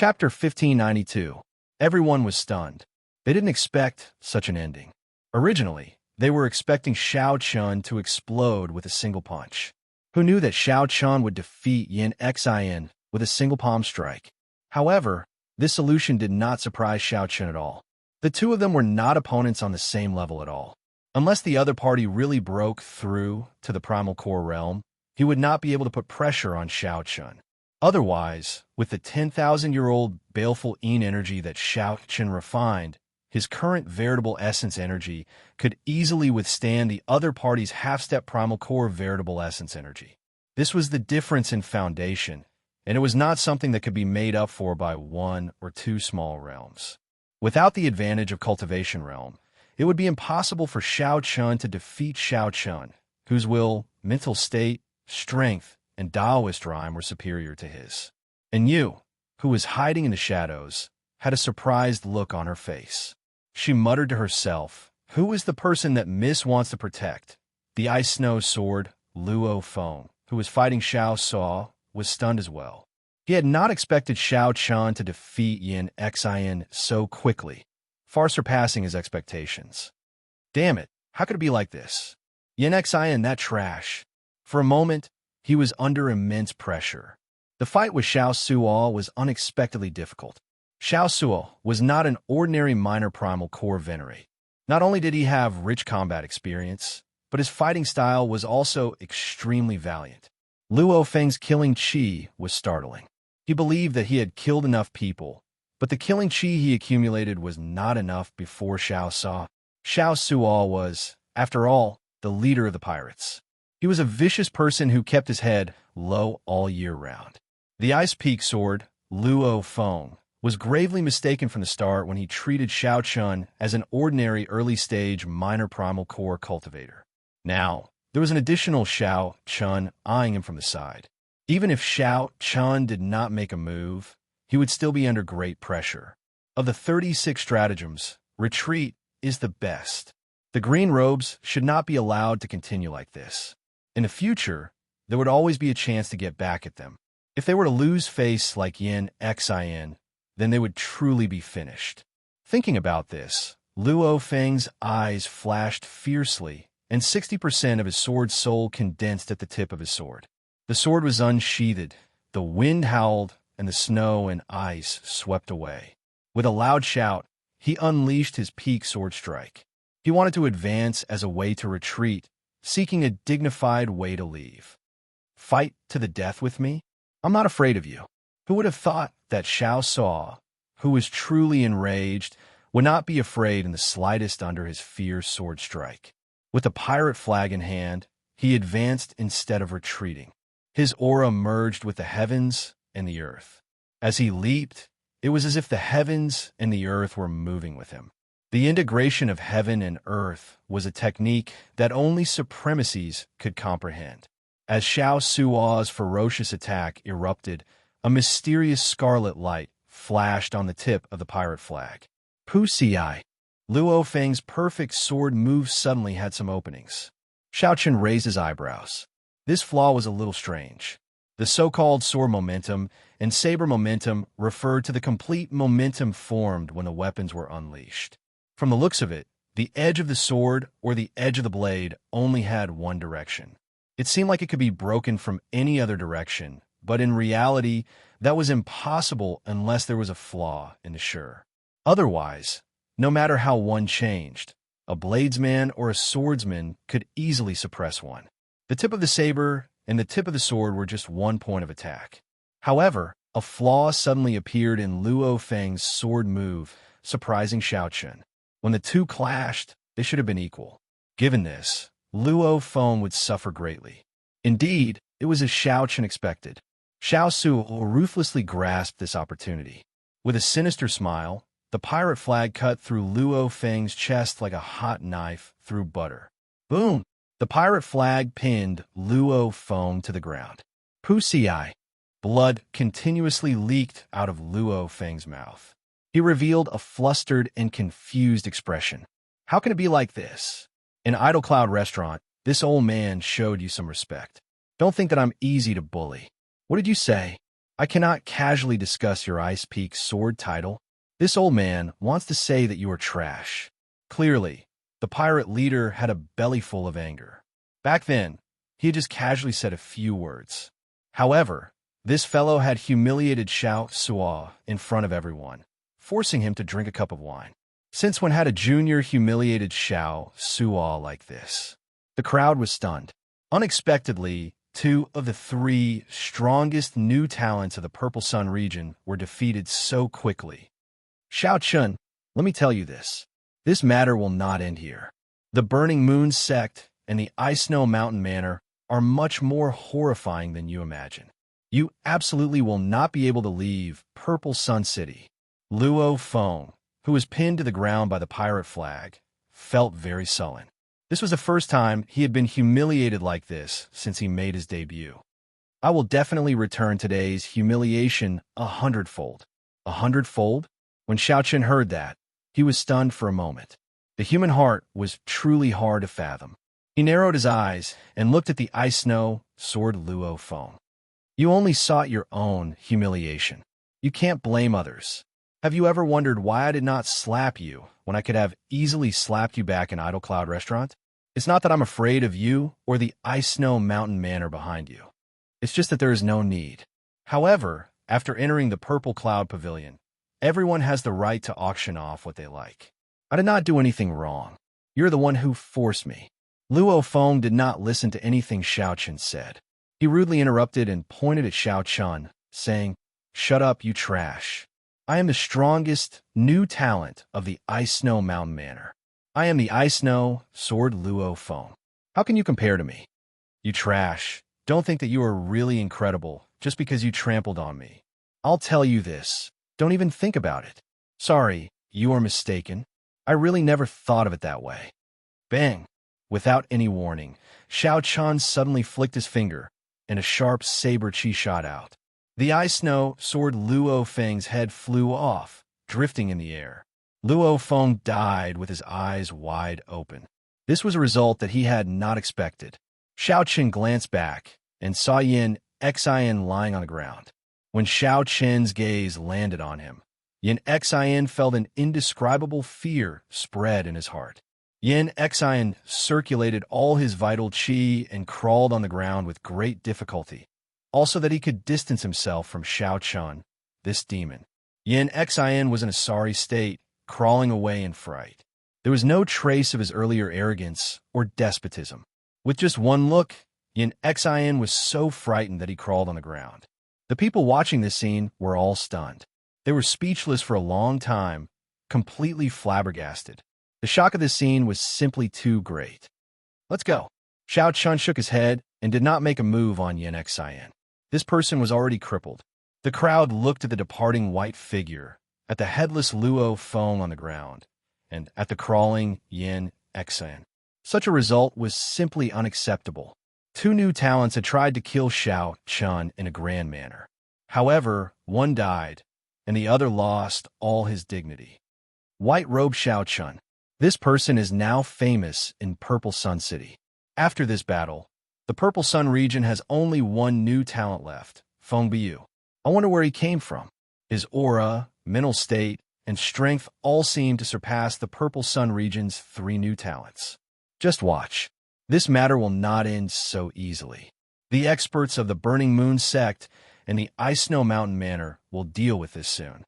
Chapter 1592. Everyone was stunned. They didn't expect such an ending. Originally, they were expecting Shao Chun to explode with a single punch. Who knew that Shao Chun would defeat Yin Xin with a single palm strike? However, this solution did not surprise Shao Chun at all. The two of them were not opponents on the same level at all. Unless the other party really broke through to the primal core realm, he would not be able to put pressure on Shao Chun. Otherwise, with the 10,000-year-old baleful Yin energy that Shao Chun refined, his current veritable essence energy could easily withstand the other party's half-step primal core veritable essence energy. This was the difference in foundation, and it was not something that could be made up for by one or two small realms. Without the advantage of cultivation realm, it would be impossible for Shao Chun to defeat Shao Chun, whose will, mental state, strength, and Taoist rhyme were superior to his. And Yu, who was hiding in the shadows, had a surprised look on her face. She muttered to herself, "Who is the person that Miss wants to protect?" The ice snow sword, Luo Feng, who was fighting Xiao Saw, was stunned as well. He had not expected Shao Chun to defeat Yin Xin so quickly, far surpassing his expectations. Damn it, how could it be like this? Yin Xin, that trash. For a moment, he was under immense pressure. The fight with Xiao Suo was unexpectedly difficult. Xiao Suo was not an ordinary minor primal core venerate. Not only did he have rich combat experience, but his fighting style was also extremely valiant. Luo Feng's killing chi was startling. He believed that he had killed enough people, but the killing chi he accumulated was not enough before Xiao Saw. Xiao Suo was, after all, the leader of the pirates. He was a vicious person who kept his head low all year round. The Ice Peak sword, Luo Feng, was gravely mistaken from the start when he treated Shao Chun as an ordinary early-stage minor primal core cultivator. Now, there was an additional Shao Chun eyeing him from the side. Even if Shao Chun did not make a move, he would still be under great pressure. Of the 36 stratagems, retreat is the best. The green robes should not be allowed to continue like this. In the future, there would always be a chance to get back at them. If they were to lose face like Yin Xin, then they would truly be finished. Thinking about this, Luo Feng's eyes flashed fiercely, and 60% of his sword's soul condensed at the tip of his sword. The sword was unsheathed, the wind howled, and the snow and ice swept away. With a loud shout, he unleashed his peak sword strike. He wanted to advance as a way to retreat, seeking a dignified way to leave. Fight to the death with me? I'm not afraid of you. Who would have thought that Xiao Saw, who was truly enraged, would not be afraid in the slightest under his fierce sword strike? With the pirate flag in hand, he advanced instead of retreating. His aura merged with the heavens and the earth. As he leaped, it was as if the heavens and the earth were moving with him. The integration of heaven and earth was a technique that only supremacies could comprehend. As Xiao Suo's ferocious attack erupted, a mysterious scarlet light flashed on the tip of the pirate flag. Pussy eye. Luo Feng's perfect sword move suddenly had some openings. Shao Chun raised his eyebrows. This flaw was a little strange. The so-called sword momentum and saber momentum referred to the complete momentum formed when the weapons were unleashed. From the looks of it, the edge of the sword or the edge of the blade only had one direction. It seemed like it could be broken from any other direction, but in reality, that was impossible unless there was a flaw in the sure. Otherwise, no matter how one changed, a bladesman or a swordsman could easily suppress one. The tip of the saber and the tip of the sword were just one point of attack. However, a flaw suddenly appeared in Luo Feng's sword move, surprising Shao Chun. When the two clashed, they should have been equal. Given this, Luo Feng would suffer greatly. Indeed, it was as Shao Chun expected. Xiao Su ruthlessly grasped this opportunity. With a sinister smile, the pirate flag cut through Luo Feng's chest like a hot knife through butter. Boom! The pirate flag pinned Luo Feng to the ground. Pussy eye. Blood continuously leaked out of Luo Feng's mouth. He revealed a flustered and confused expression. How can it be like this? In Idle Cloud Restaurant, this old man showed you some respect. Don't think that I'm easy to bully. What did you say? I cannot casually discuss your Ice Peak sword title. This old man wants to say that you are trash. Clearly, the pirate leader had a belly full of anger. Back then, he had just casually said a few words. However, this fellow had humiliated Xiao Suo in front of everyone, forcing him to drink a cup of wine. Since when had a junior humiliated Xiao Suo like this? The crowd was stunned. Unexpectedly, two of the three strongest new talents of the Purple Sun region were defeated so quickly. Xiao Chun, let me tell you this. This matter will not end here. The Burning Moon sect and the Ice Snow Mountain Manor are much more horrifying than you imagine. You absolutely will not be able to leave Purple Sun City. Luo Feng, who was pinned to the ground by the pirate flag, felt very sullen. This was the first time he had been humiliated like this since he made his debut. I will definitely return today's humiliation 100-fold. 100-fold? When Xiao Chen heard that, he was stunned for a moment. The human heart was truly hard to fathom. He narrowed his eyes and looked at the ice snow sword Luo Feng. You only sought your own humiliation. You can't blame others. Have you ever wondered why I did not slap you when I could have easily slapped you back in Idle Cloud Restaurant? It's not that I'm afraid of you or the Ice Snow Mountain Manor behind you. It's just that there is no need. However, after entering the Purple Cloud Pavilion, everyone has the right to auction off what they like. I did not do anything wrong. You're the one who forced me. Luo Feng did not listen to anything Xiao Chen said. He rudely interrupted and pointed at Xiao Chun, saying, "Shut up, you trash. I am the strongest new talent of the Ice Snow Mountain Manor. I am the Ice Snow Sword Luo Feng. How can you compare to me? You trash. Don't think that you are really incredible just because you trampled on me. I'll tell you this. Don't even think about it. Sorry, you are mistaken. I really never thought of it that way." Bang! Without any warning, Xiao Chun suddenly flicked his finger, and a sharp saber chi shot out. The Ice Snow Sword Luo Feng's head flew off, drifting in the air. Luo Feng died with his eyes wide open. This was a result that he had not expected. Xiao Chen glanced back and saw Yin Xin lying on the ground. When Xiao Chen's gaze landed on him, Yin Xin felt an indescribable fear spread in his heart. Yin Xin circulated all his vital qi and crawled on the ground with great difficulty, also that he could distance himself from Xiao Chun, this demon. Yin Xin was in a sorry state, crawling away in fright. There was no trace of his earlier arrogance or despotism. With just one look, Yin Xin was so frightened that he crawled on the ground. The people watching this scene were all stunned. They were speechless for a long time, completely flabbergasted. The shock of this scene was simply too great. "Let's go." Xiao Chun shook his head and did not make a move on Yin Xin. This person was already crippled. The crowd looked at the departing white figure, at the headless Luo Feng on the ground, and at the crawling Yin Xin. Such a result was simply unacceptable. Two new talents had tried to kill Xiao Chun in a grand manner. However, one died, and the other lost all his dignity. White-robed Xiao Chun. This person is now famous in Purple Sun City. After this battle, the Purple Sun region has only one new talent left, Feng Biyu. I wonder where he came from. His aura, mental state, and strength all seem to surpass the Purple Sun region's three new talents. Just watch. This matter will not end so easily. The experts of the Burning Moon sect and the Ice Snow Mountain Manor will deal with this soon.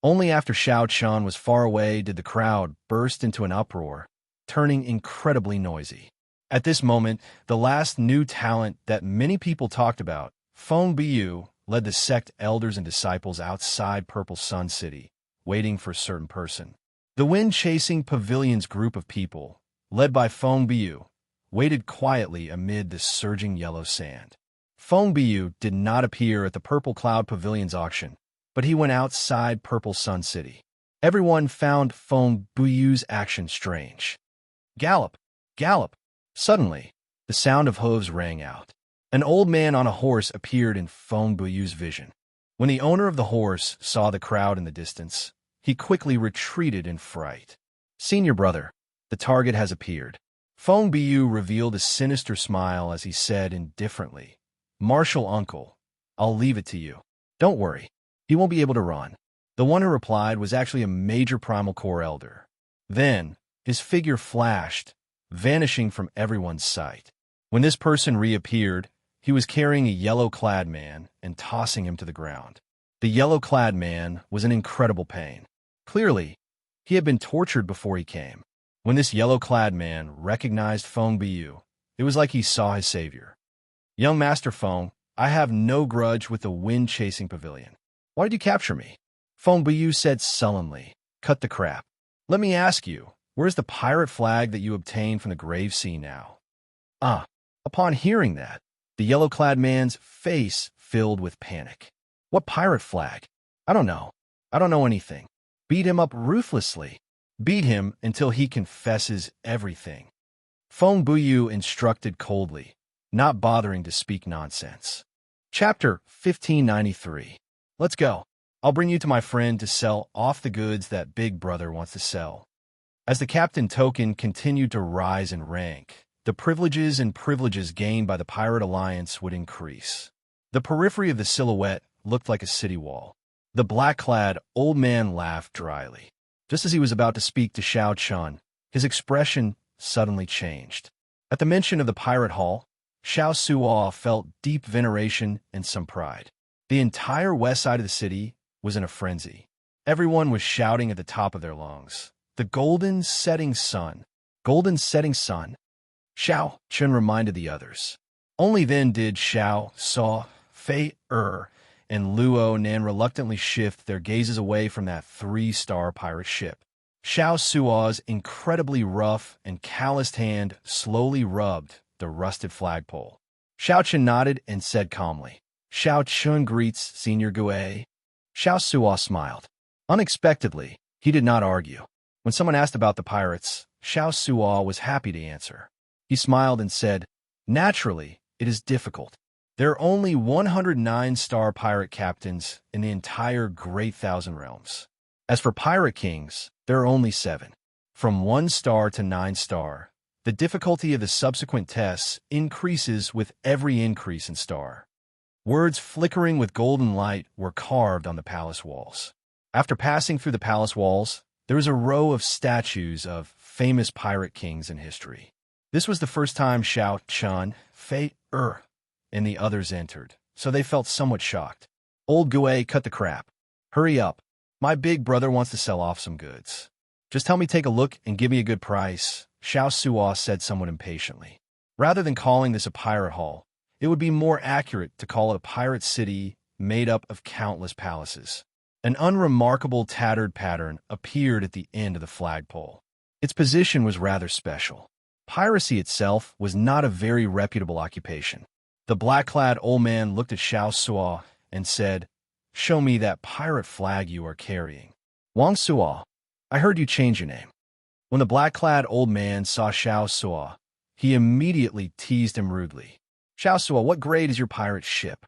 Only after Xiao Chun was far away did the crowd burst into an uproar, turning incredibly noisy. At this moment, the last new talent that many people talked about, Feng Biyu, led the sect elders and disciples outside Purple Sun City, waiting for a certain person. The wind-chasing pavilion's group of people, led by Feng Biyu, waited quietly amid the surging yellow sand. Feng Biyu did not appear at the Purple Cloud Pavilion's auction, but he went outside Purple Sun City. Everyone found Feng Biyu's action strange. Gallop! Gallop! Suddenly, the sound of hooves rang out. An old man on a horse appeared in Feng Biyu's vision. When the owner of the horse saw the crowd in the distance, he quickly retreated in fright. "Senior brother, the target has appeared." Feng Biyu revealed a sinister smile as he said indifferently, "Martial uncle, I'll leave it to you." Don't worry, he won't be able to run. The one who replied was actually a major primal core elder. Then, his figure flashed, vanishing from everyone's sight. When this person reappeared, he was carrying a yellow-clad man and tossing him to the ground. The yellow-clad man was in incredible pain. Clearly, he had been tortured before he came. When this yellow-clad man recognized Feng Biyu, it was like he saw his savior. Young Master Feng, I have no grudge with the wind-chasing pavilion. Why did you capture me? Feng Biyu said sullenly. Cut the crap. Let me ask you, where's the pirate flag that you obtained from the Grave Sea now? Upon hearing that, the yellow-clad man's face filled with panic. What pirate flag? I don't know. I don't know anything. Beat him up ruthlessly. Beat him until he confesses everything. Feng Biyu instructed coldly, not bothering to speak nonsense. Chapter 1593. Let's go. I'll bring you to my friend to sell off the goods that Big Brother wants to sell. As the captain token continued to rise in rank, the privileges gained by the Pirate Alliance would increase. The periphery of the silhouette looked like a city wall. The black-clad old man laughed dryly. Just as he was about to speak to Xiao Chun, his expression suddenly changed. At the mention of the pirate hall, Xiao Suo felt deep veneration and some pride. The entire west side of the city was in a frenzy. Everyone was shouting at the top of their lungs. The golden setting sun. Golden setting sun. Xiao Chun reminded the others. Only then did Xiao, Saw, Fei, and Luo Nan reluctantly shift their gazes away from that 3-star pirate ship. Xiao Suo's incredibly rough and calloused hand slowly rubbed the rusted flagpole. Xiao Chun nodded and said calmly, Xiao Chun greets Senior Gue. Xiao Suo smiled. Unexpectedly, he did not argue. When someone asked about the pirates, Xiao Suo was happy to answer. He smiled and said, Naturally, it is difficult. There are only 109-star pirate captains in the entire Great Thousand Realms. As for pirate kings, there are only 7. From 1 star to 9 star, the difficulty of the subsequent tests increases with every increase in star. Words flickering with golden light were carved on the palace walls. After passing through the palace walls, there was a row of statues of famous pirate kings in history. This was the first time Xiao Chun, Fei, and the others entered, so they felt somewhat shocked. Old Gue, cut the crap. Hurry up. My big brother wants to sell off some goods. Just help me take a look and give me a good price, Xiao Suo said somewhat impatiently. Rather than calling this a pirate hall, it would be more accurate to call it a pirate city made up of countless palaces. An unremarkable tattered pattern appeared at the end of the flagpole. Its position was rather special. Piracy itself was not a very reputable occupation. The black-clad old man looked at Xiao Suo and said, Show me that pirate flag you are carrying. Wang Suo, I heard you change your name. When the black-clad old man saw Xiao Suo, he immediately teased him rudely. Xiao Suo, what grade is your pirate ship?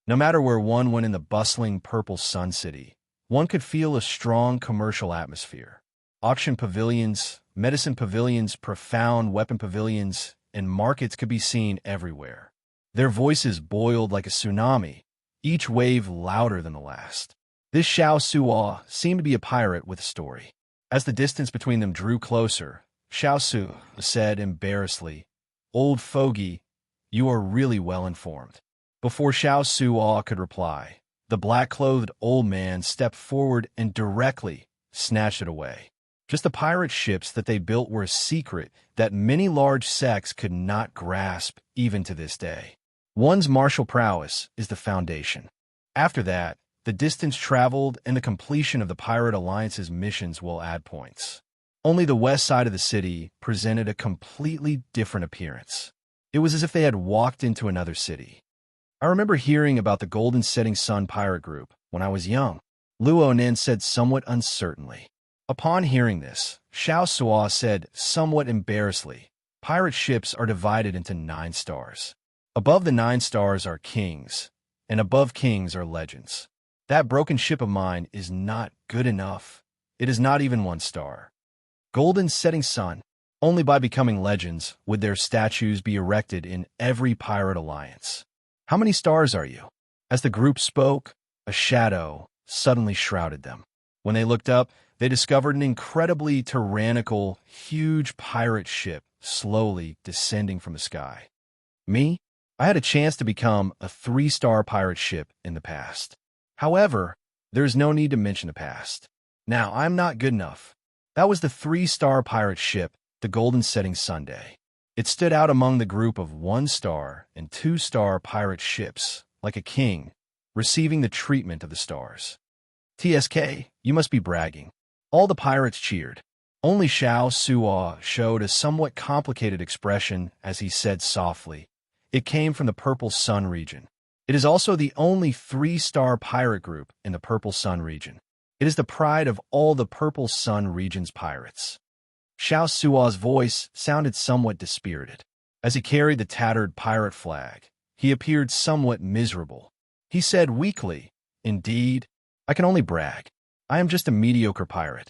No matter where one went in the bustling purple sun city, one could feel a strong commercial atmosphere. Auction pavilions, medicine pavilions, profound weapon pavilions, and markets could be seen everywhere. Their voices boiled like a tsunami, each wave louder than the last. This Xiao Suo seemed to be a pirate with a story. As the distance between them drew closer, Xiao Su said embarrassedly, Old fogey, you are really well informed. Before Xiao Suo could reply, the black-clothed old man stepped forward and directly snatched it away. Just the pirate ships that they built were a secret that many large sects could not grasp even to this day. One's martial prowess is the foundation. After that, the distance traveled and the completion of the Pirate Alliance's missions will add points. Only the west side of the city presented a completely different appearance. It was as if they had walked into another city. I remember hearing about the Golden Setting Sun pirate group when I was young, Luo Nen said somewhat uncertainly. Upon hearing this, Xiao Suo said somewhat embarrassedly, pirate ships are divided into 9 stars. Above the 9 stars are kings, and above kings are legends. That broken ship of mine is not good enough. It is not even 1 star. Golden Setting Sun, only by becoming legends would their statues be erected in every pirate alliance. How many stars are you? As the group spoke, a shadow suddenly shrouded them. When they looked up, they discovered an incredibly tyrannical, huge pirate ship slowly descending from the sky. Me? I had a chance to become a 3-star pirate ship in the past. However, there's no need to mention the past. Now, I'm not good enough. That was the 3-star pirate ship, the Golden Setting Sunday. It stood out among the group of 1-star and 2-star pirate ships, like a king, receiving the treatment of the stars. TSK, you must be bragging. All the pirates cheered. Only Xiao Suo showed a somewhat complicated expression as he said softly, "It came from the Purple Sun region. It is also the only 3-star pirate group in the Purple Sun region. It is the pride of all the Purple Sun region's pirates." Xiao Suo's voice sounded somewhat dispirited. As he carried the tattered pirate flag, he appeared somewhat miserable. He said weakly, "Indeed, I can only brag. I am just a mediocre pirate."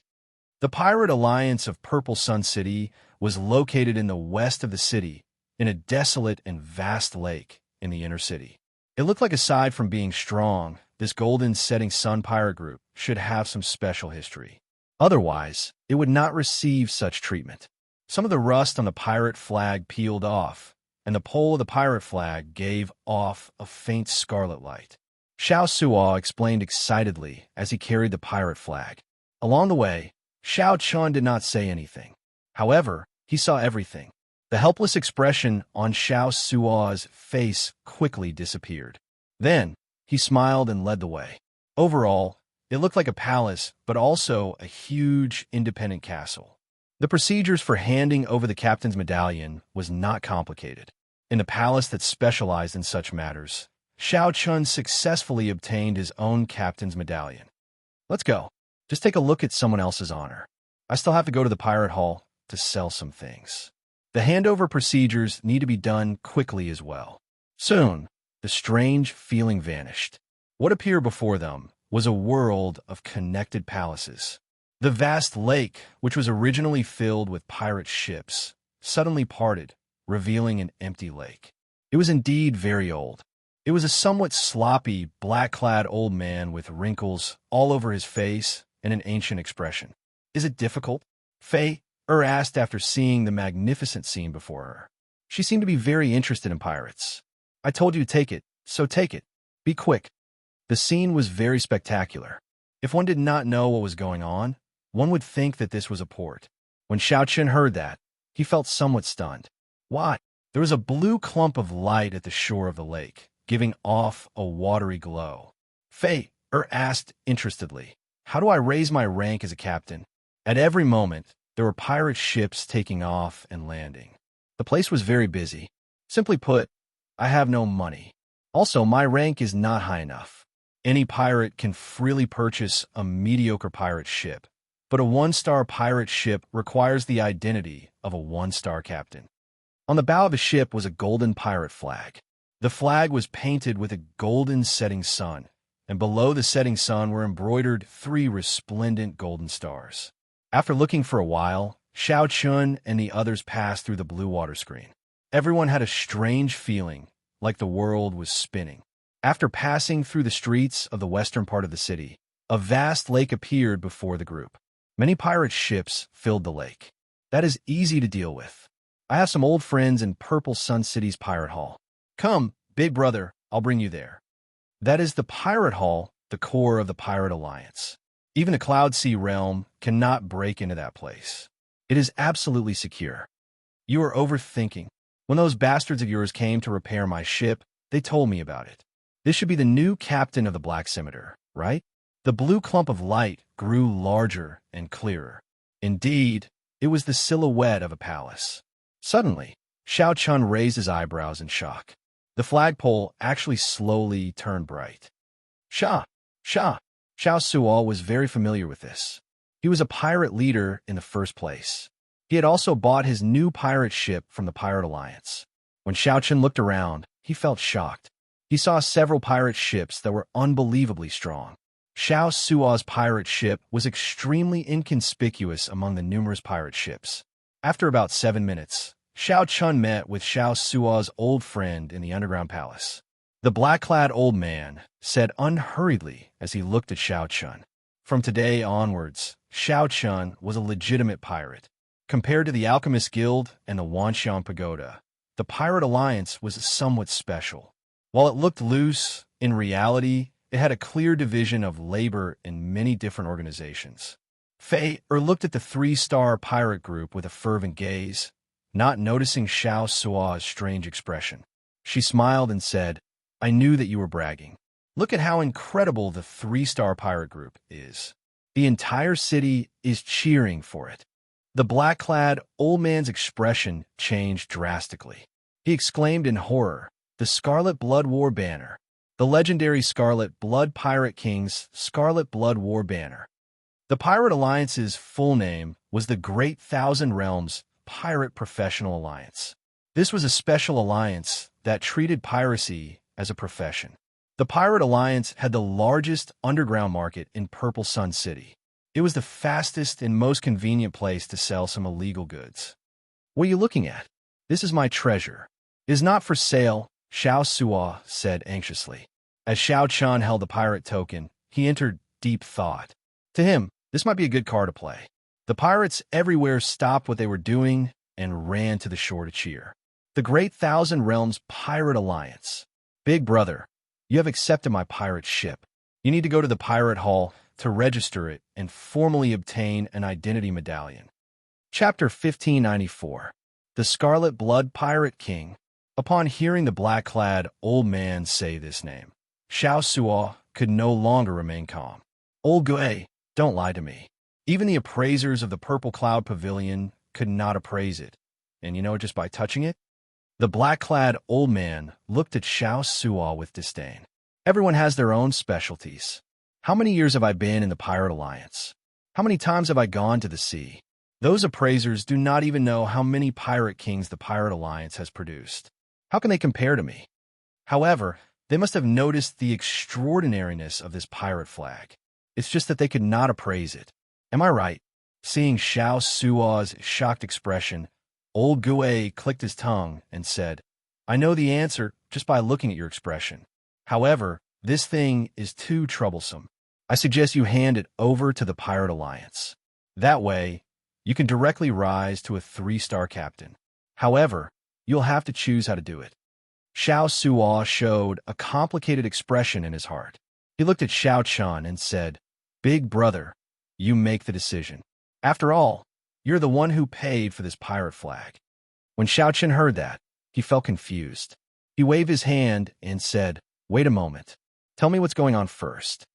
The Pirate Alliance of Purple Sun City was located in the west of the city, in a desolate and vast lake in the inner city. It looked like aside from being strong, this Golden Setting Sun pirate group should have some special history. Otherwise, it would not receive such treatment. Some of the rust on the pirate flag peeled off, and the pole of the pirate flag gave off a faint scarlet light. Xiao Suo explained excitedly as he carried the pirate flag. Along the way, Xiao Chun did not say anything. However, he saw everything. The helpless expression on Xiao Suo's face quickly disappeared. Then, he smiled and led the way. Overall, it looked like a palace, but also a huge, independent castle. The procedures for handing over the captain's medallion was not complicated. In the palace that specialized in such matters, Xiao Chun successfully obtained his own captain's medallion. "Let's go. Just take a look at someone else's honor. I still have to go to the pirate hall to sell some things." The handover procedures need to be done quickly as well. Soon, the strange feeling vanished. What appeared before them was a world of connected palaces. The vast lake, which was originally filled with pirate ships, suddenly parted, revealing an empty lake. It was indeed very old. It was a somewhat sloppy, black-clad old man with wrinkles all over his face and an ancient expression. "Is it difficult?" Fei asked after seeing the magnificent scene before her. She seemed to be very interested in pirates. "I told you to take it, so take it. Be quick." The scene was very spectacular. If one did not know what was going on, one would think that this was a port. When Xiao Chen heard that, he felt somewhat stunned. What? There was a blue clump of light at the shore of the lake, giving off a watery glow. Fei asked interestedly, "How do I raise my rank as a captain?" At every moment, there were pirate ships taking off and landing. The place was very busy. Simply put, I have no money. Also, my rank is not high enough. Any pirate can freely purchase a mediocre pirate ship, but a 1-star pirate ship requires the identity of a 1-star captain. On the bow of the ship was a golden pirate flag. The flag was painted with a golden setting sun, and below the setting sun were embroidered 3 resplendent golden stars. After looking for a while, Xiao Chun and the others passed through the blue water screen. Everyone had a strange feeling, like the world was spinning. After passing through the streets of the western part of the city, a vast lake appeared before the group. Many pirate ships filled the lake. That is easy to deal with. I have some old friends in Purple Sun City's pirate hall. Come, big brother, I'll bring you there. That is the pirate hall, the core of the Pirate Alliance. Even the Cloud Sea realm cannot break into that place. It is absolutely secure. You are overthinking. When those bastards of yours came to repair my ship, they told me about it. This should be the new captain of the Black Scimitar, right? The blue clump of light grew larger and clearer. Indeed, it was the silhouette of a palace. Suddenly, Xiao Chun raised his eyebrows in shock. The flagpole actually slowly turned bright. Xiao Suo was very familiar with this. He was a pirate leader in the first place. He had also bought his new pirate ship from the Pirate Alliance. When Xiao Chun looked around, he felt shocked. He saw several pirate ships that were unbelievably strong. Xiao Suo's pirate ship was extremely inconspicuous among the numerous pirate ships. After about 7 minutes, Xiao Chun met with Xiao Suo's old friend in the underground palace. The black-clad old man said unhurriedly as he looked at Xiao Chun. From today onwards, Xiao Chun was a legitimate pirate. Compared to the Alchemist Guild and the Wanshan Pagoda, the Pirate Alliance was somewhat special. While it looked loose, in reality, it had a clear division of labor in many different organizations. Fei looked at the three-star pirate group with a fervent gaze, not noticing Xiao Sua's strange expression. She smiled and said, "I knew that you were bragging. Look at how incredible the three-star pirate group is. The entire city is cheering for it." The black-clad old man's expression changed drastically. He exclaimed in horror, "The Scarlet Blood War Banner. The legendary Scarlet Blood Pirate King's Scarlet Blood War Banner." The Pirate Alliance's full name was the Great Thousand Realms Pirate Professional Alliance. This was a special alliance that treated piracy as a profession. The Pirate Alliance had the largest underground market in Purple Sun City. It was the fastest and most convenient place to sell some illegal goods. "What are you looking at?" "This is my treasure. It is not for sale," Xiao Sua said anxiously. As Xiao Chun held the pirate token, he entered deep thought. To him, this might be a good card to play. The pirates everywhere stopped what they were doing and ran to the shore to cheer. The Great Thousand Realms Pirate Alliance. "Big brother, you have accepted my pirate ship. You need to go to the Pirate Hall to register it and formally obtain an identity medallion." Chapter 1594. The Scarlet Blood Pirate King. Upon hearing the black-clad old man say this name, Xiao Sua could no longer remain calm. "Old Gui, don't lie to me. Even the appraisers of the Purple Cloud Pavilion could not appraise it. And you know it just by touching it?" The black-clad old man looked at Xiao Sua with disdain. "Everyone has their own specialties. How many years have I been in the Pirate Alliance? How many times have I gone to the sea? Those appraisers do not even know how many pirate kings the Pirate Alliance has produced. How can they compare to me? However, they must have noticed the extraordinariness of this pirate flag. It's just that they could not appraise it. Am I right?" Seeing Xiao Sua's shocked expression, old Gui clicked his tongue and said, "I know the answer just by looking at your expression. However, this thing is too troublesome. I suggest you hand it over to the Pirate Alliance. That way, you can directly rise to a 3-star captain. However, you'll have to choose how to do it." Xiao Sua showed a complicated expression in his heart. He looked at Xiao Chun and said, "Big brother, you make the decision. After all, you're the one who paid for this pirate flag." When Xiao Chun heard that, he felt confused. He waved his hand and said, "Wait a moment. Tell me what's going on first."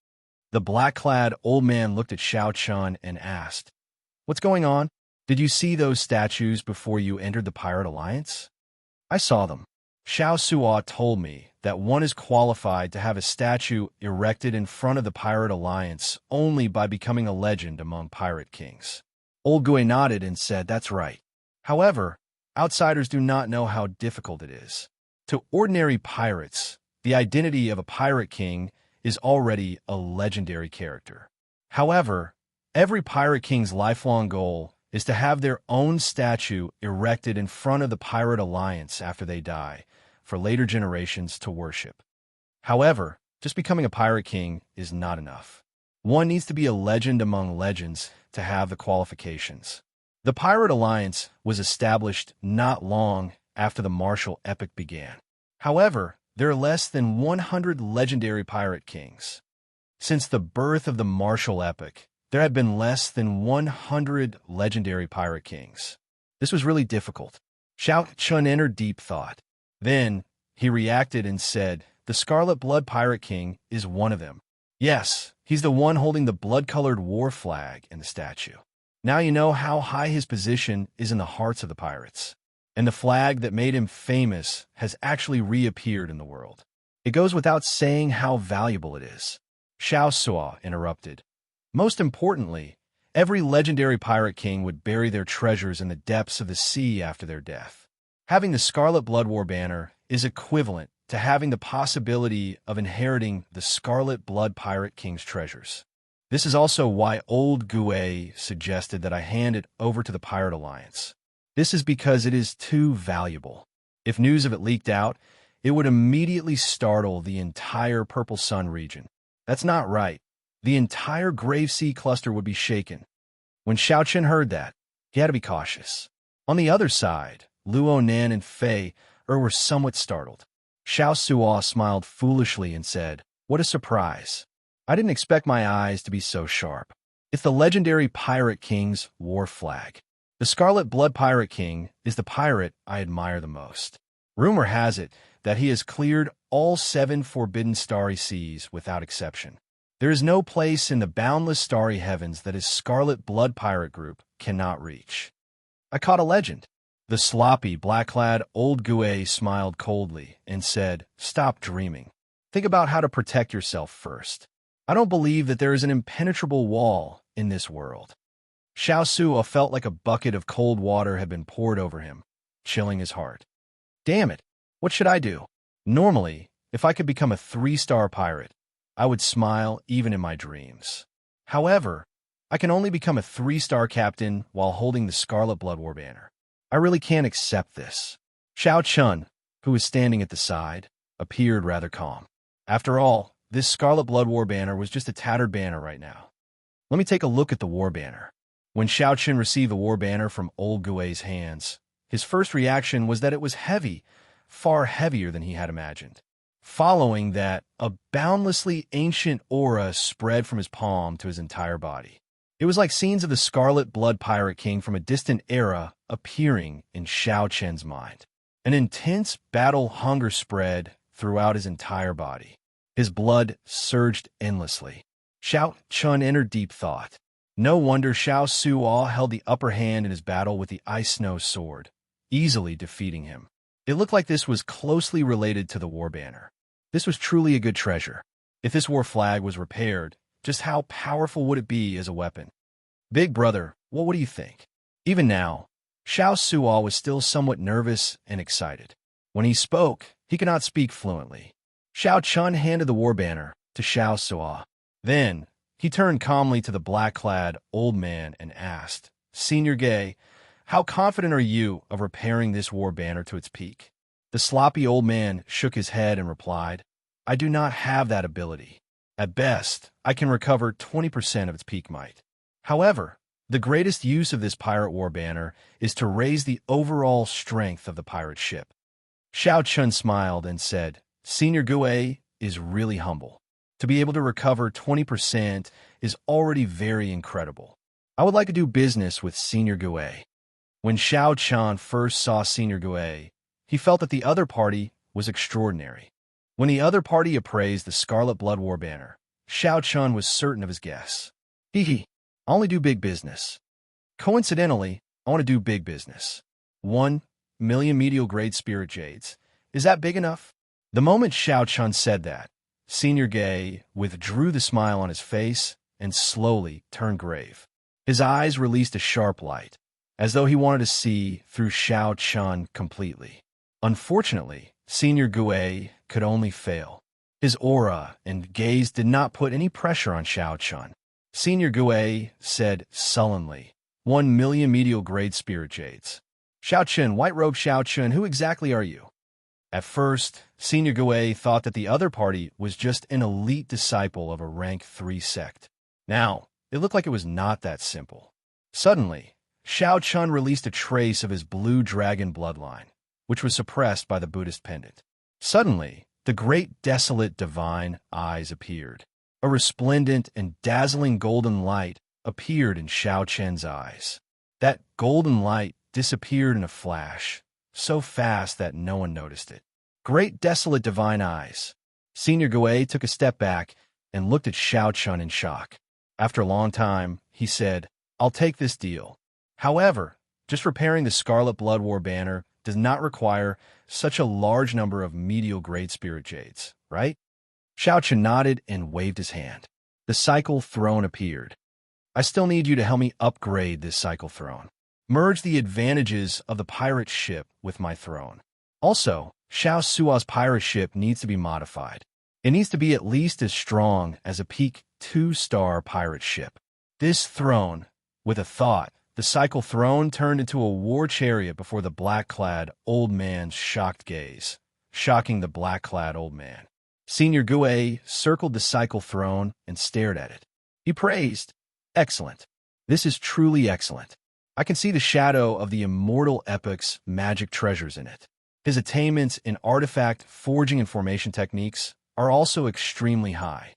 The black-clad old man looked at Xiao Chun and asked, "What's going on? Did you see those statues before you entered the Pirate Alliance?" "I saw them. Xiao Sua told me that one is qualified to have a statue erected in front of the Pirate Alliance only by becoming a legend among pirate kings." Old Gui nodded and said, "That's right. However, outsiders do not know how difficult it is. To ordinary pirates, the identity of a pirate king is already a legendary character. However, every pirate king's lifelong goal is to have their own statue erected in front of the Pirate Alliance after they die, for later generations to worship. However, just becoming a pirate king is not enough. One needs to be a legend among legends to have the qualifications. The Pirate Alliance was established not long after the martial epic began. However, there are less than 100 legendary pirate kings. Since the birth of the martial epic, there had been less than 100 legendary pirate kings. This was really difficult. Xiao Chun entered deep thought. Then, he reacted and said, "The Scarlet Blood Pirate King is one of them. Yes, he's the one holding the blood-colored war flag in the statue. Now you know how high his position is in the hearts of the pirates. And the flag that made him famous has actually reappeared in the world. It goes without saying how valuable it is." Xiao Sua interrupted. "Most importantly, every legendary pirate king would bury their treasures in the depths of the sea after their death. Having the Scarlet Blood War banner is equivalent to having the possibility of inheriting the Scarlet Blood Pirate King's treasures. This is also why old Gui suggested that I hand it over to the Pirate Alliance. This is because it is too valuable. If news of it leaked out, it would immediately startle the entire Purple Sun region. That's not right. The entire Grave Sea cluster would be shaken. When Xiao Chen heard that, he had to be cautious. On the other side, Luo Nan and Fei were somewhat startled. Xiao Suo smiled foolishly and said, "What a surprise. I didn't expect my eyes to be so sharp. It's the legendary Pirate King's war flag. The Scarlet Blood Pirate King is the pirate I admire the most. Rumor has it that he has cleared all 7 forbidden starry seas without exception. There is no place in the boundless starry heavens that his Scarlet Blood Pirate group cannot reach." I caught a legend. The sloppy, black-clad old Gue smiled coldly and said, "Stop dreaming. Think about how to protect yourself first. I don't believe that there is an impenetrable wall in this world." Xiao Suo felt like a bucket of cold water had been poured over him, chilling his heart. Damn it, what should I do? Normally, if I could become a 3-star pirate, I would smile even in my dreams. However, I can only become a 3-star captain while holding the Scarlet Blood War banner. I really can't accept this. Xiao Chun, who was standing at the side, appeared rather calm. After all, this Scarlet Blood War banner was just a tattered banner right now. Let me take a look at the war banner. When Xiao Chun received the war banner from old Gue's hands, his first reaction was that it was heavy, far heavier than he had imagined. Following that, a boundlessly ancient aura spread from his palm to his entire body. It was like scenes of the Scarlet Blood Pirate King from a distant era appearing in Xiao Chen's mind. An intense battle hunger spread throughout his entire body. His blood surged endlessly. Xiao Chun entered deep thought. No wonder Xiao Suo held the upper hand in his battle with the Ice Snow Sword, easily defeating him. It looked like this was closely related to the war banner. This was truly a good treasure. If this war flag was repaired, just how powerful would it be as a weapon? Big brother, what do you think? Even now, Xiao Suo was still somewhat nervous and excited. When he spoke, he could not speak fluently. Xiao Chun handed the war banner to Xiao Suo. Then, he turned calmly to the black-clad old man and asked, "Senior Gay, how confident are you of repairing this war banner to its peak?" The sloppy old man shook his head and replied, "I do not have that ability. At best, I can recover 20% of its peak might. However, the greatest use of this pirate war banner is to raise the overall strength of the pirate ship." Xiao Chun smiled and said, "Senior Gue is really humble. To be able to recover 20% is already very incredible. I would like to do business with Senior Gue." When Xiao Chun first saw Senior Gue, he felt that the other party was extraordinary. When the other party appraised the Scarlet Blood War banner, Xiao Chun was certain of his guess. I only do big business. Coincidentally, I want to do big business. 1,000,000 medial grade spirit jades. Is that big enough? The moment Xiao Chun said that, Senior Gay withdrew the smile on his face and slowly turned grave. His eyes released a sharp light, as though he wanted to see through Xiao Chun completely. Unfortunately, Senior Gue could only fail. His aura and gaze did not put any pressure on Xiao Chun. Senior Gue said sullenly, 1,000,000 medial grade spirit jades. Xiao Chun, White Robe Xiao Chun, who exactly are you? At first, Senior Gue thought that the other party was just an elite disciple of a rank 3 sect. Now, it looked like it was not that simple. Suddenly, Xiao Chun released a trace of his blue dragon bloodline, which was suppressed by the Buddhist pendant. Suddenly, the great desolate divine eyes appeared. A resplendent and dazzling golden light appeared in Xiao Chen's eyes. That golden light disappeared in a flash, so fast that no one noticed it. Great desolate divine eyes. Senior Gue took a step back and looked at Xiao Chun in shock. After a long time, he said, "I'll take this deal. However, just repairing the Scarlet Blood War banner does not require such a large number of medial grade spirit jades, right?" Xiao Chun nodded and waved his hand. The cycle throne appeared. "I still need you to help me upgrade this cycle throne. Merge the advantages of the pirate ship with my throne. Also, Xiao Suo's pirate ship needs to be modified. It needs to be at least as strong as a peak 2-star pirate ship. This throne," with a thought, the cycle throne turned into a war chariot before the black-clad old man's shocked gaze. shocking the black-clad old man. Senior Gue circled the cycle throne and stared at it. He praised, "Excellent. This is truly excellent. I can see the shadow of the Immortal epoc's magic treasures in it. His attainments in artifact forging and formation techniques are also extremely high."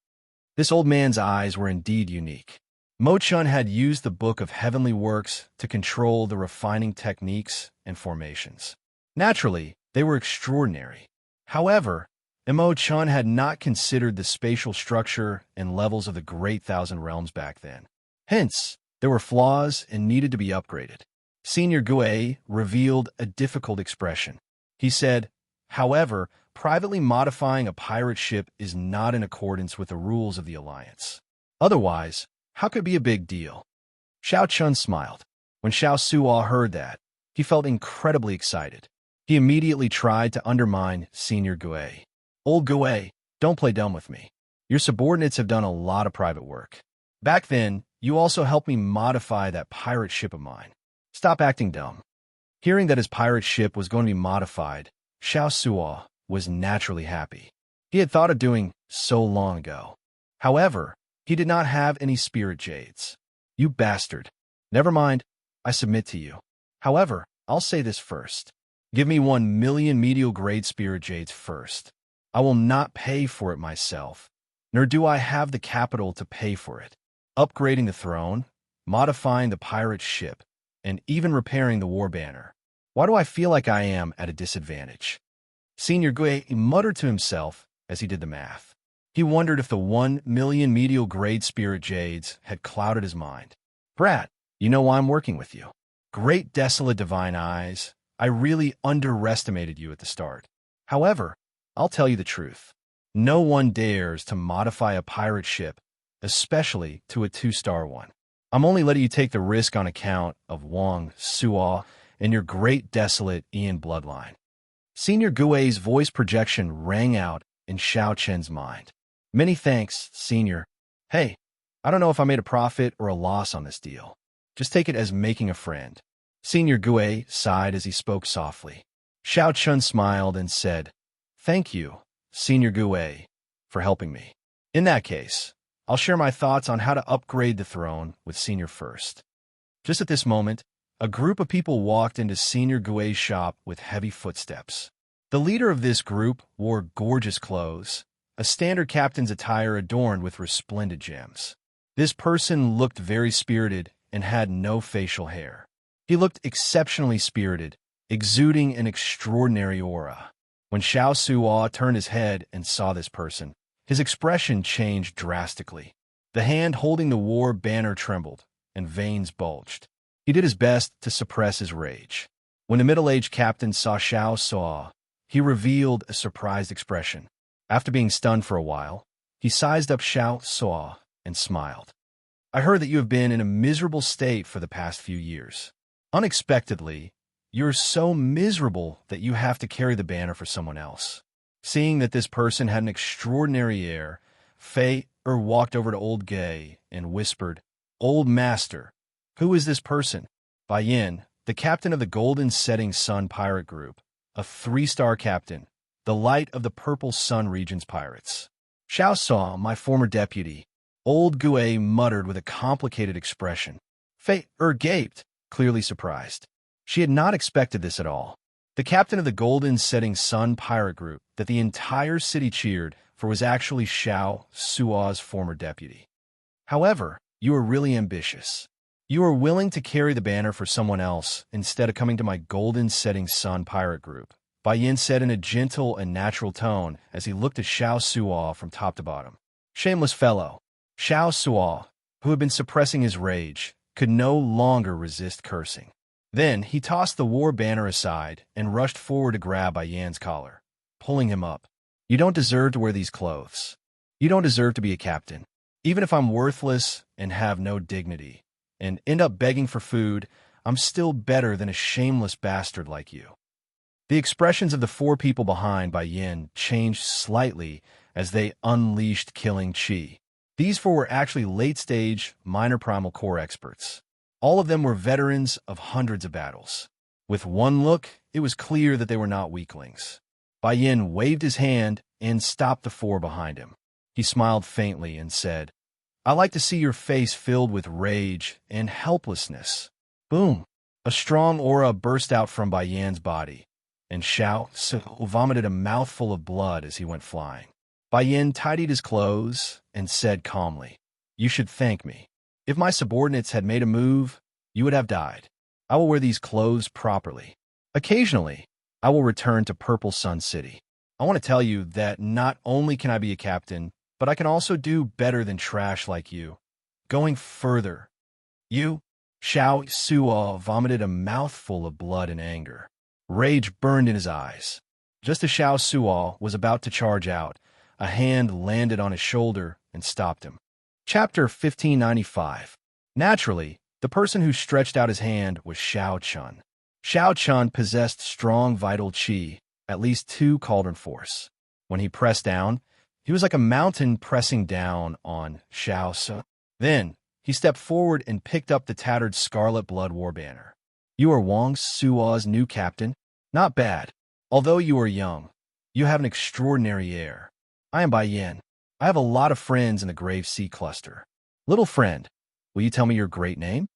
This old man's eyes were indeed unique. Mo Chun had used the Book of Heavenly Works to control the refining techniques and formations. Naturally, they were extraordinary. However, Mo Chun had not considered the spatial structure and levels of the Great Thousand Realms back then. Hence, there were flaws and needed to be upgraded. Senior Gue revealed a difficult expression. He said, "However, privately modifying a pirate ship is not in accordance with the rules of the Alliance. Otherwise, how could it be a big deal?" Xiao Chun smiled. When Xiao Suo heard that, he felt incredibly excited. He immediately tried to undermine Senior Gue. "Old Gue, don't play dumb with me. Your subordinates have done a lot of private work. Back then, you also helped me modify that pirate ship of mine. Stop acting dumb." Hearing that his pirate ship was going to be modified, Xiao Suo was naturally happy. He had thought of doing so long ago. However, he did not have any spirit jades. "You bastard. Never mind, I submit to you. However, I'll say this first. Give me 1,000,000 medial-grade spirit jades first. I will not pay for it myself, nor do I have the capital to pay for it. Upgrading the throne, modifying the pirate ship, and even repairing the war banner. Why do I feel like I am at a disadvantage?" Senior Gue muttered to himself as he did the math. He wondered if the 1,000,000 medial-grade spirit jades had clouded his mind. "Brat, you know why I'm working with you. Great desolate divine eyes, I really underestimated you at the start. However, I'll tell you the truth. No one dares to modify a pirate ship, especially to a 2-star one. I'm only letting you take the risk on account of Wang Suo and your great desolate Ian bloodline." Senior Gue's voice projection rang out in Xiao Chen's mind. "Many thanks, Senior. Hey, I don't know if I made a profit or a loss on this deal. Just take it as making a friend." Senior Gue sighed as he spoke softly. Xiao Chun smiled and said, "Thank you, Senior Gue, for helping me. In that case, I'll share my thoughts on how to upgrade the throne with Senior first." Just at this moment, a group of people walked into Senior Gue's shop with heavy footsteps. The leader of this group wore gorgeous clothes, a standard captain's attire adorned with resplendent gems. This person looked very spirited and had no facial hair. He looked exceptionally spirited, exuding an extraordinary aura. When Xiao Suo turned his head and saw this person, his expression changed drastically. The hand holding the war banner trembled, and veins bulged. He did his best to suppress his rage. When the middle-aged captain saw Xiao Suo, he revealed a surprised expression. After being stunned for a while, he sized up Xiao Suo and smiled. "I heard that you have been in a miserable state for the past few years. Unexpectedly, you're so miserable that you have to carry the banner for someone else." Seeing that this person had an extraordinary air, Fei walked over to Old Gay and whispered, "Old Master, who is this person?" Bai Yin, the captain of the Golden Setting Sun Pirate Group, a 3-star captain, the Light of the Purple Sun Region's pirates. "Xiao Suo, my former deputy." Old Gue muttered with a complicated expression. Fei gaped, clearly surprised. She had not expected this at all. The captain of the Golden Setting Sun Pirate Group that the entire city cheered for was actually Xiao Suo's former deputy. "However, you are really ambitious. You are willing to carry the banner for someone else instead of coming to my Golden Setting Sun Pirate Group," Bai Yin said in a gentle and natural tone as he looked at Xiao Suo from top to bottom. Shameless fellow. Xiao Suo, who had been suppressing his rage, could no longer resist cursing. Then he tossed the war banner aside and rushed forward to grab Bai Yan's collar, pulling him up. "You don't deserve to wear these clothes. You don't deserve to be a captain. Even if I'm worthless and have no dignity, and end up begging for food, I'm still better than a shameless bastard like you." The expressions of the 4 people behind Bai Yin changed slightly as they unleashed killing chi. These 4 were actually late-stage minor primal core experts. All of them were veterans of hundreds of battles. With one look, it was clear that they were not weaklings. Bai Yin waved his hand and stopped the four behind him. He smiled faintly and said, "I like to see your face filled with rage and helplessness." Boom! A strong aura burst out from Bai Yan's body, and Xiao Su vomited a mouthful of blood as he went flying. Bai Yin tidied his clothes and said calmly, "You should thank me. If my subordinates had made a move, you would have died. I will wear these clothes properly. Occasionally, I will return to Purple Sun City. I want to tell you that not only can I be a captain, but I can also do better than trash like you. Going further, you..." Xiao Suo vomited a mouthful of blood in anger. Rage burned in his eyes. Just as Xiao Suo was about to charge out, a hand landed on his shoulder and stopped him. Chapter 1595. Naturally, the person who stretched out his hand was Xiao Chun. Xiao Chun possessed strong vital qi, at least 2 cauldron force. When he pressed down, he was like a mountain pressing down on Xiao Su. Then, he stepped forward and picked up the tattered Scarlet Blood War banner. "You are Wang Suo's new captain? Not bad. Although you are young, you have an extraordinary air. I am Bai Yin. I have a lot of friends in the Grave Sea Cluster. Little friend, will you tell me your great name?"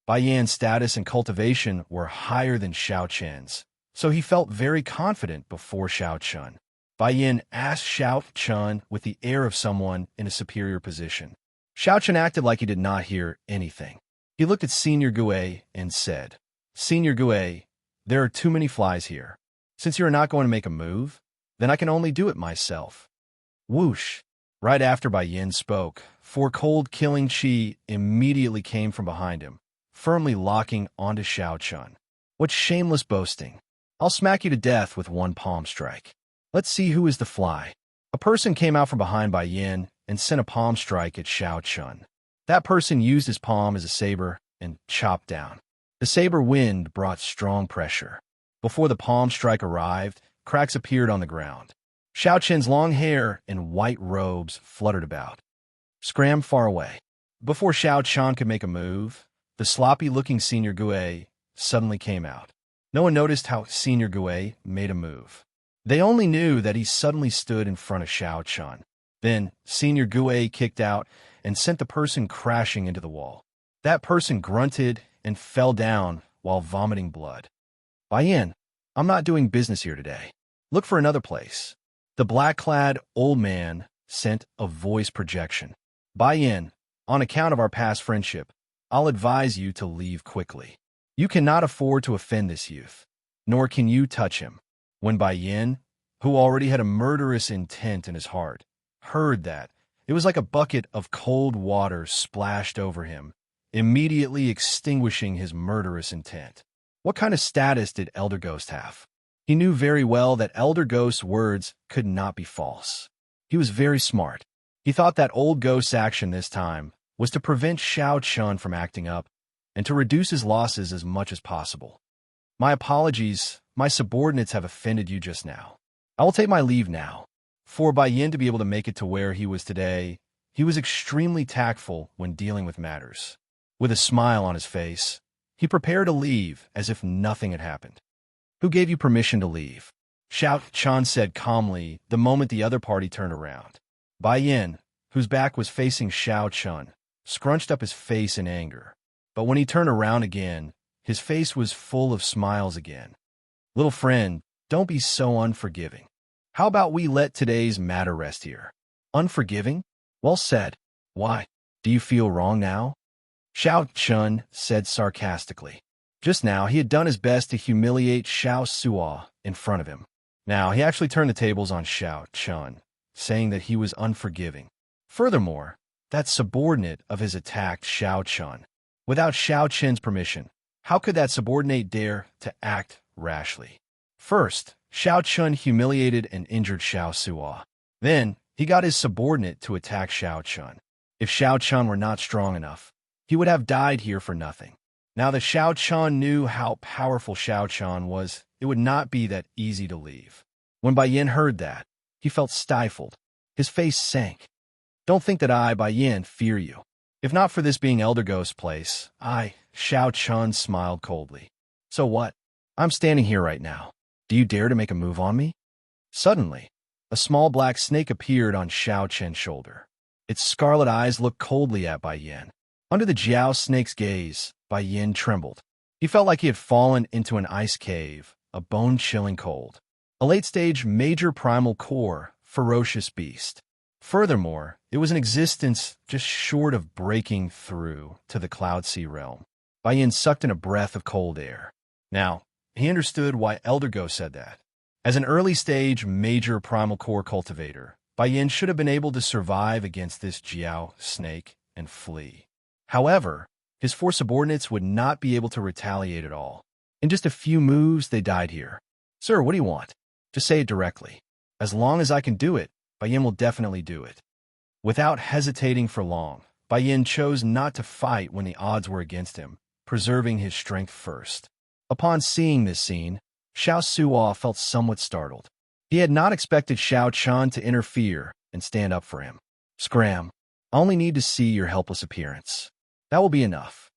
Bai Yan's status and cultivation were higher than Xiao Chen's, so he felt very confident before Xiao Chun. Bai Yin asked Xiao Chun with the air of someone in a superior position. Xiao Chun acted like he did not hear anything. He looked at Senior Gue and said, "Senior Gue, there are too many flies here. Since you are not going to make a move, then I can only do it myself." Whoosh! Right after Bai Yin spoke, 4 cold killing chi immediately came from behind him, firmly locking onto Xiao Chun. "What shameless boasting! I'll smack you to death with 1 palm strike. Let's see who is the fly." A person came out from behind Bai Yin and sent a palm strike at Xiao Chun. That person used his palm as a saber and chopped down. The saber wind brought strong pressure. Before the palm strike arrived, cracks appeared on the ground. Xiao Chen's long hair and white robes fluttered about. Scram far away. Before Xiao Chun could make a move, the sloppy-looking Senior Gue suddenly came out. No one noticed how Senior Gue made a move. They only knew that he suddenly stood in front of Xiao Chun. Then, Senior Gue kicked out and sent the person crashing into the wall. That person grunted and fell down while vomiting blood. "Bai Yin, I'm not doing business here today. Look for another place." The black-clad old man sent a voice projection. "Bai Yin, on account of our past friendship, I'll advise you to leave quickly. You cannot afford to offend this youth, nor can you touch him." When Bai Yin, who already had a murderous intent in his heart, heard that, it was like a bucket of cold water splashed over him, immediately extinguishing his murderous intent. What kind of status did Elder Ghost have? He knew very well that Elder Ghost's words could not be false. He was very smart. He thought that old Ghost's action this time was to prevent Xiao Chun from acting up and to reduce his losses as much as possible. "My apologies, my subordinates have offended you just now. I will take my leave now." For Bai Yin to be able to make it to where he was today, he was extremely tactful when dealing with matters. With a smile on his face, he prepared to leave as if nothing had happened. "Who gave you permission to leave?" Xiao Chun said calmly the moment the other party turned around. Bai Yin, whose back was facing Xiao Chun, scrunched up his face in anger. But when he turned around again, his face was full of smiles again. "Little friend, don't be so unforgiving. How about we let today's matter rest here?" "Unforgiving? Well said. Why? Do you feel wrong now?" Xiao Chun said sarcastically. Just now, he had done his best to humiliate Xiao Suo in front of him. Now, he actually turned the tables on Xiao Chun, saying that he was unforgiving. Furthermore, that subordinate of his attacked Xiao Chun. Without Xiao Chen's permission, how could that subordinate dare to act rashly? First, Xiao Chun humiliated and injured Xiao Suo. Then, he got his subordinate to attack Xiao Chun. If Xiao Chun were not strong enough, he would have died here for nothing. Now that Xiao Chun knew how powerful Xiao Chun was, it would not be that easy to leave. When Bai Yin heard that, he felt stifled. His face sank. "Don't think that I, Bai Yin, fear you. If not for this being Elder Ghost's place, Xiao Chun smiled coldly. "So what? I'm standing here right now. Do you dare to make a move on me?" Suddenly, a small black snake appeared on Xiao Chen's shoulder. Its scarlet eyes looked coldly at Bai Yin. Under the Jiao snake's gaze, Bai Yin trembled. He felt like he had fallen into an ice cave, a bone-chilling cold. A late-stage major primal core, ferocious beast. Furthermore, it was an existence just short of breaking through to the Cloud Sea realm. Bai Yin sucked in a breath of cold air. Now, he understood why Elder Go said that. As an early-stage major primal core cultivator, Bai Yin should have been able to survive against this Jiao snake and flee. However, his four subordinates would not be able to retaliate at all. In just a few moves, they died here. Sir, what do you want? Just say it directly. As long as I can do it, Bai Yin will definitely do it. Without hesitating for long, Bai Yin chose not to fight when the odds were against him, preserving his strength first. Upon seeing this scene, Xiao Suo felt somewhat startled. He had not expected Xiao Chen to interfere and stand up for him. Scram, I only need to see your helpless appearance. That will be enough.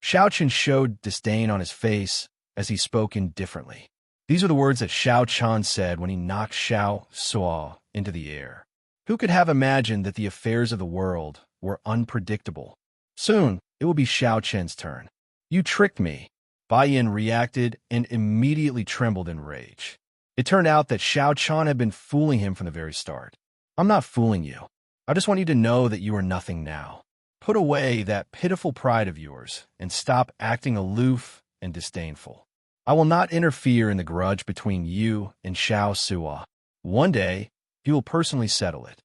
Xiao Chen showed disdain on his face as he spoke indifferently. These are the words that Xiao Chen said when he knocked Xiao Suo into the air. Who could have imagined that the affairs of the world were unpredictable? Soon, it will be Xiao Chen's turn. You tricked me. Bai Yin reacted and immediately trembled in rage. It turned out that Xiao Chen had been fooling him from the very start. I'm not fooling you. I just want you to know that you are nothing now. Put away that pitiful pride of yours and stop acting aloof and disdainful. I will not interfere in the grudge between you and Xiao Suo. One day, he will personally settle it.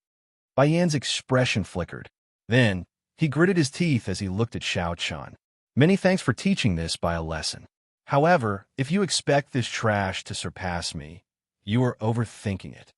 Bai Yin's expression flickered. Then, he gritted his teeth as he looked at Xiao Chen. Many thanks for teaching this by a lesson. However, if you expect this trash to surpass me, you are overthinking it.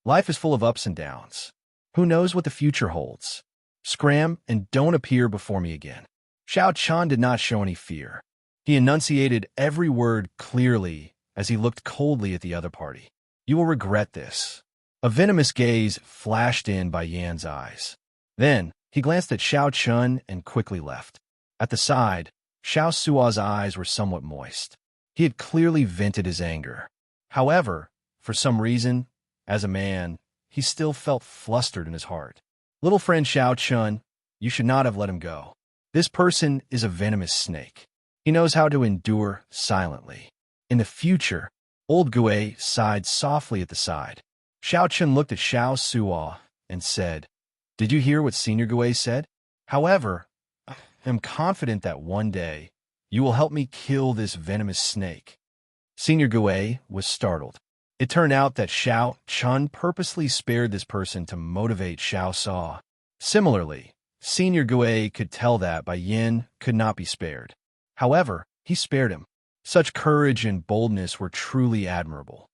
Life is full of ups and downs. Who knows what the future holds? Scram and don't appear before me again. Xiao Chen did not show any fear. He enunciated every word clearly as he looked coldly at the other party. You will regret this. A venomous gaze flashed in Bai Yan's eyes. Then, he glanced at Xiao Chen and quickly left. At the side, Xiao Suo's eyes were somewhat moist. He had clearly vented his anger. However, for some reason, as a man, he still felt flustered in his heart. Little friend Xiao Chen, you should not have let him go. This person is a venomous snake. He knows how to endure silently. In the future, old Gue sighed softly at the side. Xiao Chen looked at Xiao Suo and said, Did you hear what Senior Gue said? However, I am confident that one day you will help me kill this venomous snake. Senior Gue was startled. It turned out that Xiao Chen purposely spared this person to motivate Xiao Suo. Similarly, Senior Gue could tell that Bai Yin could not be spared. However, he spared him. Such courage and boldness were truly admirable.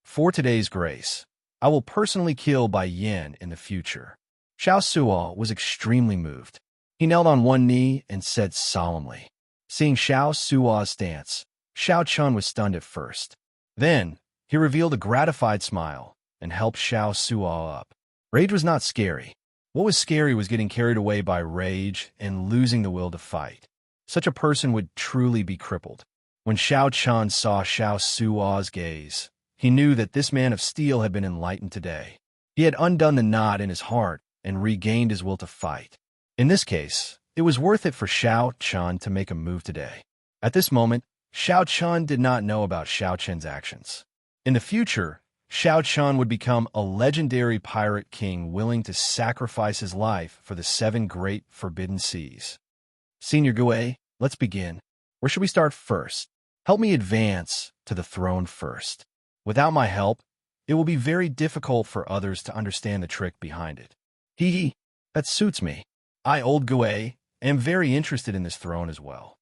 For today's grace, I will personally kill Bai Yin in the future. Xiao Suo was extremely moved. He knelt on one knee and said solemnly. Seeing Xiao Suo's stance, Xiao Chen was stunned at first. Then, he revealed a gratified smile and helped Xiao Suo up. Rage was not scary. What was scary was getting carried away by rage and losing the will to fight. Such a person would truly be crippled. When Xiao Chen saw Xiao Suo's gaze, he knew that this man of steel had been enlightened today. He had undone the knot in his heart and regained his will to fight. In this case, it was worth it for Xiao Chen to make a move today. At this moment, Xiao Chen did not know about Xiao Chen's actions. In the future, Xiao Chen would become a legendary pirate king willing to sacrifice his life for the 7 great forbidden seas. Senior Gue, let's begin. Where should we start first? Help me advance to the throne first. Without my help, it will be very difficult for others to understand the trick behind it. Hee, that suits me. I, Old Gue, am very interested in this throne as well.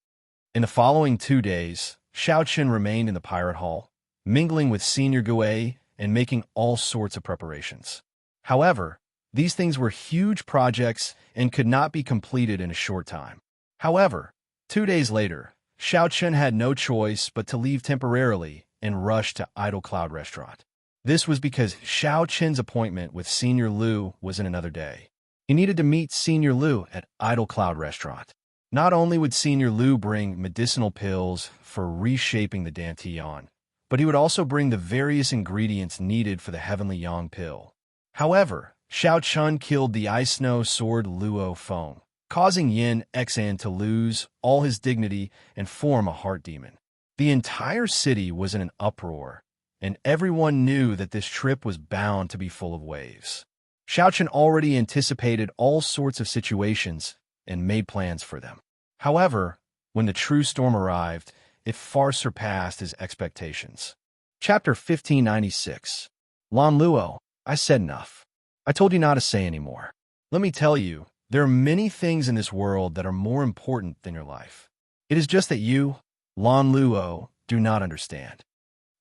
In the following 2 days, Xiao Chen remained in the pirate hall, mingling with Senior Gue and making all sorts of preparations. However, these things were huge projects and could not be completed in a short time. However, 2 days later, Xiao Chen had no choice but to leave temporarily and rush to Idle Cloud Restaurant. This was because Xiao Chen's appointment with Senior Liu was in another day. He needed to meet Senior Liu at Idle Cloud Restaurant. Not only would Senior Liu bring medicinal pills for reshaping the Dantian, but he would also bring the various ingredients needed for the heavenly yang pill. However, Xiao Chun killed the ice snow sword Luo Feng, causing Yin Xan to lose all his dignity and form a heart demon. The entire city was in an uproar, and everyone knew that this trip was bound to be full of waves. Xiao Chun already anticipated all sorts of situations and made plans for them. However, when the true storm arrived, it far surpassed his expectations. Chapter 1596. Lan Luo, I said enough. I told you not to say any more. Let me tell you, there are many things in this world that are more important than your life. It is just that you, Lan Luo, do not understand.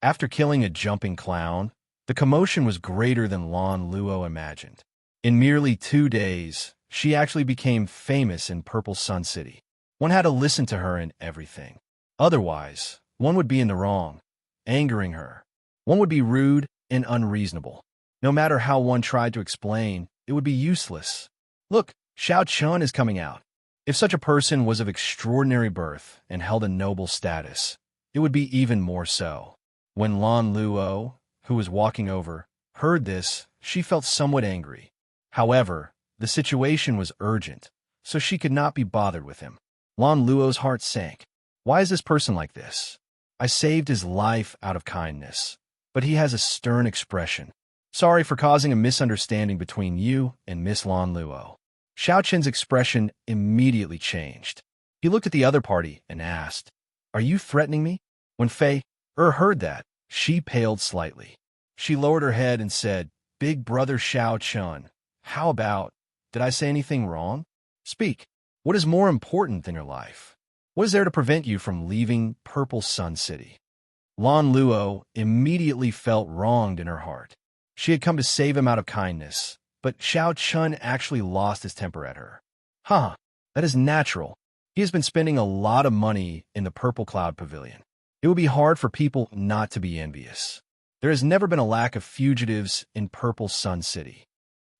After killing a jumping clown, the commotion was greater than Lan Luo imagined. In merely 2 days, she actually became famous in Purple Sun City. One had to listen to her in everything. Otherwise, one would be in the wrong, angering her. One would be rude and unreasonable. No matter how one tried to explain, it would be useless. Look, Xiao Chun is coming out. If such a person was of extraordinary birth and held a noble status, it would be even more so. When Lan Luo, who was walking over, heard this, she felt somewhat angry. However, the situation was urgent, so she could not be bothered with him. Lan Luo's heart sank. Why is this person like this? I saved his life out of kindness, but he has a stern expression. Sorry for causing a misunderstanding between you and Miss Lan Luo. Xiao Chen's expression immediately changed. He looked at the other party and asked, Are you threatening me? When Fei heard that, she paled slightly. She lowered her head and said, Big brother Xiao Chun, how about, did I say anything wrong? Speak. What is more important than your life? What is there to prevent you from leaving Purple Sun City? Lan Luo immediately felt wronged in her heart. She had come to save him out of kindness, but Xiao Chun actually lost his temper at her. That is natural. He has been spending a lot of money in the Purple Cloud Pavilion. It would be hard for people not to be envious. There has never been a lack of fugitives in Purple Sun City.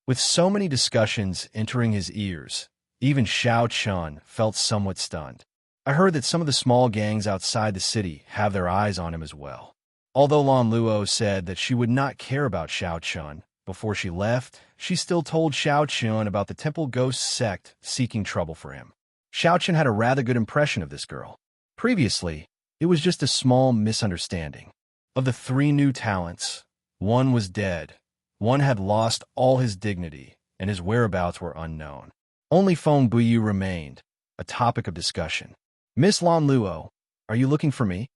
With so many discussions entering his ears, even Xiao Chun felt somewhat stunned. I heard that some of the small gangs outside the city have their eyes on him as well. Although Lan Luo said that she would not care about Xiao Chun before she left, she still told Xiao Chun about the Temple Ghost sect seeking trouble for him. Xiao Chun had a rather good impression of this girl. Previously, it was just a small misunderstanding. Of the 3 new talents, one was dead, one had lost all his dignity, and his whereabouts were unknown. Only Feng Buyu remained, a topic of discussion. Miss Lan Luo, are you looking for me?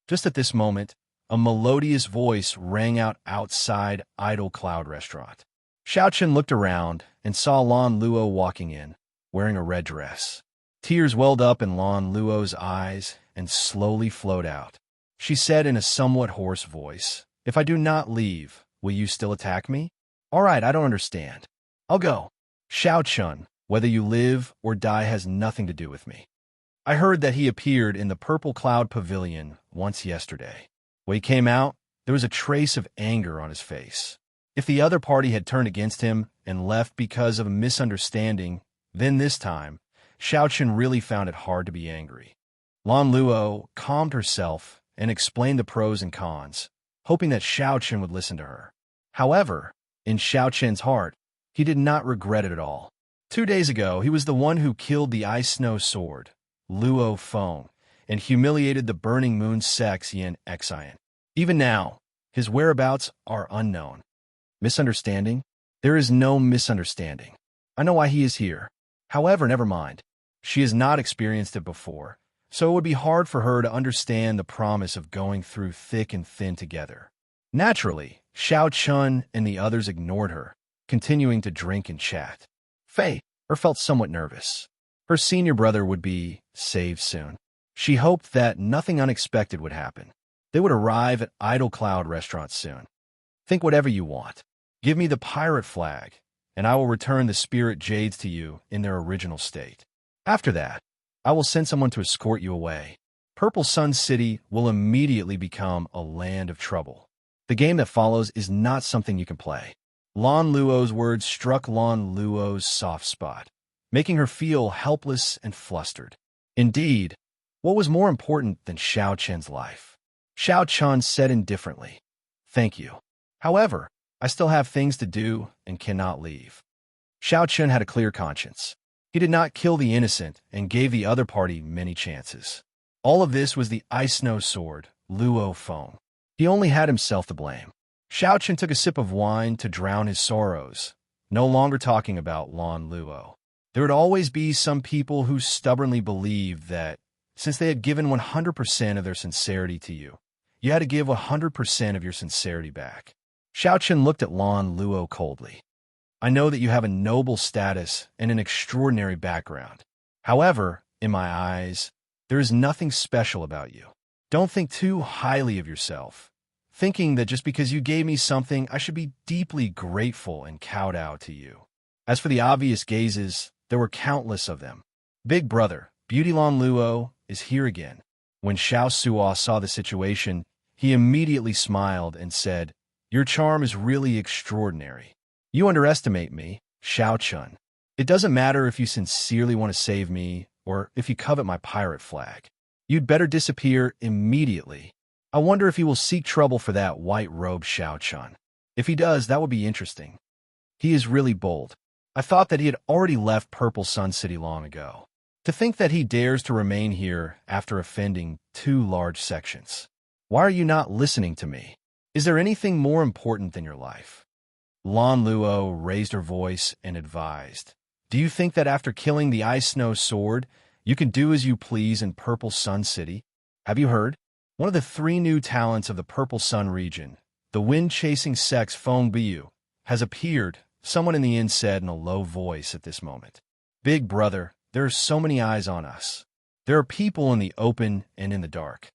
Just at this moment, a melodious voice rang out outside Idle Cloud Restaurant. Xiao Chun looked around and saw Lan Luo walking in, wearing a red dress. Tears welled up in Lan Luo's eyes and slowly flowed out. She said in a somewhat hoarse voice, If I do not leave, will you still attack me? All right, I don't understand. I'll go. Xiao Chun, whether you live or die has nothing to do with me. I heard that he appeared in the Purple Cloud Pavilion once yesterday. When he came out, there was a trace of anger on his face. If the other party had turned against him and left because of a misunderstanding, then this time, Xiao Chun really found it hard to be angry. Lan Luo calmed herself and explained the pros and cons, hoping that Xiao Chun would listen to her. However, in Xiao Chun's heart, he did not regret it at all. 2 days ago, he was the one who killed the Ice Snow Sword, Luo Feng, and humiliated the Burning Moon sect's Yin Xian. Even now, his whereabouts are unknown. Misunderstanding? There is no misunderstanding. I know why he is here. However, never mind. She has not experienced it before, so it would be hard for her to understand the promise of going through thick and thin together. Naturally, Xiao Chun and the others ignored her, continuing to drink and chat. Fei felt somewhat nervous. Her senior brother would be saved soon. She hoped that nothing unexpected would happen. They would arrive at Idle Cloud Restaurant soon. Think whatever you want. Give me the pirate flag, and I will return the spirit jades to you in their original state. After that, I will send someone to escort you away. Purple Sun City will immediately become a land of trouble. The game that follows is not something you can play. Lan Luo's words struck Lan Luo's soft spot, making her feel helpless and flustered. Indeed, what was more important than Xiao Chen's life? Xiao Chun said indifferently. Thank you. However, I still have things to do and cannot leave. Xiao Chun had a clear conscience. He did not kill the innocent and gave the other party many chances. All of this was the Ice Snow Sword, Luo Feng. He only had himself to blame. Xiao Chun took a sip of wine to drown his sorrows, no longer talking about Lan Luo. There would always be some people who stubbornly believed that, since they had given 100% of their sincerity to you, you had to give 100% of your sincerity back. Xiao Chun looked at Lan Luo coldly. I know that you have a noble status and an extraordinary background. However, in my eyes, there is nothing special about you. Don't think too highly of yourself, thinking that just because you gave me something, I should be deeply grateful and kowtow to you. As for the obvious gazes, there were countless of them. Big brother, Beauty Lan Luo, is here again. When Xiao Suo saw the situation, he immediately smiled and said, Your charm is really extraordinary. You underestimate me, Xiao Chun. It doesn't matter if you sincerely want to save me or if you covet my pirate flag. You'd better disappear immediately. I wonder if he will seek trouble for that white-robed Xiao Chun. If he does, that would be interesting. He is really bold. I thought that he had already left Purple Sun City long ago. To think that he dares to remain here after offending 2 large sections. Why are you not listening to me? Is there anything more important than your life? Lan Luo raised her voice and advised, Do you think that after killing the Ice Snow Sword, you can do as you please in Purple Sun City? Have you heard? One of the 3 new talents of the Purple Sun region, the wind-chasing sex Feng Biu, has appeared, someone in the inn said in a low voice at this moment. Big brother, there are so many eyes on us. There are people in the open and in the dark.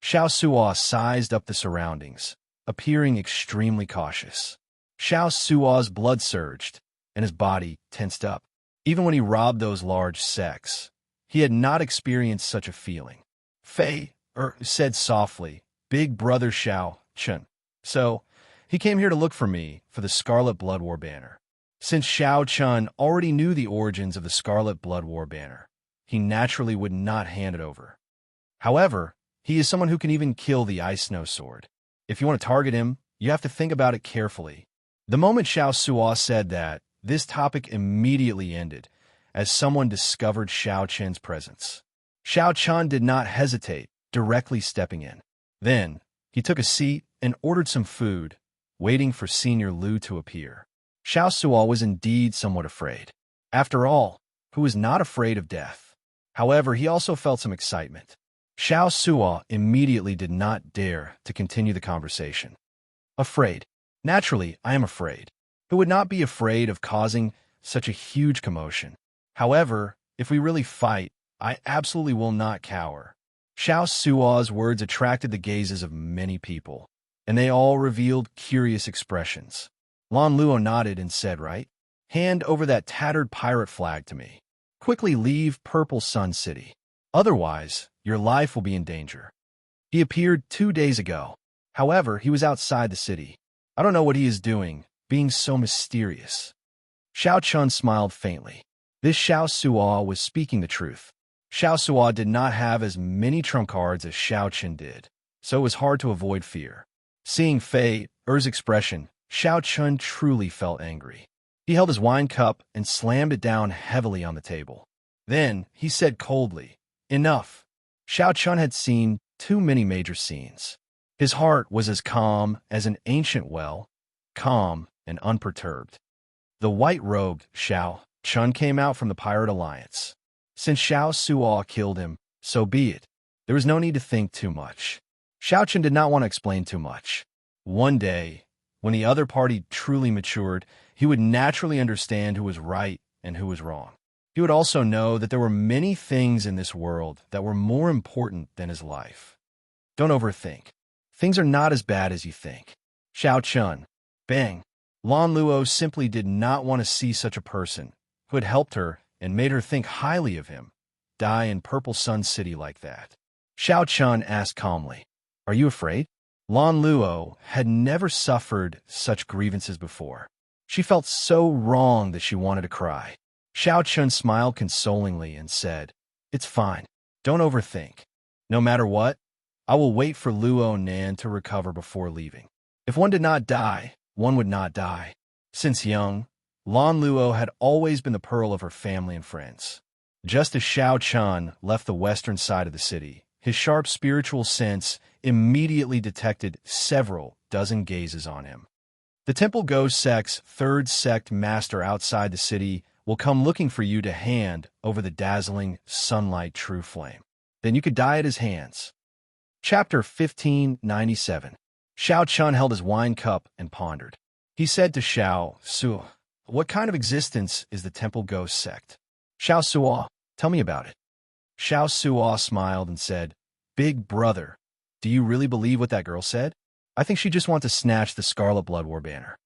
Xiao Suo sized up the surroundings, appearing extremely cautious. Xiao Suo's blood surged, and his body tensed up. Even when he robbed those large sects, he had not experienced such a feeling. Fei said softly, Big brother Xiao Chun. So, he came here to look for me for the Scarlet Blood War banner. Since Xiao Chun already knew the origins of the Scarlet Blood War banner, he naturally would not hand it over. However, he is someone who can even kill the Ice Snow Sword. If you want to target him, you have to think about it carefully. The moment Xiao Suo said that, this topic immediately ended, as someone discovered Xiao Chen's presence. Xiao Chun did not hesitate, directly stepping in. Then, he took a seat and ordered some food, waiting for Senior Lu to appear. Xiao Suo was indeed somewhat afraid. After all, who is not afraid of death? However, he also felt some excitement. Xiao Suo immediately did not dare to continue the conversation. Afraid. Naturally, I am afraid. Who would not be afraid of causing such a huge commotion? However, if we really fight, I absolutely will not cower. Xiao Suo's words attracted the gazes of many people, and they all revealed curious expressions. Lan Luo nodded and said, Right? Hand over that tattered pirate flag to me. Quickly leave Purple Sun City. Otherwise, your life will be in danger. He appeared 2 days ago. However, he was outside the city. I don't know what he is doing, being so mysterious. Xiao Chun smiled faintly. This Xiao Suo was speaking the truth. Xiao Suo did not have as many trump cards as Xiao Chen did, so it was hard to avoid fear. Seeing Fei Er's expression, Xiao Chun truly felt angry. He held his wine cup and slammed it down heavily on the table. Then, he said coldly, Enough. Xiao Chun had seen too many major scenes. His heart was as calm as an ancient well, calm and unperturbed. The white-robed Xiao Chun came out from the Pirate Alliance. Since Xiao Suo killed him, so be it. There was no need to think too much. Xiao Chun did not want to explain too much. One day, when the other party truly matured, he would naturally understand who was right and who was wrong. He would also know that there were many things in this world that were more important than his life. Don't overthink. Things are not as bad as you think. Xiao Chun. Bang. Lan Luo simply did not want to see such a person, who had helped her and made her think highly of him, die in Purple Sun City like that. Xiao Chun asked calmly, Are you afraid? Lan Luo had never suffered such grievances before. She felt so wrong that she wanted to cry. Xiao Chun smiled consolingly and said, It's fine. Don't overthink. No matter what, I will wait for Luo Nan to recover before leaving. If one did not die, one would not die. Since young, Lan Luo had always been the pearl of her family and friends. Just as Xiao Chun left the western side of the city, his sharp spiritual sense immediately detected several dozen gazes on him. The Temple Ghost Sect's third sect master outside the city will come looking for you to hand over the dazzling sunlight true flame. Then you could die at his hands. Chapter 1597. Xiao Chun held his wine cup and pondered. He said to Xiao Su, "What kind of existence is the Temple Ghost Sect?" Xiao Suo, tell me about it. Xiao Suo smiled and said, "Big brother, do you really believe what that girl said? I think she just wants to snatch the Scarlet Blood War banner."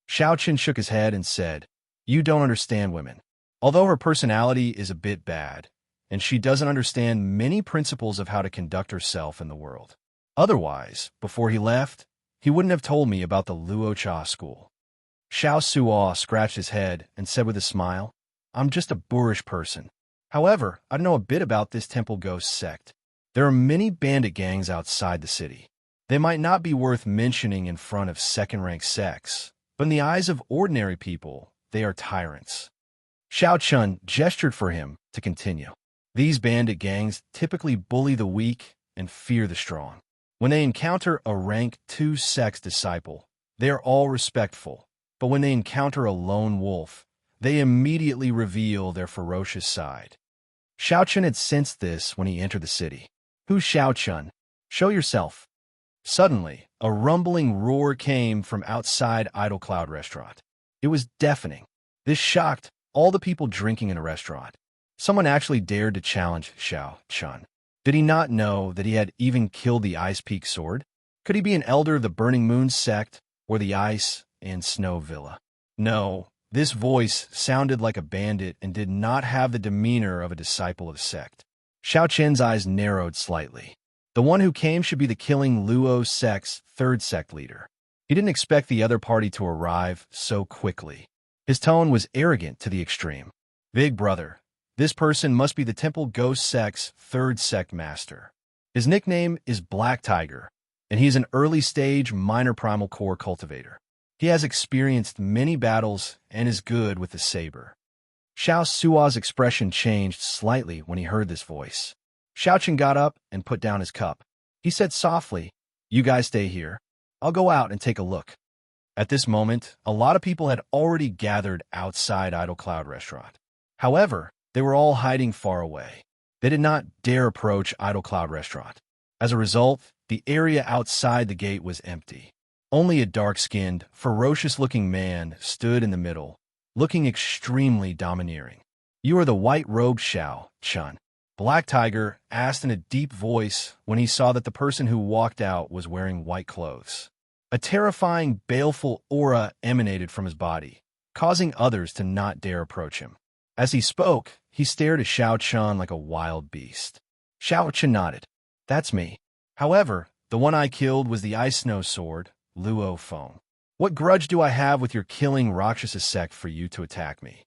Xiao Qin shook his head and said, "You don't understand women. Although her personality is a bit bad, and she doesn't understand many principles of how to conduct herself in the world. Otherwise, before he left, he wouldn't have told me about the Luo Cha school." Xiao Suo scratched his head and said with a smile, "I'm just a boorish person. However, I know a bit about this Temple Ghost Sect. There are many bandit gangs outside the city. They might not be worth mentioning in front of second-rank sects, but in the eyes of ordinary people, they are tyrants." Xiao Chun gestured for him to continue. "These bandit gangs typically bully the weak and fear the strong. When they encounter a rank 2 sect's disciple, they are all respectful, but when they encounter a lone wolf, they immediately reveal their ferocious side." Xiao Chun had sensed this when he entered the city. "Who's Xiao Chun? Show yourself." Suddenly, a rumbling roar came from outside Idle Cloud Restaurant. It was deafening. This shocked all the people drinking in a restaurant. Someone actually dared to challenge Xiao Chun. Did he not know that he had even killed the Ice Peak Sword? Could he be an elder of the Burning Moon sect or the Ice and Snow Villa? No, this voice sounded like a bandit and did not have the demeanor of a disciple of the sect. Xiao Chen's eyes narrowed slightly. The one who came should be the killing Luo sect's third sect leader. He didn't expect the other party to arrive so quickly. His tone was arrogant to the extreme. "Big brother, this person must be the Temple Ghost Sect's third sect master. His nickname is Black Tiger, and he's an early-stage minor primal core cultivator. He has experienced many battles and is good with the saber." Xiao Suo's expression changed slightly when he heard this voice. Xiao Chen got up and put down his cup. He said softly, "You guys stay here. I'll go out and take a look." At this moment, a lot of people had already gathered outside Idle Cloud Restaurant. However, they were all hiding far away. They did not dare approach Idle Cloud Restaurant. As a result, the area outside the gate was empty. Only a dark-skinned, ferocious-looking man stood in the middle, looking extremely domineering. "You are the white-robed Xiao Chun?" Black Tiger asked in a deep voice when he saw that the person who walked out was wearing white clothes. A terrifying, baleful aura emanated from his body, causing others to not dare approach him. As he spoke, he stared at Xiao Chun like a wild beast. Xiao Chun nodded. "That's me. However, the one I killed was the Ice Snow Sword, Luo Feng. What grudge do I have with your killing Rakshasa sect for you to attack me?"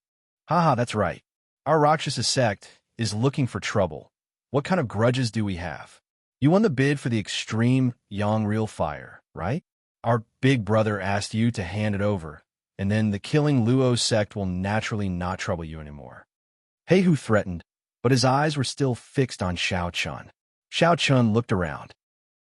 "Haha, that's right. Our Rakshasa sect is looking for trouble. What kind of grudges do we have? You won the bid for the extreme Yangreal fire, right? Our big brother asked you to hand it over, and then the killing Luo sect will naturally not trouble you anymore." Heihu threatened, but his eyes were still fixed on Xiao Chun. Xiao Chun looked around.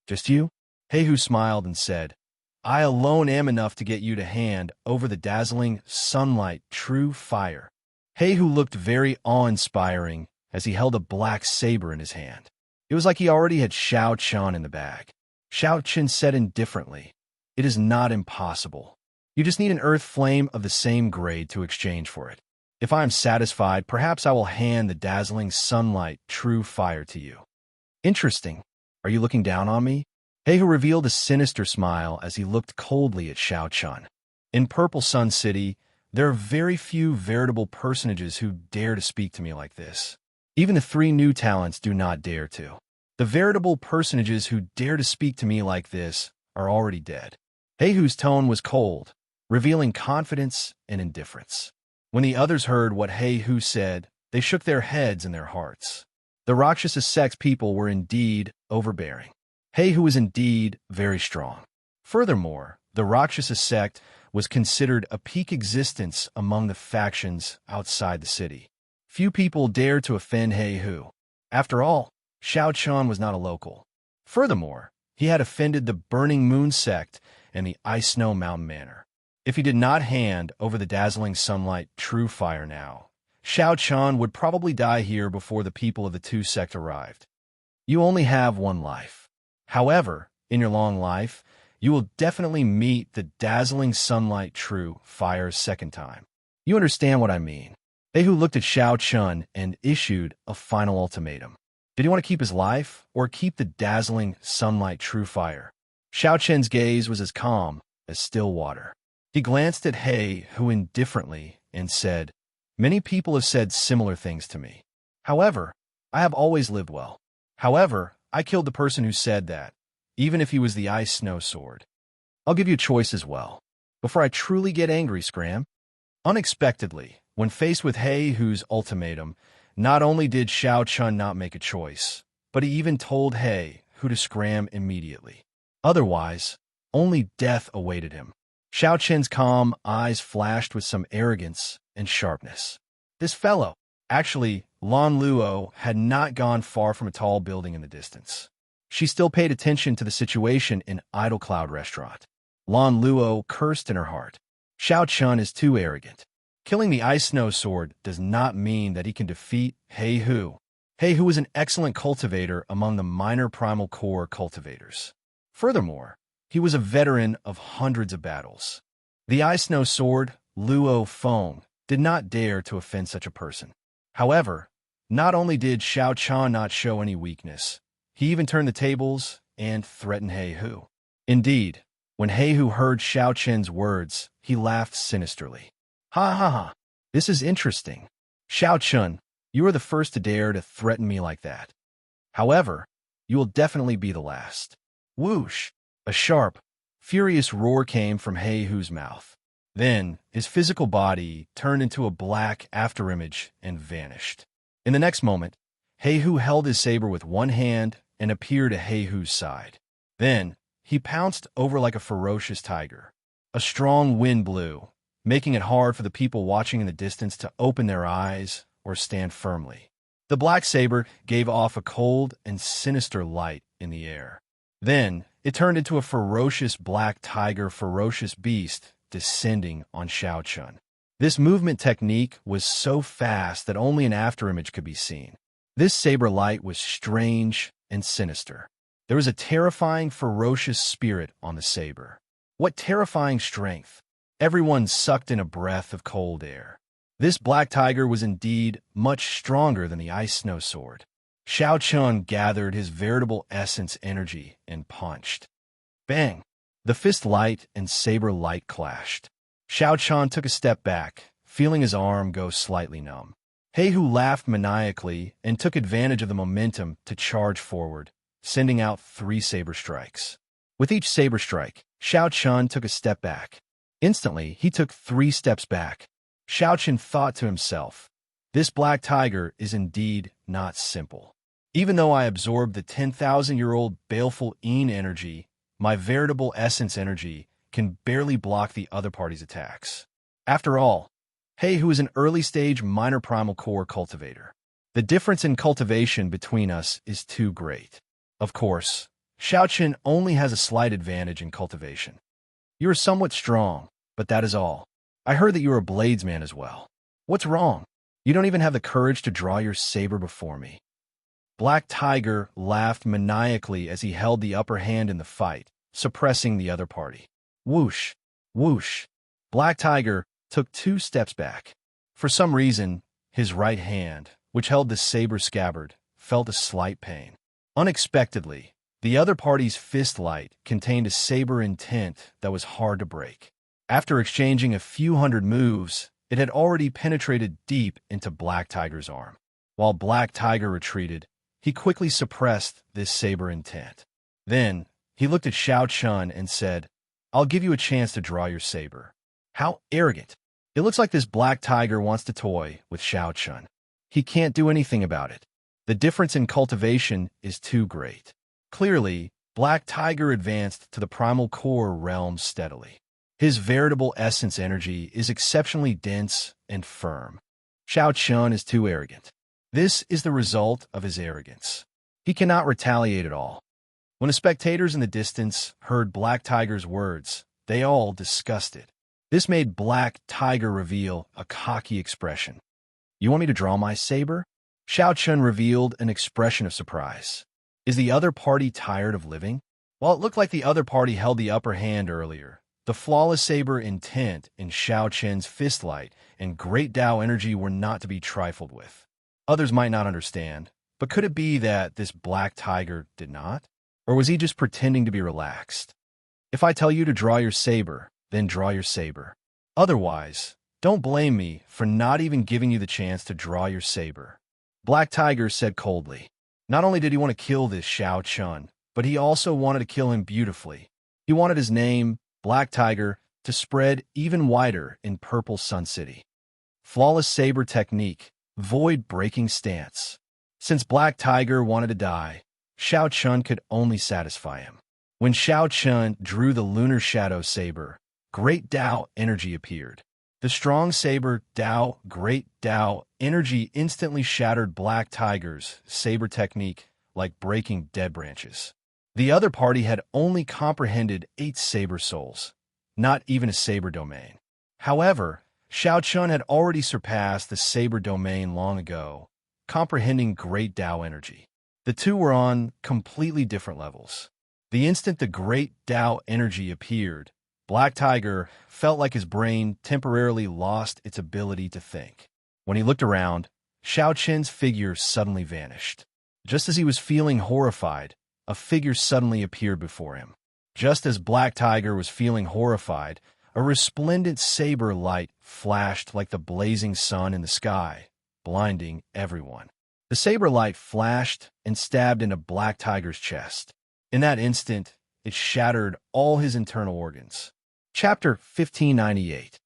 "Just you?" Heihu smiled and said, "I alone am enough to get you to hand over the dazzling sunlight true fire." Heihu looked very awe-inspiring as he held a black saber in his hand. It was like he already had Xiao Chun in the bag. Xiao Chun said indifferently, "It is not impossible. You just need an earth flame of the same grade to exchange for it. If I am satisfied, perhaps I will hand the dazzling sunlight true fire to you." "Interesting. Are you looking down on me?" Heihu revealed a sinister smile as he looked coldly at Xiao Chun. In Purple Sun City, there are very few veritable personages who dare to speak to me like this. Even the 3 new talents do not dare to. The veritable personages who dare to speak to me like this are already dead. Heihu's tone was cold, revealing confidence and indifference. When the others heard what Heihu said, they shook their heads in their hearts. The Rakshasa sect's people were indeed overbearing. He who was indeed very strong. Furthermore, the Rakshasa sect was considered a peak existence among the factions outside the city. Few people dared to offend He Hu. After all, Xiao Chun was not a local. Furthermore, he had offended the Burning Moon sect and the Ice Snow Mountain Manor. If he did not hand over the dazzling sunlight true fire now, Xiao Chun would probably die here before the people of the two sects arrived. You only have one life. However, in your long life, you will definitely meet the dazzling sunlight true fire a second time. You understand what I mean? He Hu looked at Xiao Chun and issued a final ultimatum. Did he want to keep his life or keep the dazzling sunlight true fire? Xiao Chun's gaze was as calm as still water. He glanced at He Hu indifferently and said, "Many people have said similar things to me. However, I have always lived well. However, I killed the person who said that, even if he was the Ice Snow Sword. I'll give you a choice as well, before I truly get angry, Scram." Unexpectedly, when faced with He Hu's ultimatum, not only did Xiao Chun not make a choice, but he even told He Hu to scram immediately. Otherwise, only death awaited him. Xiao Chun's calm eyes flashed with some arrogance and sharpness. This fellow, actually, Lan Luo, had not gone far from a tall building in the distance. She still paid attention to the situation in Idle Cloud Restaurant. Lan Luo cursed in her heart. Xiao Chun is too arrogant. Killing the Ice Snow Sword does not mean that he can defeat He Hu. He Hu is an excellent cultivator among the minor primal core cultivators. Furthermore, he was a veteran of hundreds of battles. The Ice Snow Sword, Luo Feng, did not dare to offend such a person. However, not only did Xiao Chun not show any weakness, he even turned the tables and threatened He Hu. Indeed, when He Hu heard Xiao Chun's words, he laughed sinisterly. "Ha ha ha, this is interesting. Xiao Chun, you are the first to dare to threaten me like that. However, you will definitely be the last." Whoosh! A sharp, furious roar came from He Hu's mouth. Then, his physical body turned into a black afterimage and vanished. In the next moment, He Hu held his saber with one hand and appeared at He Hu's side. Then, he pounced over like a ferocious tiger. A strong wind blew, making it hard for the people watching in the distance to open their eyes or stand firmly. The black saber gave off a cold and sinister light in the air. Then, it turned into a ferocious black tiger, ferocious beast descending on Xiao Chun. This movement technique was so fast that only an afterimage could be seen. This saber light was strange and sinister. There was a terrifying, ferocious spirit on the saber. What terrifying strength! Everyone sucked in a breath of cold air. This black tiger was indeed much stronger than the Ice Snow Sword. Xiao Chun gathered his veritable essence energy and punched. Bang! The fist light and saber light clashed. Xiao Chun took a step back, feeling his arm go slightly numb. He Hu laughed maniacally and took advantage of the momentum to charge forward, sending out 3 saber strikes. With each saber strike, Xiao Chun took a step back. Instantly, he took 3 steps back. Xiao Chun thought to himself, "This black tiger is indeed not simple. Even though I absorbed the 10,000-year-old baleful Yin energy, my veritable essence energy can barely block the other party's attacks. After all, He Hu is an early-stage minor primal core cultivator. The difference in cultivation between us is too great. Of course, Xiao Chun only has a slight advantage in cultivation. You are somewhat strong, but that is all. I heard that you are a bladesman as well. What's wrong? You don't even have the courage to draw your saber before me." Black Tiger laughed maniacally as he held the upper hand in the fight, suppressing the other party. Whoosh! Whoosh! Black Tiger took 2 steps back. For some reason, his right hand, which held the saber scabbard, felt a slight pain. Unexpectedly, the other party's fist light contained a saber intent that was hard to break. After exchanging a few hundred moves, it had already penetrated deep into Black Tiger's arm. While Black Tiger retreated, he quickly suppressed this saber intent. Then, he looked at Xiao Chun and said, "I'll give you a chance to draw your saber." How arrogant! It looks like this Black Tiger wants to toy with Xiao Chun. He can't do anything about it. The difference in cultivation is too great. Clearly, Black Tiger advanced to the primal core realm steadily. His veritable essence energy is exceptionally dense and firm. Shao Chun is too arrogant. This is the result of his arrogance. He cannot retaliate at all. When the spectators in the distance heard Black Tiger's words, they all disgusted. This made Black Tiger reveal a cocky expression. "You want me to draw my saber?" Shao Chun revealed an expression of surprise. Is the other party tired of living? While it looked like the other party held the upper hand earlier, the flawless saber intent in Shao Chun's fist light and great Tao energy were not to be trifled with. Others might not understand, but could it be that this Black Tiger did not? Or was he just pretending to be relaxed? If I tell you to draw your saber, then draw your saber. Otherwise, don't blame me for not even giving you the chance to draw your saber. Black Tiger said coldly. Not only did he want to kill this Shao Chun, but he also wanted to kill him beautifully. He wanted his name, Black Tiger, to spread even wider in Purple Sun City. Flawless saber technique, void-breaking stance. Since Black Tiger wanted to die, Shao Chun could only satisfy him. When Shao Chun drew the lunar shadow saber, great Tao energy appeared. The strong saber great Tao energy instantly shattered Black Tiger's saber technique like breaking dead branches. The other party had only comprehended 8 saber souls, not even a saber domain. However, Shao Chun had already surpassed the saber domain long ago, comprehending great Tao energy. The two were on completely different levels. The instant the great Tao energy appeared, Black Tiger felt like his brain temporarily lost its ability to think. When he looked around, Shao Chun's figure suddenly vanished. Just as he was feeling horrified, a figure suddenly appeared before him. Just as Black Tiger was feeling horrified, a resplendent saber light flashed like the blazing sun in the sky, blinding everyone. The saber light flashed and stabbed into Black Tiger's chest. In that instant, it shattered all his internal organs. Chapter 1598.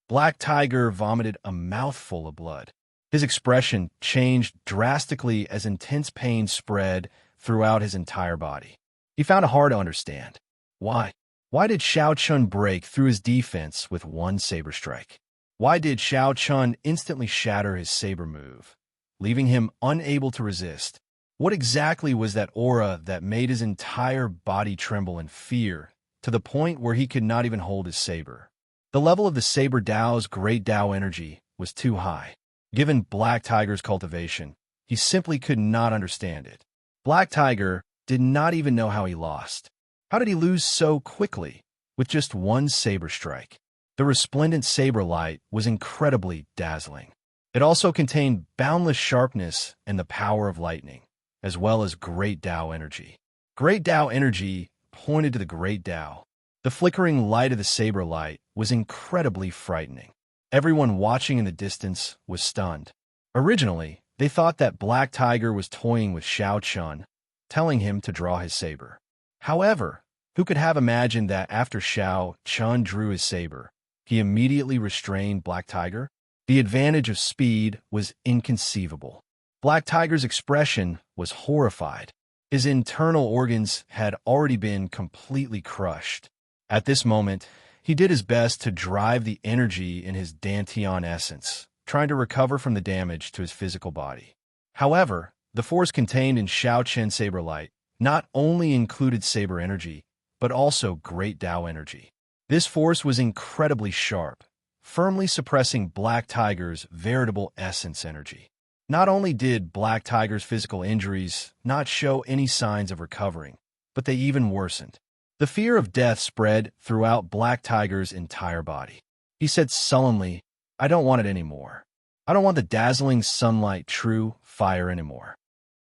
Black Tiger vomited a mouthful of blood. His expression changed drastically as intense pain spread throughout his entire body. He found it hard to understand. Why? Why did Shao Chun break through his defense with one saber strike? Why did Shao Chun instantly shatter his saber move, leaving him unable to resist? What exactly was that aura that made his entire body tremble in fear to the point where he could not even hold his saber? The level of the saber Tao's great Tao energy was too high. Given Black Tiger's cultivation, he simply could not understand it. Black Tiger did not even know how he lost. How did he lose so quickly with just one saber strike? The resplendent saber light was incredibly dazzling. It also contained boundless sharpness and the power of lightning, as well as great Tao energy. Great Tao energy pointed to the great Tao. The flickering light of the saber light was incredibly frightening. Everyone watching in the distance was stunned. Originally, they thought that Black Tiger was toying with Shao Chun, telling him to draw his saber. However, who could have imagined that after Shao Chun drew his saber, he immediately restrained Black Tiger? The advantage of speed was inconceivable. Black Tiger's expression was horrified. His internal organs had already been completely crushed. At this moment, he did his best to drive the energy in his Dantian essence, trying to recover from the damage to his physical body. However, the force contained in Shao Chun's saber light not only included saber energy, but also great Tao energy. This force was incredibly sharp, firmly suppressing Black Tiger's veritable essence energy. Not only did Black Tiger's physical injuries not show any signs of recovering, but they even worsened. The fear of death spread throughout Black Tiger's entire body. He said sullenly, "I don't want it anymore. I don't want the dazzling sunlight true fire anymore."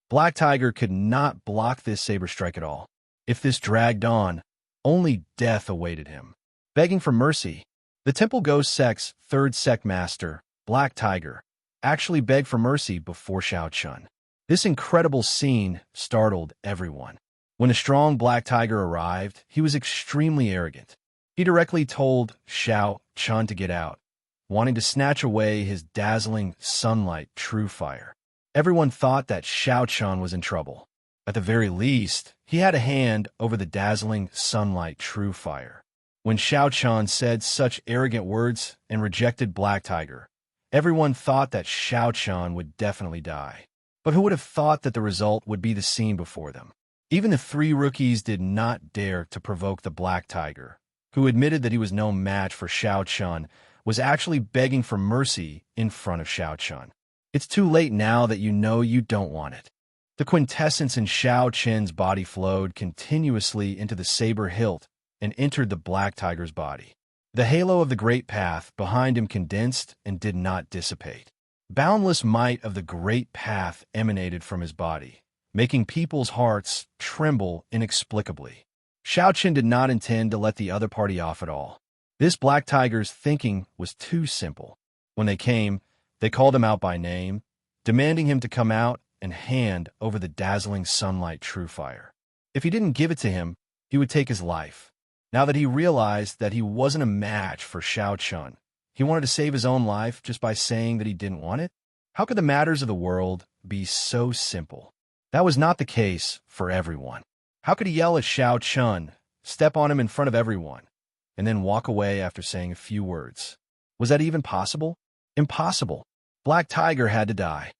Black Tiger could not block this saber strike at all. If this dragged on, only death awaited him. Begging for mercy, the Temple Ghost Sect's third sect master, Black Tiger, actually begged for mercy before Shao Chun. This incredible scene startled everyone. When a strong Black Tiger arrived, he was extremely arrogant. He directly told Shao Chun to get out, wanting to snatch away his dazzling sunlight true fire. Everyone thought that Shao Chun was in trouble. At the very least, he had a hand over the dazzling sunlight true fire. When Shao Chun said such arrogant words and rejected Black Tiger, everyone thought that Shao Chun would definitely die. But who would have thought that the result would be the scene before them? Even the three rookies did not dare to provoke the Black Tiger, who admitted that he was no match for Shao Chun, was actually begging for mercy in front of Shao Chun. It's too late now that you know you don't want it. The quintessence in Shao Chun's body flowed continuously into the saber hilt and entered the Black Tiger's body. The halo of the Great Path behind him condensed and did not dissipate. Boundless might of the Great Path emanated from his body, making people's hearts tremble inexplicably. Shao Chun did not intend to let the other party off at all. This Black Tiger's thinking was too simple. When they came, they called him out by name, demanding him to come out and hand over the dazzling sunlight true fire. If he didn't give it to him, he would take his life. Now that he realized that he wasn't a match for Shao Chun, he wanted to save his own life just by saying that he didn't want it? How could the matters of the world be so simple? That was not the case for everyone. How could he yell at Shao Chun, step on him in front of everyone, and then walk away after saying a few words? Was that even possible? Impossible. Black Tiger had to die.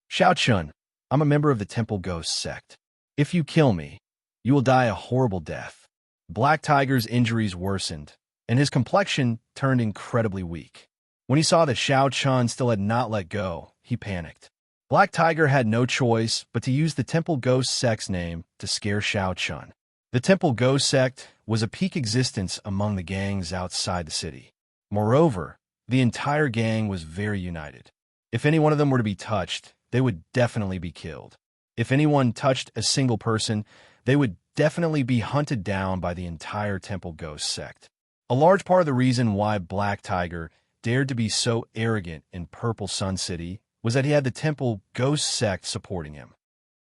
Shao Chun, I'm a member of the Temple Ghost sect. If you kill me, you will die a horrible death. Black Tiger's injuries worsened, and his complexion turned incredibly weak. When he saw that Shao Chun still had not let go, he panicked. Black Tiger had no choice but to use the Temple Ghost sect's name to scare Shao Chun. The Temple Ghost sect was a peak existence among the gangs outside the city. Moreover, the entire gang was very united. If any one of them were to be touched, they would definitely be killed. If anyone touched a single person, they would definitely be hunted down by the entire Temple Ghost sect. A large part of the reason why Black Tiger dared to be so arrogant in Purple Sun City was that he had the Temple Ghost sect supporting him.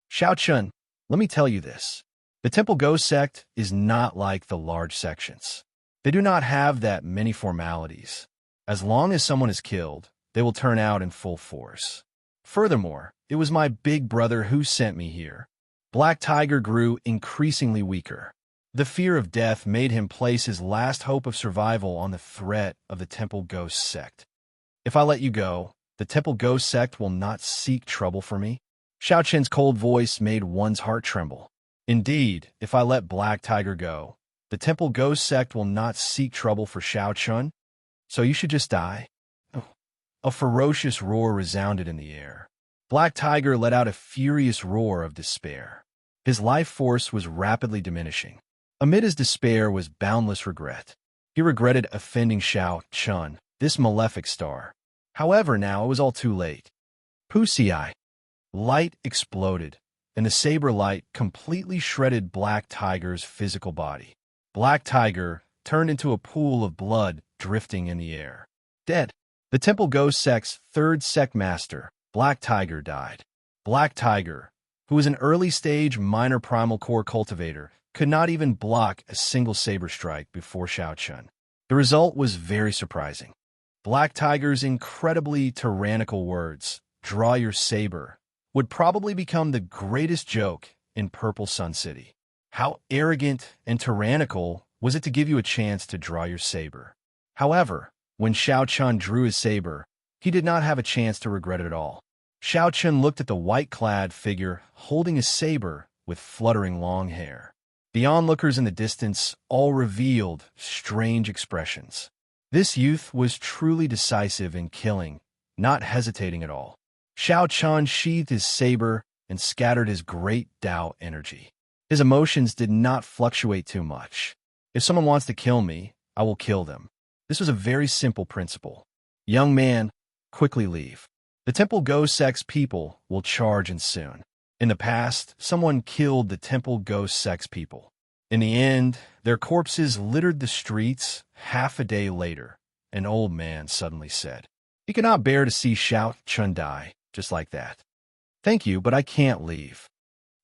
Shao Chun, let me tell you this. The Temple Ghost sect is not like the large sections. They do not have that many formalities. As long as someone is killed, they will turn out in full force. Furthermore, it was my big brother who sent me here. Black Tiger grew increasingly weaker. The fear of death made him place his last hope of survival on the threat of the Temple Ghost sect. If I let you go, the Temple Ghost sect will not seek trouble for me. Shao Chun's cold voice made one's heart tremble. Indeed, if I let Black Tiger go, the Temple Ghost sect will not seek trouble for Shao Chun. So you should just die. Oh. A ferocious roar resounded in the air. Black Tiger let out a furious roar of despair. His life force was rapidly diminishing. Amid his despair was boundless regret. He regretted offending Shao Chun, this malefic star. However, now it was all too late. Pussy-eye. Light exploded, and the saber light completely shredded Black Tiger's physical body. Black Tiger turned into a pool of blood drifting in the air. Dead. The Temple Ghost sect's third sect master, Black Tiger, died. Black Tiger, who was an early-stage minor primal core cultivator, could not even block a single saber strike before Shao Chun. The result was very surprising. Black Tiger's incredibly tyrannical words, "Draw your saber," would probably become the greatest joke in Purple Sun City. How arrogant and tyrannical was it to give you a chance to draw your saber? However, when Shao Chun drew his saber, he did not have a chance to regret it at all. Shao Chun looked at the white-clad figure holding a saber with fluttering long hair. The onlookers in the distance all revealed strange expressions. This youth was truly decisive in killing, not hesitating at all. Shao Chun sheathed his saber and scattered his great Tao energy. His emotions did not fluctuate too much. If someone wants to kill me, I will kill them. This was a very simple principle. Young man, quickly leave. The Temple Ghost sect's people will charge in soon. In the past, someone killed the Temple Ghost sect's people. In the end, their corpses littered the streets. Half a day later, an old man suddenly said, he could not bear to see Shao Chun die, just like that. Thank you, but I can't leave.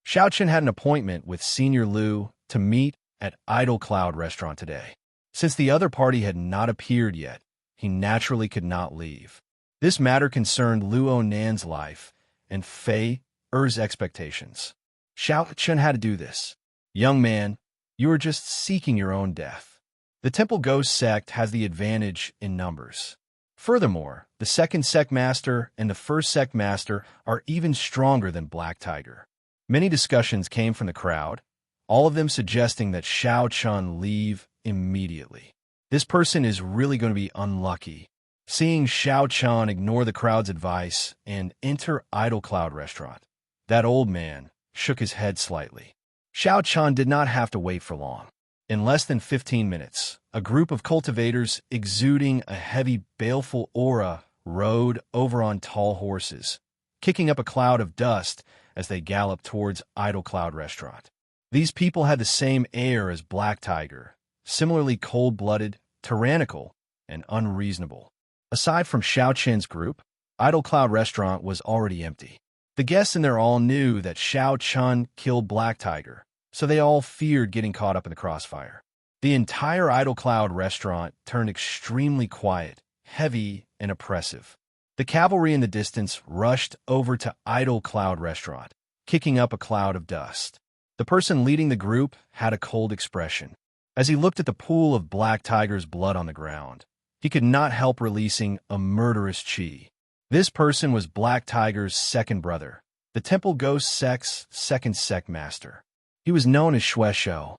Shao Chun had an appointment with Senior Liu to meet at Idle Cloud restaurant today. Since the other party had not appeared yet, he naturally could not leave. This matter concerned Luo Nan's life and Fei Er's expectations. Xiao Chun had to do this. Young man, you are just seeking your own death. The Temple Ghost sect has the advantage in numbers. Furthermore, the second sect master and the first sect master are even stronger than Black Tiger. Many discussions came from the crowd, all of them suggesting that Xiao Chun leave immediately. This person is really going to be unlucky. Seeing Xiao Chun ignore the crowd's advice and enter Idle Cloud Restaurant, that old man shook his head slightly. Xiao Chun did not have to wait for long. In less than 15 minutes, a group of cultivators exuding a heavy, baleful aura rode over on tall horses, kicking up a cloud of dust as they galloped towards Idle Cloud Restaurant. These people had the same air as Black Tiger, similarly cold-blooded, tyrannical, and unreasonable. Aside from Xiao Chen's group, Idle Cloud Restaurant was already empty. The guests in there all knew that Xiao Chun killed Black Tiger, so they all feared getting caught up in the crossfire. The entire Idle Cloud Restaurant turned extremely quiet, heavy, and oppressive. The cavalry in the distance rushed over to Idle Cloud Restaurant, kicking up a cloud of dust. The person leading the group had a cold expression. As he looked at the pool of Black Tiger's blood on the ground, he could not help releasing a murderous chi. This person was Black Tiger's second brother, the Temple Ghost sect's second sect master. He was known as Xue Shou.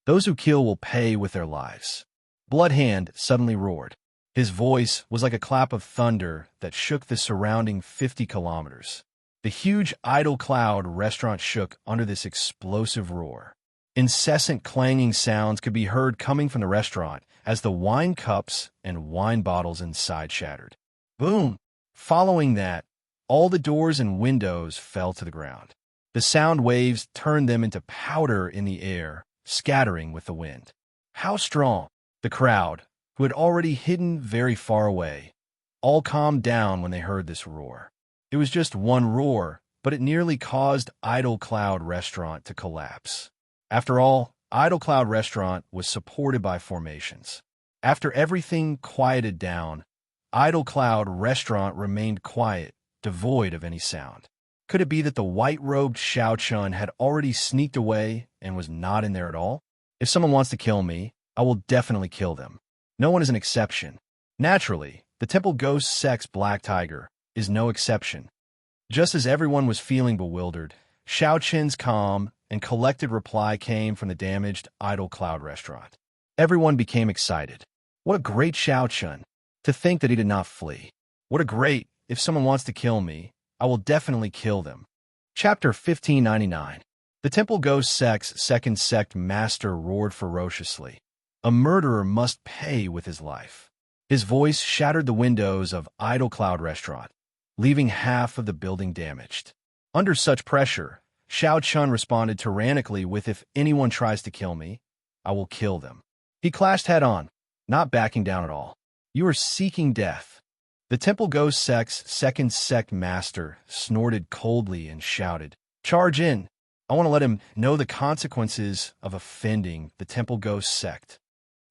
Those who kill will pay with their lives. Bloodhand suddenly roared. His voice was like a clap of thunder that shook the surrounding 50 kilometers. The huge Idle Cloud Restaurant shook under this explosive roar. Incessant clanging sounds could be heard coming from the restaurant as the wine cups and wine bottles inside shattered. Boom! Following that, all the doors and windows fell to the ground. The sound waves turned them into powder in the air, scattering with the wind. How strong! The crowd, who had already hidden very far away, all calmed down when they heard this roar. It was just one roar, but it nearly caused Idle Cloud Restaurant to collapse. After all, Idle Cloud Restaurant was supported by formations. After everything quieted down, Idle Cloud Restaurant remained quiet, devoid of any sound. Could it be that the white-robed Xiao Chun had already sneaked away and was not in there at all? If someone wants to kill me, I will definitely kill them. No one is an exception. Naturally, the Temple Ghost sect's Black Tiger is no exception. Just as everyone was feeling bewildered, Xiao Chen's calm and collected reply came from the damaged Idle Cloud Restaurant. Everyone became excited. What a great Xiao Chun! To think that he did not flee. What a great, if someone wants to kill me, I will definitely kill them. Chapter 1599. The Temple Ghost sect's second sect master roared ferociously. A murderer must pay with his life. His voice shattered the windows of Idle Cloud Restaurant, leaving half of the building damaged. Under such pressure, Xiao Chun responded tyrannically with, "If anyone tries to kill me, I will kill them." He clashed head-on, not backing down at all. "You are seeking death." The Temple Ghost sect's second sect master snorted coldly and shouted, "Charge in! I want to let him know the consequences of offending the Temple Ghost sect."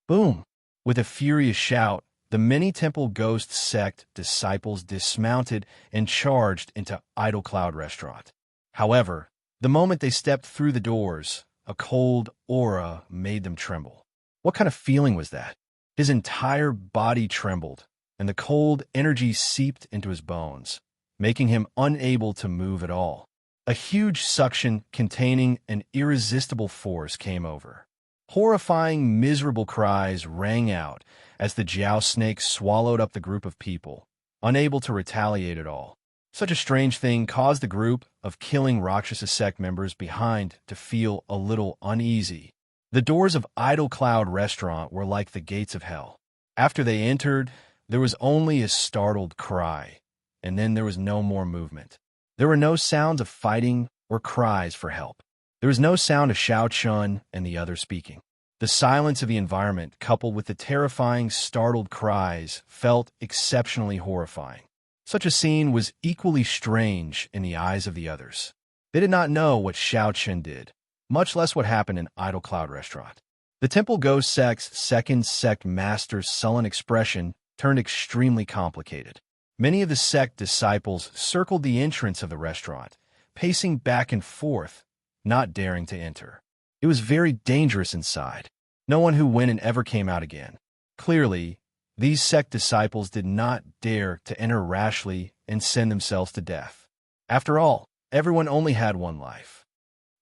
Boom! With a furious shout, the many Temple Ghost sect disciples dismounted and charged into Idle Cloud Restaurant. However, the moment they stepped through the doors, a cold aura made them tremble. What kind of feeling was that? His entire body trembled, and the cold energy seeped into his bones, making him unable to move at all. A huge suction containing an irresistible force came over. Horrifying, miserable cries rang out as the Jiao snake swallowed up the group of people, unable to retaliate at all. Such a strange thing caused the group of killing Rakshasa sect members behind to feel a little uneasy. The doors of Idle Cloud Restaurant were like the gates of hell. After they entered, there was only a startled cry, and then there was no more movement. There were no sounds of fighting or cries for help. There was no sound of Xiao Chun and the other speaking. The silence of the environment, coupled with the terrifying, startled cries, felt exceptionally horrifying. Such a scene was equally strange in the eyes of the others. They did not know what Xiao Chun did, much less what happened in Idle Cloud Restaurant. The Temple Ghost sect's second sect master's sullen expression turned extremely complicated. Many of the sect disciples circled the entrance of the restaurant, pacing back and forth, not daring to enter. It was very dangerous inside. No one who went in ever came out again. Clearly, these sect disciples did not dare to enter rashly and send themselves to death. After all, everyone only had one life.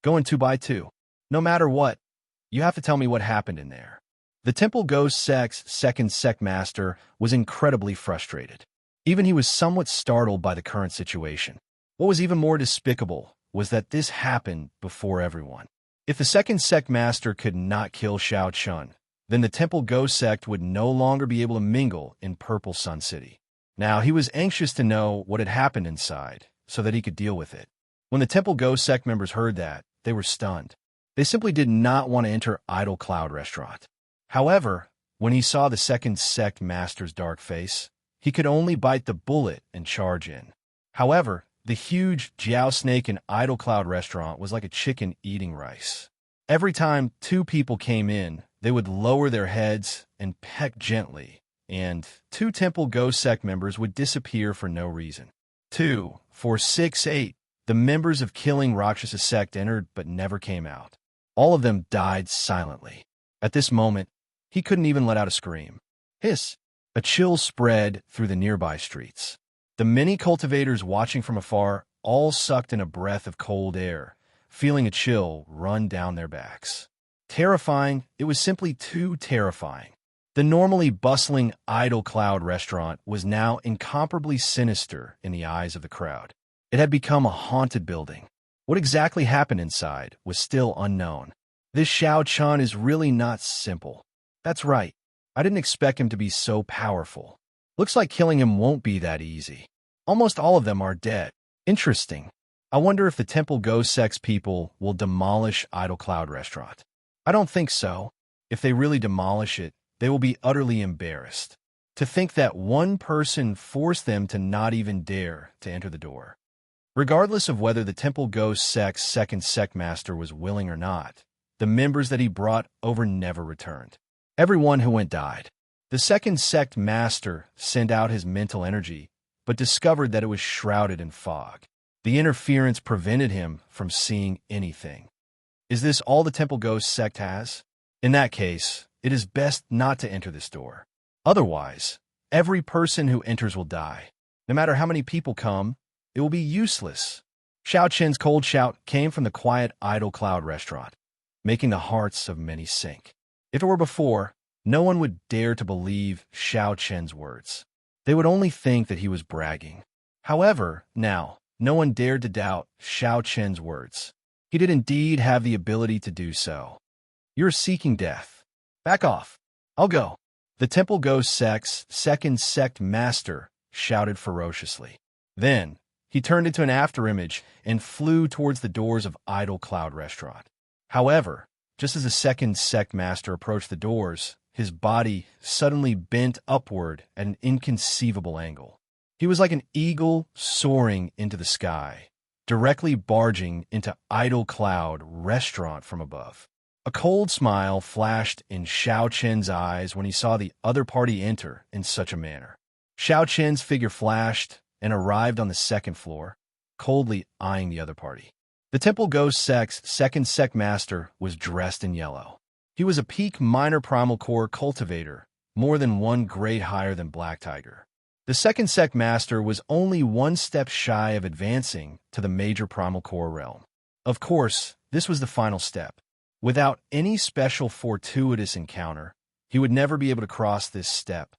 Going 2 by 2. No matter what, you have to tell me what happened in there. The Temple Ghost Sect's second sect master was incredibly frustrated. Even he was somewhat startled by the current situation. What was even more despicable was that this happened before everyone. If the second sect master could not kill Shao Chun, then the Temple Ghost Sect would no longer be able to mingle in Purple Sun City. Now, he was anxious to know what had happened inside, so that he could deal with it. When the Temple Ghost Sect members heard that, they were stunned. They simply did not want to enter Idle Cloud Restaurant. However, when he saw the second sect master's dark face, he could only bite the bullet and charge in. However, the huge Jiao Snake in Idle Cloud Restaurant was like a chicken eating rice. Every time two people came in, they would lower their heads and peck gently, and 2 Temple Ghost Sect members would disappear for no reason. 2, 4, 6, 8. The members of Killing Rakshasa Sect entered but never came out. All of them died silently. At this moment, he couldn't even let out a scream. Hiss! A chill spread through the nearby streets. The many cultivators watching from afar all sucked in a breath of cold air, feeling a chill run down their backs. Terrifying, it was simply too terrifying. The normally bustling Idle Cloud restaurant was now incomparably sinister in the eyes of the crowd. It had become a haunted building. What exactly happened inside was still unknown. This Shao Chun is really not simple. That's right. I didn't expect him to be so powerful. Looks like killing him won't be that easy. Almost all of them are dead. Interesting. I wonder if the Temple Ghost Sect's people will demolish Idle Cloud Restaurant. I don't think so. If they really demolish it, they will be utterly embarrassed. To think that one person forced them to not even dare to enter the door. Regardless of whether the Temple Ghost Sect's second sect master was willing or not, the members that he brought over never returned. Everyone who went died. The second sect master sent out his mental energy, but discovered that it was shrouded in fog. The interference prevented him from seeing anything. Is this all the Temple Ghost Sect has? In that case, it is best not to enter this door. Otherwise, every person who enters will die. No matter how many people come, it will be useless. Shao Chen's cold shout came from the quiet Idle Cloud restaurant, making the hearts of many sink. If it were before, no one would dare to believe Shao Chen's words. They would only think that he was bragging. However, now, no one dared to doubt Shao Chen's words. He did indeed have the ability to do so. You're seeking death. Back off. I'll go. The Temple Ghost Sect's second sect master shouted ferociously. Then, he turned into an afterimage and flew towards the doors of Idle Cloud Restaurant. However, just as the second sect master approached the doors, his body suddenly bent upward at an inconceivable angle. He was like an eagle soaring into the sky, directly barging into Idle Cloud Restaurant from above. A cold smile flashed in Shao Chen's eyes when he saw the other party enter in such a manner. Shao Chen's figure flashed and arrived on the second floor, coldly eyeing the other party. The Temple Ghost Sect's second sect master was dressed in yellow. He was a peak minor primal core cultivator, more than one grade higher than Black Tiger. The second sect master was only one step shy of advancing to the major primal core realm. Of course, this was the final step. Without any special fortuitous encounter, he would never be able to cross this step.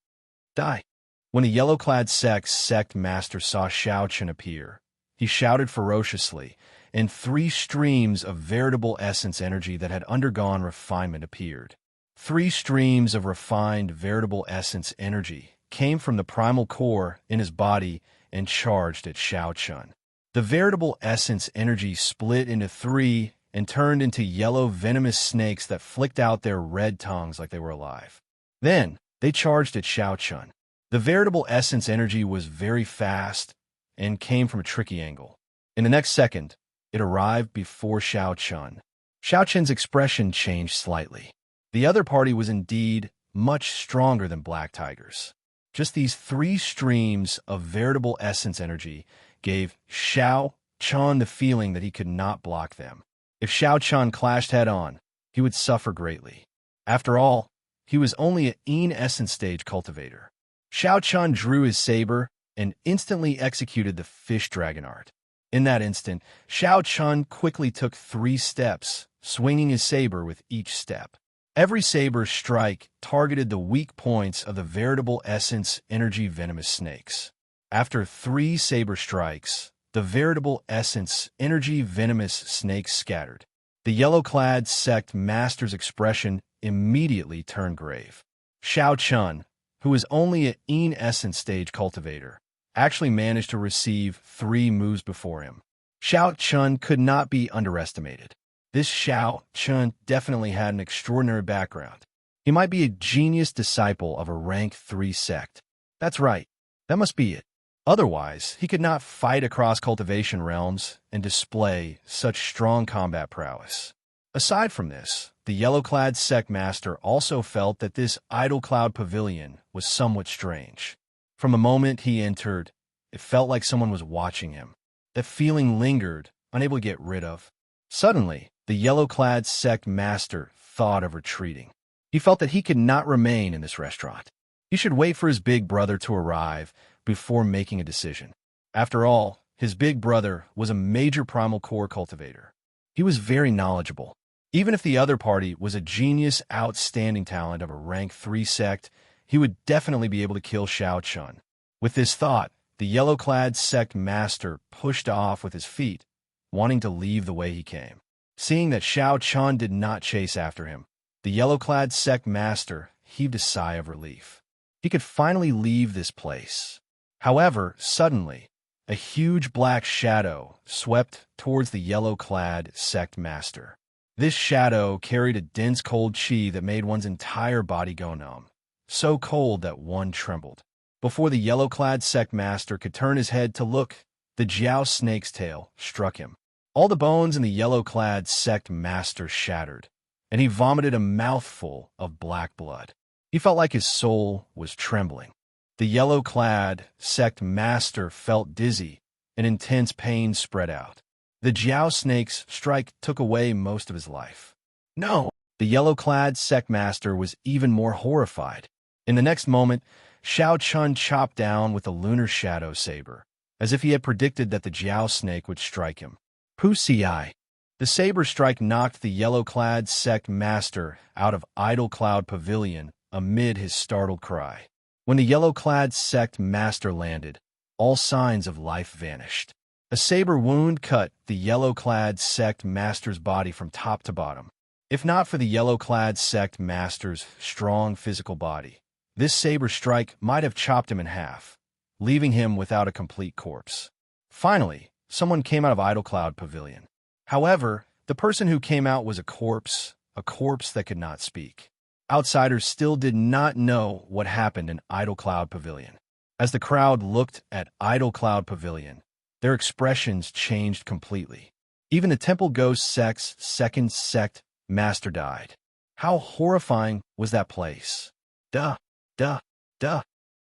Die. When the yellow-clad sect master saw Shao Chen appear, he shouted ferociously, and 3 streams of veritable essence energy that had undergone refinement appeared. 3 streams of refined veritable essence energy came from the primal core in his body and charged at Shao Chun. The veritable essence energy split into 3 and turned into yellow venomous snakes that flicked out their red tongues like they were alive. Then, they charged at Shao Chun. The veritable essence energy was very fast and came from a tricky angle. In the next second, it arrived before Shao Chun. Shao Chen's expression changed slightly. The other party was indeed much stronger than Black Tiger's. Just these 3 streams of veritable essence energy gave Shao Chun the feeling that he could not block them. If Xiao Chun clashed head-on, he would suffer greatly. After all, he was only an Yin essence stage cultivator. Xiao Chun drew his saber and instantly executed the fish dragon art. In that instant, Xiao Chun quickly took 3 steps, swinging his saber with each step. Every saber strike targeted the weak points of the veritable essence energy venomous snakes. After 3 saber strikes, the veritable essence energy venomous snakes scattered. The yellow-clad sect master's expression immediately turned grave. Xiao Chun, who was only an Yin essence stage cultivator, actually managed to receive 3 moves before him. Xiao Chun could not be underestimated. This Xiao Chun definitely had an extraordinary background. He might be a genius disciple of a rank 3 sect. That's right, that must be it. Otherwise, he could not fight across cultivation realms and display such strong combat prowess. Aside from this, the yellow-clad sect master also felt that this idle cloud pavilion was somewhat strange. From the moment he entered, it felt like someone was watching him. That feeling lingered, unable to get rid of. Suddenly, the yellow-clad sect master thought of retreating. He felt that he could not remain in this restaurant. He should wait for his big brother to arrive before making a decision. After all, his big brother was a major primal core cultivator. He was very knowledgeable. Even if the other party was a genius, outstanding talent of a rank 3 sect, he would definitely be able to kill Xiao Chun. With this thought, the yellow-clad sect master pushed off with his feet, wanting to leave the way he came. Seeing that Xiao Chun did not chase after him, the yellow-clad sect master heaved a sigh of relief. He could finally leave this place. However, suddenly, a huge black shadow swept towards the yellow-clad sect master. This shadow carried a dense cold chi that made one's entire body go numb, so cold that one trembled. Before the yellow-clad sect master could turn his head to look, the Jiao snake's tail struck him. All the bones in the yellow-clad sect master shattered, and he vomited a mouthful of black blood. He felt like his soul was trembling. The yellow-clad sect master felt dizzy, and intense pain spread out. The Jiao snake's strike took away most of his life. No! The yellow-clad sect master was even more horrified. In the next moment, Xiao Chun chopped down with a lunar shadow saber, as if he had predicted that the Jiao snake would strike him. Pusi. The saber strike knocked the yellow-clad sect master out of Idle Cloud Pavilion amid his startled cry. When the yellow-clad sect master landed, all signs of life vanished. A saber wound cut the yellow-clad sect master's body from top to bottom. If not for the yellow-clad sect master's strong physical body, this saber strike might have chopped him in half, leaving him without a complete corpse. Finally, someone came out of Idle Cloud Pavilion. However, the person who came out was a corpse that could not speak. Outsiders still did not know what happened in Idle Cloud Pavilion. As the crowd looked at Idle Cloud Pavilion, their expressions changed completely. Even the Temple Ghost sect's second sect master died. How horrifying was that place? Duh, duh, duh.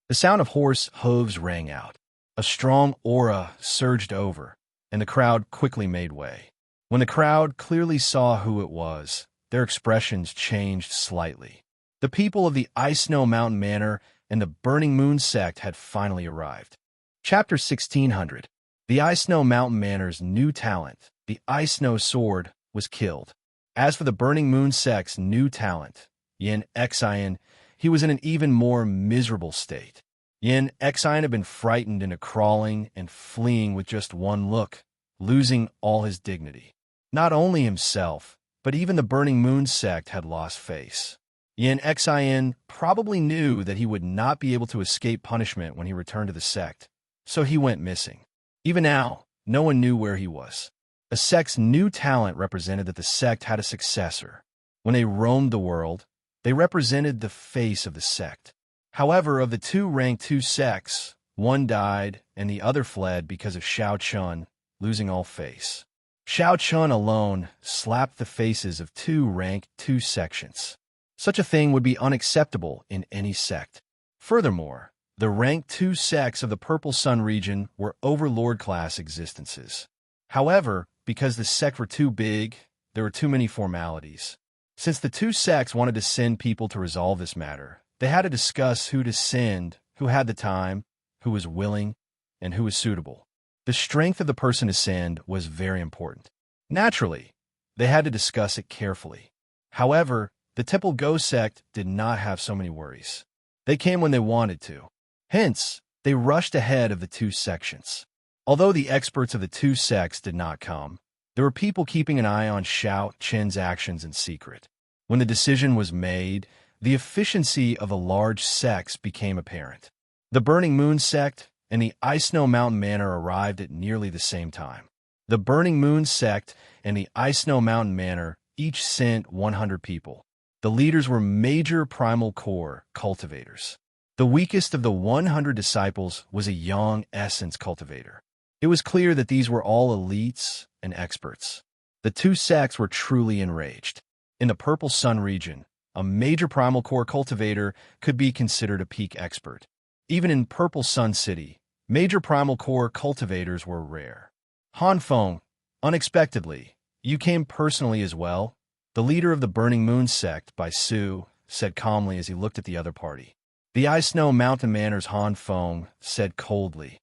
The sound of horse hooves rang out. A strong aura surged over, and the crowd quickly made way. When the crowd clearly saw who it was, their expressions changed slightly. The people of the Ice Snow Mountain Manor and the Burning Moon sect had finally arrived. Chapter 1600. The Ice Snow Mountain Manor's new talent, the Ice Snow Sword, was killed. As for the Burning Moon sect's new talent, Yin Xian, he was in an even more miserable state. Yin Xian had been frightened into crawling and fleeing with just one look, losing all his dignity. Not only himself, but even the Burning Moon sect had lost face. Yin Xian probably knew that he would not be able to escape punishment when he returned to the sect, so he went missing. Even now, no one knew where he was. A sect's new talent represented that the sect had a successor. When they roamed the world, they represented the face of the sect. However, of the 2 rank 2 sects, one died and the other fled because of Xiao Chun losing all face. Xiao Chun alone slapped the faces of 2 rank 2 sections. Such a thing would be unacceptable in any sect. Furthermore, the rank 2 sects of the Purple Sun region were overlord-class existences. However, because the sect were too big there were too many formalities. Since the two sects wanted to send people to resolve this matter, they had to discuss who to send, who had the time, who was willing, and who was suitable. The strength of the person to send was very important. Naturally, they had to discuss it carefully. However, the Temple Go sect did not have so many worries. They came when they wanted to. Hence, they rushed ahead of the two sections. Although the experts of the two sects did not come, there were people keeping an eye on Xiao Qin's actions in secret. When the decision was made, the efficiency of the large sects became apparent. The Burning Moon sect and the Ice Snow Mountain Manor arrived at nearly the same time. The Burning Moon sect and the Ice Snow Mountain Manor each sent 100 people. The leaders were major primal core cultivators. The weakest of the 100 disciples was a young essence cultivator. It was clear that these were all elites and experts. The two sects were truly enraged. In the Purple Sun region, a major primal core cultivator could be considered a peak expert. Even in Purple Sun City, major primal core cultivators were rare. Han Feng, unexpectedly, you came personally as well? The leader of the Burning Moon sect, Bai Su, said calmly as he looked at the other party. The Ice Snow Mountain Manor's Han Feng said coldly,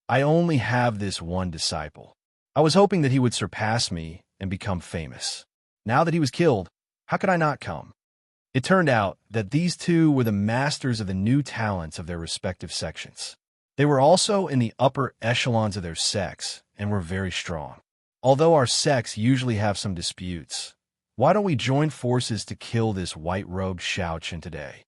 I only have this one disciple. I was hoping that he would surpass me and become famous. Now that he was killed, how could I not come? It turned out that these two were the masters of the new talents of their respective sections. They were also in the upper echelons of their sects and were very strong. Although our sects usually have some disputes, why don't we join forces to kill this white-robed Xiao Qin today?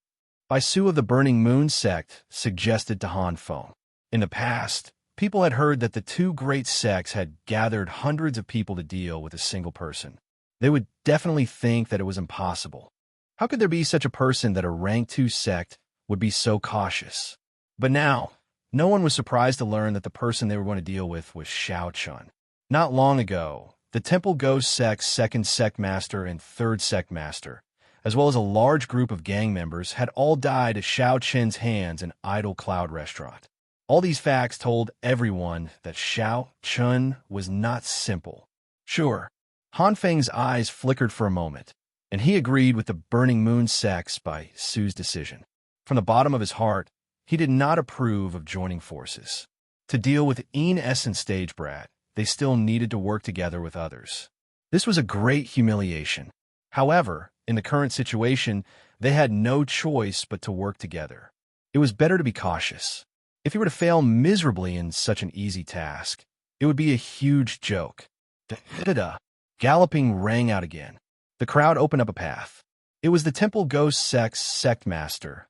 Bai Su of the Burning Moon sect suggested to Han Feng. In the past, people had heard that the two great sects had gathered hundreds of people to deal with a single person. They would definitely think that it was impossible. How could there be such a person that a rank 2 sect would be so cautious? But now, no one was surprised to learn that the person they were going to deal with was Xiao Qin. Not long ago, the Temple Go sect's second sect master and third sect master, as well as a large group of gang members, had all died at Xiao Qin's hands in Idle Cloud Restaurant. All these facts told everyone that Xiao Qin was not simple. Sure, Han Feng's eyes flickered for a moment, and he agreed with the Burning Moon sect's Bai Su's decision. From the bottom of his heart, he did not approve of joining forces. To deal with Een Essence Stage Brat, they still needed to work together with others. This was a great humiliation. However, in the current situation, they had no choice but to work together. It was better to be cautious. If he were to fail miserably in such an easy task, it would be a huge joke. Da-da-da. Galloping rang out again. The crowd opened up a path. It was the Temple Ghost sect's Sect Master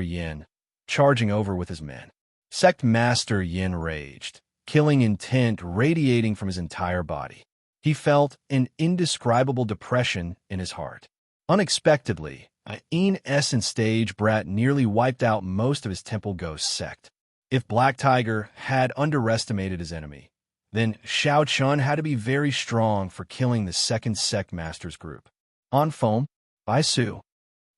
Yin, charging over with his men. Sect Master Yin raged, killing intent radiating from his entire body. He felt an indescribable depression in his heart. Unexpectedly, an Een Essence Stage Brat nearly wiped out most of his Temple Ghost sect. If Black Tiger had underestimated his enemy, then Xiao Qin had to be very strong for killing the second Sect Master's group. Han Feng, Bai Su.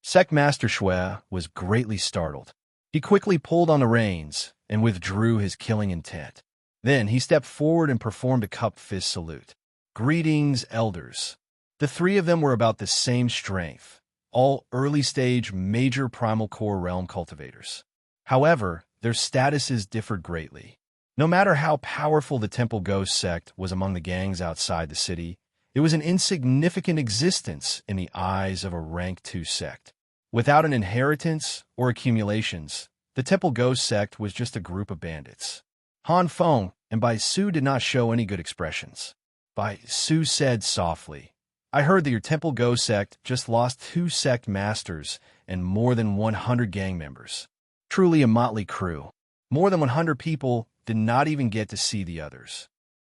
Sect Master Shui was greatly startled. He quickly pulled on the reins and withdrew his killing intent. Then he stepped forward and performed a cupped fist salute. Greetings, elders. The three of them were about the same strength, all early-stage major primal core realm cultivators. However, their statuses differed greatly. No matter how powerful the Temple Ghost sect was among the gangs outside the city, it was an insignificant existence in the eyes of a rank 2 sect. Without an inheritance or accumulations, the Temple Ghost sect was just a group of bandits. Han Feng and Bai Su did not show any good expressions. Bai Su said softly, I heard that your Temple Ghost sect just lost 2 sect masters and more than 100 gang members. Truly a motley crew. More than 100 people did not even get to see the others.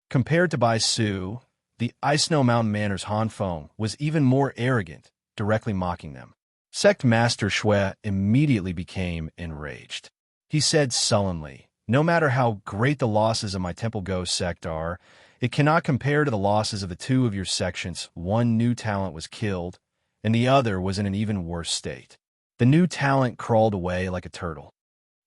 Compared to Bai Su, the Ice Snow Mountain Manor's Han Feng was even more arrogant, directly mocking them. Sect Master Shui immediately became enraged. He said sullenly, no matter how great the losses of my Temple Ghost sect are, it cannot compare to the losses of the 2 of your sections. One new talent was killed, and the other was in an even worse state. The new talent crawled away like a turtle.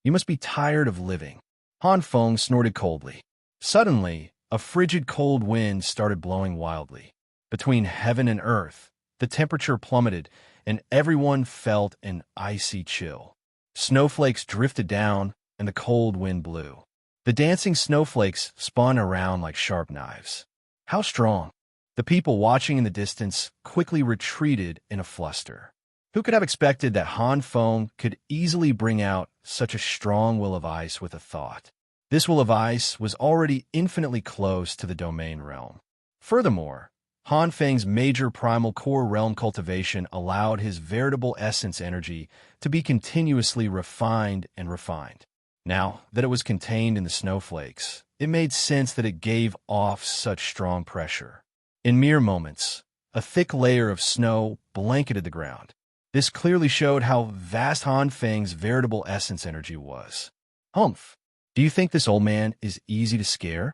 You must be tired of living. Han Feng snorted coldly. Suddenly, a frigid cold wind started blowing wildly. Between heaven and earth, the temperature plummeted, and everyone felt an icy chill. Snowflakes drifted down, and the cold wind blew. The dancing snowflakes spun around like sharp knives. How strong! The people watching in the distance quickly retreated in a fluster. Who could have expected that Han Feng could easily bring out such a strong will of ice with a thought? This will of ice was already infinitely close to the domain realm. Furthermore, Han Feng's major primal core realm cultivation allowed his veritable essence energy to be continuously refined and refined. Now that it was contained in the snowflakes, it made sense that it gave off such strong pressure. In mere moments, a thick layer of snow blanketed the ground. This clearly showed how vast Han Feng's veritable essence energy was. Humph! Do you think this old man is easy to scare?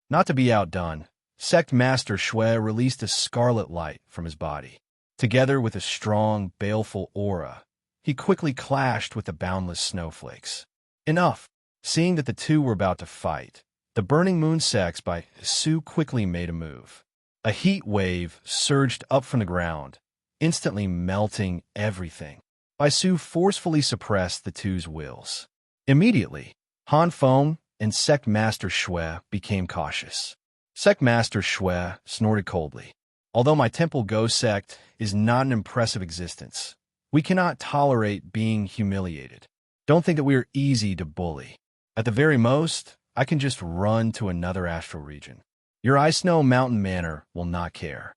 Not to be outdone, Sect Master Shui released a scarlet light from his body. Together with a strong, baleful aura, he quickly clashed with the boundless snowflakes. Enough! Seeing that the two were about to fight, the Burning Moon sects by Su quickly made a move. A heat wave surged up from the ground, instantly melting everything. Bai Su forcefully suppressed the two's wills. Immediately, Han Feng and Sect Master Shui became cautious. Sect Master Shui snorted coldly. Although my Temple Go sect is not an impressive existence, we cannot tolerate being humiliated. Don't think that we are easy to bully. At the very most, I can just run to another astral region. Your Ice Snow Mountain Manor will not care.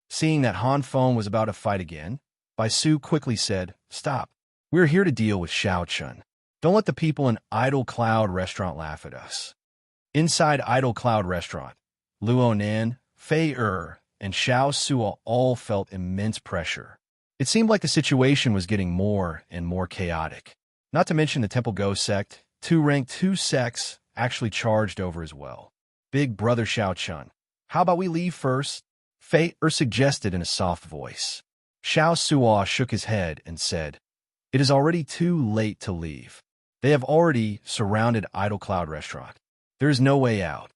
Seeing that Han Feng was about to fight again, Bai Su quickly said, "Stop. We're here to deal with Shao Chun. Don't let the people in Idle Cloud Restaurant laugh at us." Inside Idle Cloud Restaurant, Luo Nan, Fei and Xiao Suo all felt immense pressure. It seemed like the situation was getting more and more chaotic. Not to mention the Temple Go sect, two rank 2 sects actually charged over as well. Big brother Shao Chun, how about we leave first? Fei suggested in a soft voice. Xiao Suo shook his head and said, "It is already too late to leave. They have already surrounded Idle Cloud Restaurant. There is no way out."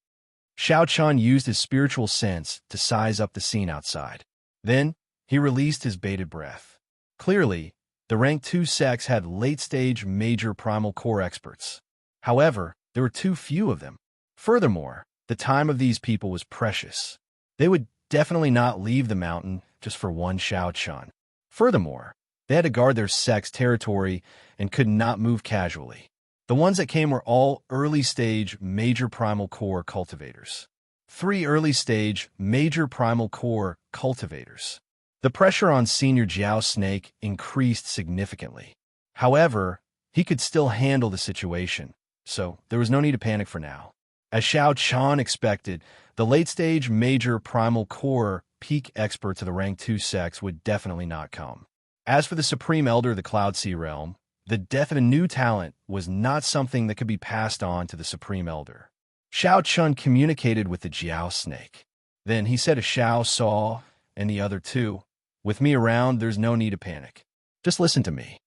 Shao Chun used his spiritual sense to size up the scene outside. Then, he released his bated breath. Clearly, the rank 2 sects had late-stage major primal core experts. However, there were too few of them. Furthermore, the time of these people was precious. They would definitely not leave the mountain just for one Shao Chun. Furthermore, they had to guard their sect's territory and could not move casually. The ones that came were all early-stage major primal core cultivators. 3 early-stage major primal core cultivators. The pressure on Senior Jiao Snake increased significantly. However, he could still handle the situation, so there was no need to panic for now. As Shao Chun expected, the late-stage major primal core peak experts of the rank 2 sects would definitely not come. As for the Supreme Elder of the Cloud Sea Realm, the death of a new talent was not something that could be passed on to the Supreme Elder. Shao Chun communicated with the Jiao Snake. Then he said to Xiao Suo and the other two, "With me around, there's no need to panic. Just listen to me."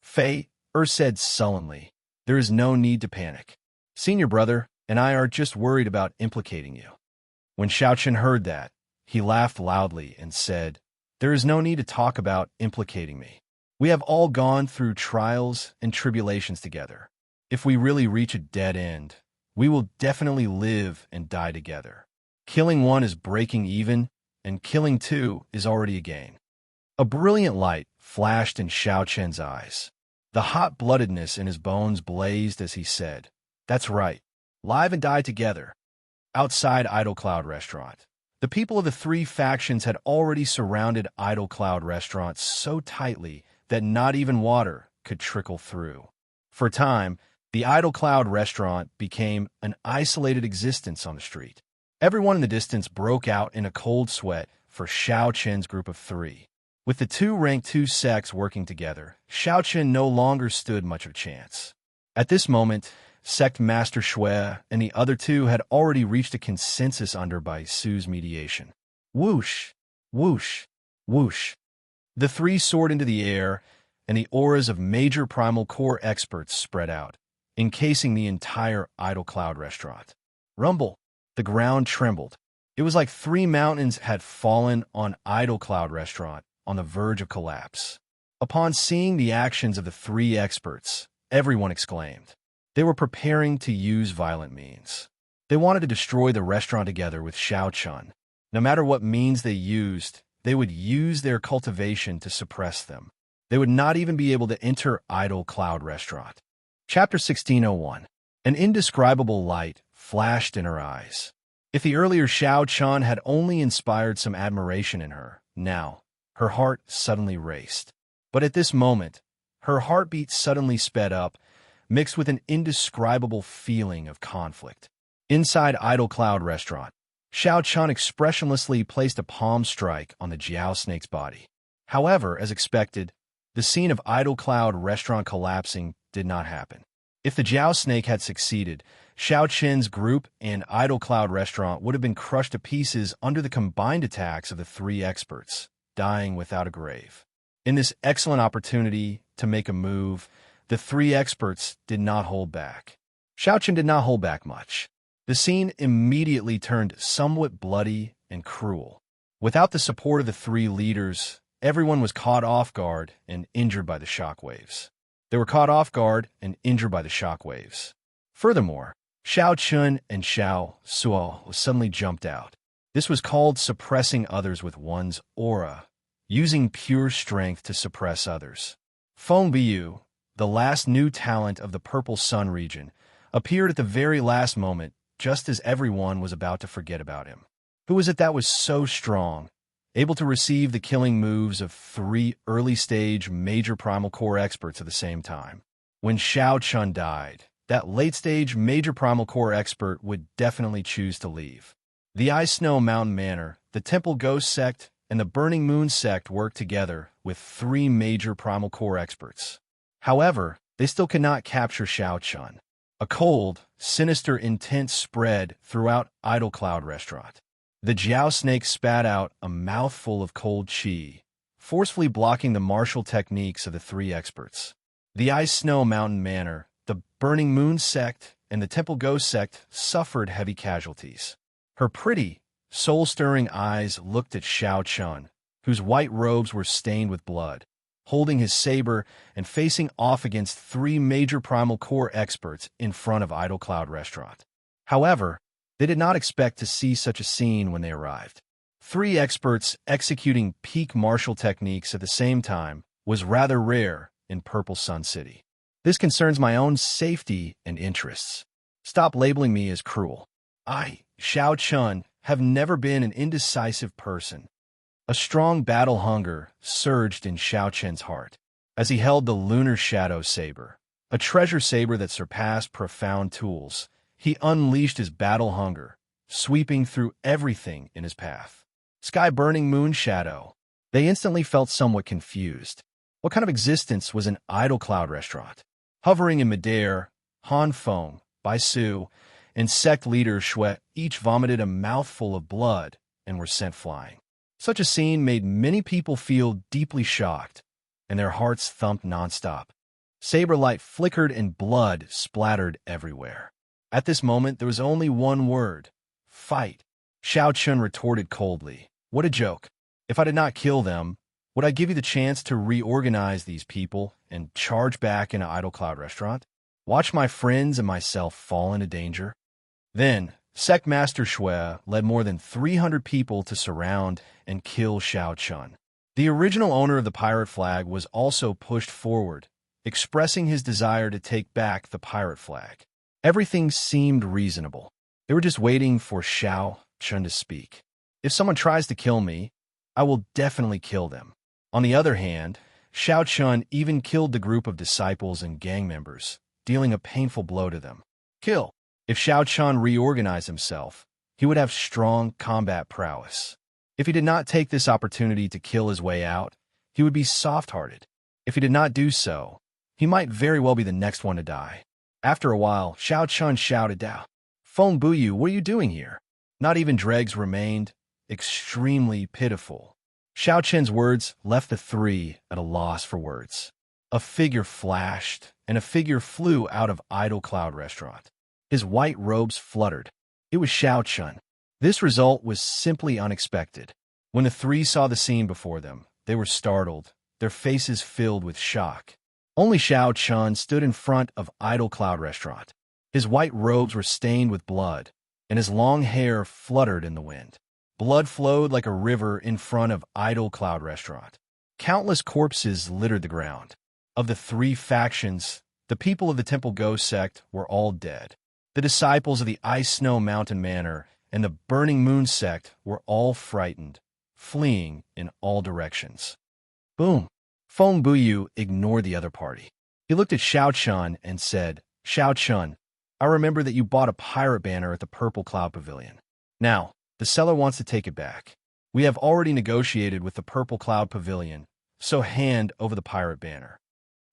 Fei said sullenly, "There is no need to panic. Senior brother and I are just worried about implicating you." When Shao Chun heard that, he laughed loudly and said, "There is no need to talk about implicating me. We have all gone through trials and tribulations together. If we really reach a dead end, we will definitely live and die together. Killing one is breaking even, and killing two is already a gain." A brilliant light flashed in Shao Chun's eyes. The hot-bloodedness in his bones blazed as he said, "That's right. Live and die together." Outside Idle Cloud Restaurant, the people of the 3 factions had already surrounded Idle Cloud Restaurant so tightly that not even water could trickle through. For a time, the Idle Cloud Restaurant became an isolated existence on the street. Everyone in the distance broke out in a cold sweat for Shao Chun's group of 3. With the 2 rank 2 sects working together, Shao Chun no longer stood much of a chance. At this moment, Sect Master Shui and the other 2 had already reached a consensus under Bai Su's mediation. Whoosh, whoosh, whoosh. The 3 soared into the air, and the auras of major primal core experts spread out, encasing the entire Idle Cloud Restaurant. Rumble! The ground trembled. It was like three mountains had fallen on Idle Cloud Restaurant on the verge of collapse. Upon seeing the actions of the three experts, everyone exclaimed. They were preparing to use violent means. They wanted to destroy the restaurant together with Xiao Chun. No matter what means they used, they would use their cultivation to suppress them. They would not even be able to enter Idle Cloud Restaurant. Chapter 1601. An indescribable light flashed in her eyes. If the earlier Xiao Chun had only inspired some admiration in her, now, her heart suddenly raced. But at this moment, her heartbeat suddenly sped up, mixed with an indescribable feeling of conflict. Inside Idle Cloud Restaurant, Xiao Chun expressionlessly placed a palm strike on the Jiao snake's body. However, as expected, the scene of Idle Cloud Restaurant collapsing did not happen. If the Jiao snake had succeeded, Xiao Chen's group and Idle Cloud Restaurant would have been crushed to pieces under the combined attacks of the three experts, dying without a grave. In this excellent opportunity to make a move, the three experts did not hold back. Xiao Chen did not hold back much. The scene immediately turned somewhat bloody and cruel. Without the support of the three leaders, everyone was caught off guard and injured by the shockwaves. They were caught off guard and injured by the shockwaves. Furthermore, Xiao Chun and Xiao Suo suddenly jumped out. This was called suppressing others with one's aura, using pure strength to suppress others. Feng Biyu, the last new talent of the Purple Sun region, appeared at the very last moment, just as everyone was about to forget about him. Who was it that was so strong, able to receive the killing moves of three early-stage major primal core experts at the same time? When Xiao Chun died, that late-stage major primal core expert would definitely choose to leave. The Ice Snow Mountain Manor, the Temple Ghost Sect, and the Burning Moon Sect worked together with three major primal core experts. However, they still could not capture Xiao Chun. A cold, sinister intent spread throughout Idle Cloud Restaurant. The Jiao snake spat out a mouthful of cold qi, forcefully blocking the martial techniques of the three experts. The Ice Snow Mountain Manor, the Burning Moon Sect, and the Temple Ghost Sect suffered heavy casualties. Her pretty, soul-stirring eyes looked at Xiao Chun, whose white robes were stained with blood, holding his saber and facing off against three major primal core experts in front of Idle Cloud Restaurant. However, they did not expect to see such a scene when they arrived. Three experts executing peak martial techniques at the same time was rather rare in Purple Sun City. This concerns my own safety and interests. Stop labeling me as cruel. I, Xiao Chun, have never been an indecisive person. A strong battle hunger surged in Xiao Chen's heart as he held the Lunar Shadow Saber, a treasure saber that surpassed profound tools. He unleashed his battle hunger, sweeping through everything in his path. Sky-burning moon shadow. They instantly felt somewhat confused. What kind of existence was an Idle Cloud Restaurant? Hovering in midair, Han Feng, Bai Su, and sect leader Shui each vomited a mouthful of blood and were sent flying. Such a scene made many people feel deeply shocked, and their hearts thumped nonstop. Saber light flickered and blood splattered everywhere. At this moment, there was only one word: fight. Xiao Chun retorted coldly. What a joke. If I did not kill them, would I give you the chance to reorganize these people and charge back into Idle Cloud Restaurant? Watch my friends and myself fall into danger? Then, Sect Master Shui led more than 300 people to surround and kill Xiao Chun. The original owner of the pirate flag was also pushed forward, expressing his desire to take back the pirate flag. Everything seemed reasonable. They were just waiting for Xiao Chun to speak. If someone tries to kill me, I will definitely kill them. On the other hand, Xiao Chun even killed the group of disciples and gang members, dealing a painful blow to them. Kill. If Xiao Chun reorganized himself, he would have strong combat prowess. If he did not take this opportunity to kill his way out, he would be soft-hearted. If he did not do so, he might very well be the next one to die. After a while, Xiao Chun shouted out, Feng Biyu, what are you doing here? Not even dregs remained, extremely pitiful. Xiao Chen's words left the three at a loss for words. A figure flashed, and a figure flew out of Idle Cloud Restaurant. His white robes fluttered. It was Xiao Chun. This result was simply unexpected. When the three saw the scene before them, they were startled, their faces filled with shock. Only Xiao Chun stood in front of Idle Cloud Restaurant. His white robes were stained with blood, and his long hair fluttered in the wind. Blood flowed like a river in front of Idle Cloud Restaurant. Countless corpses littered the ground. Of the three factions, the people of the Temple Ghost sect were all dead. The disciples of the Ice Snow Mountain Manor and the Burning Moon sect were all frightened, fleeing in all directions. Boom! Feng Buyu ignored the other party. He looked at Xiao Chun and said, "Xiao Chun, I remember that you bought a pirate banner at the Purple Cloud Pavilion. Now, the seller wants to take it back. We have already negotiated with the Purple Cloud Pavilion, so hand over the pirate banner."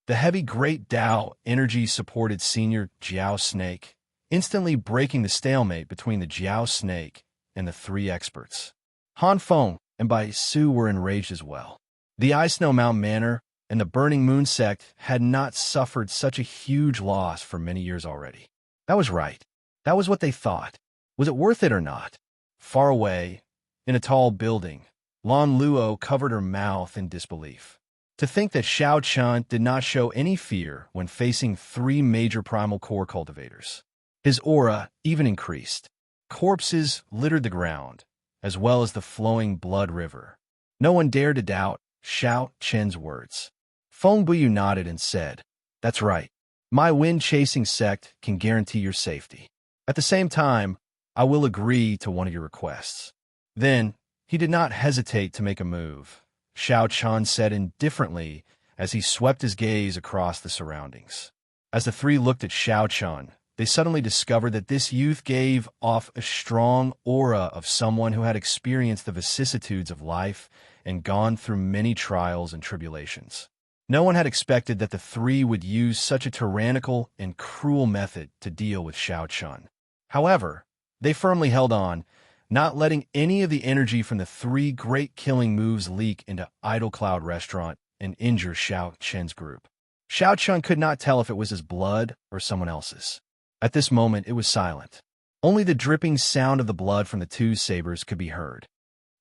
The heavy Great Tao energy-supported senior Jiao Snake, instantly breaking the stalemate between the Jiao Snake and the three experts. Han Feng and Bai Su were enraged as well. The Ice Snow Mountain Manor and the Burning Moon sect had not suffered such a huge loss for many years already. That was right. That was what they thought. Was it worth it or not? Far away, in a tall building, Lan Luo covered her mouth in disbelief. To think that Xiao Chun did not show any fear when facing three major primal core cultivators. His aura even increased. Corpses littered the ground, as well as the flowing blood river. No one dared to doubt Xiao Chen's words. Feng Buyu nodded and said, "That's right. My wind-chasing sect can guarantee your safety. At the same time, I will agree to one of your requests." Then, he did not hesitate to make a move. Xiao Chun said indifferently as he swept his gaze across the surroundings. As the three looked at Xiao Chun, they suddenly discovered that this youth gave off a strong aura of someone who had experienced the vicissitudes of life and gone through many trials and tribulations. No one had expected that the three would use such a tyrannical and cruel method to deal with Xiao Chun. However, they firmly held on, not letting any of the energy from the three great killing moves leak into Idle Cloud Restaurant and injure Xiao Chen's group. Xiao Chun could not tell if it was his blood or someone else's. At this moment, it was silent. Only the dripping sound of the blood from the two sabers could be heard.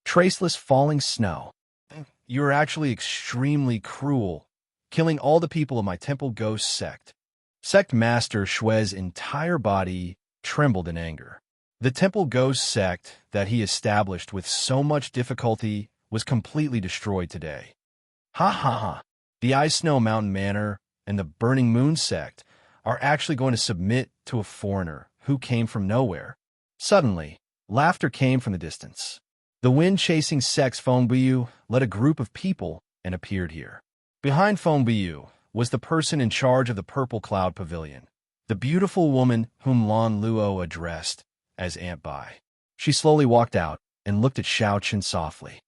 Traceless falling snow. You are actually extremely cruel, killing all the people of my Temple Ghost sect. Sect Master Shue's entire body trembled in anger. The Temple Ghost sect that he established with so much difficulty was completely destroyed today. Ha ha ha! The Ice Snow Mountain Manor and the Burning Moon sect are actually going to submit to a foreigner who came from nowhere. Suddenly, laughter came from the distance. The wind-chasing sect's Feng Buyu led a group of people and appeared here. Behind Feng Buyu was the person in charge of the Purple Cloud Pavilion, the beautiful woman whom Lan Luo addressed as Aunt Bai. She slowly walked out and looked at Xiao Chun softly.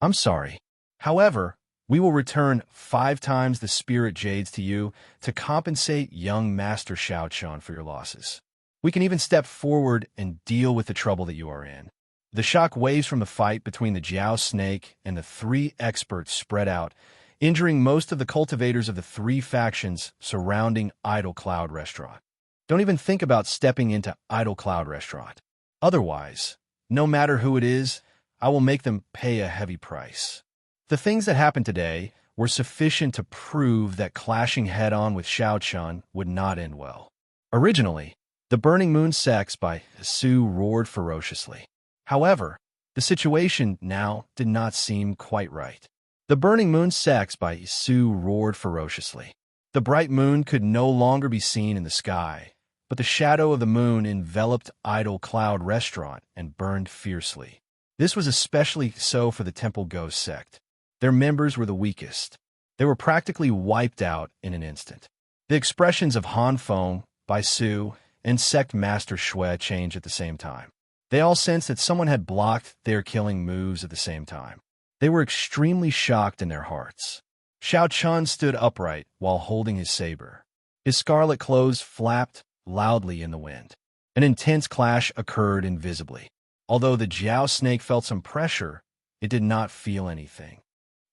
"I'm sorry. However, we will return 5 times the spirit jades to you to compensate young Master Xiao Chun for your losses. We can even step forward and deal with the trouble that you are in." The shock waves from the fight between the Jiao Snake and the three experts spread out, injuring most of the cultivators of the three factions surrounding Idle Cloud Restaurant. Don't even think about stepping into Idle Cloud Restaurant. Otherwise, no matter who it is, I will make them pay a heavy price. The things that happened today were sufficient to prove that clashing head-on with Xiao Chun would not end well. Originally, the Burning Moon sects by Su roared ferociously. However, the situation now did not seem quite right. The Burning Moon sects by Su roared ferociously. The bright moon could no longer be seen in the sky, but the shadow of the moon enveloped Idle Cloud Restaurant and burned fiercely. This was especially so for the Temple Ghost sect. Their members were the weakest. They were practically wiped out in an instant. The expressions of Han Feng, Bai Su, and Sect Master Shui changed at the same time. They all sensed that someone had blocked their killing moves at the same time. They were extremely shocked in their hearts. Xiao Chun stood upright while holding his saber. His scarlet clothes flapped loudly in the wind. An intense clash occurred invisibly. Although the Jiao Snake felt some pressure, it did not feel anything.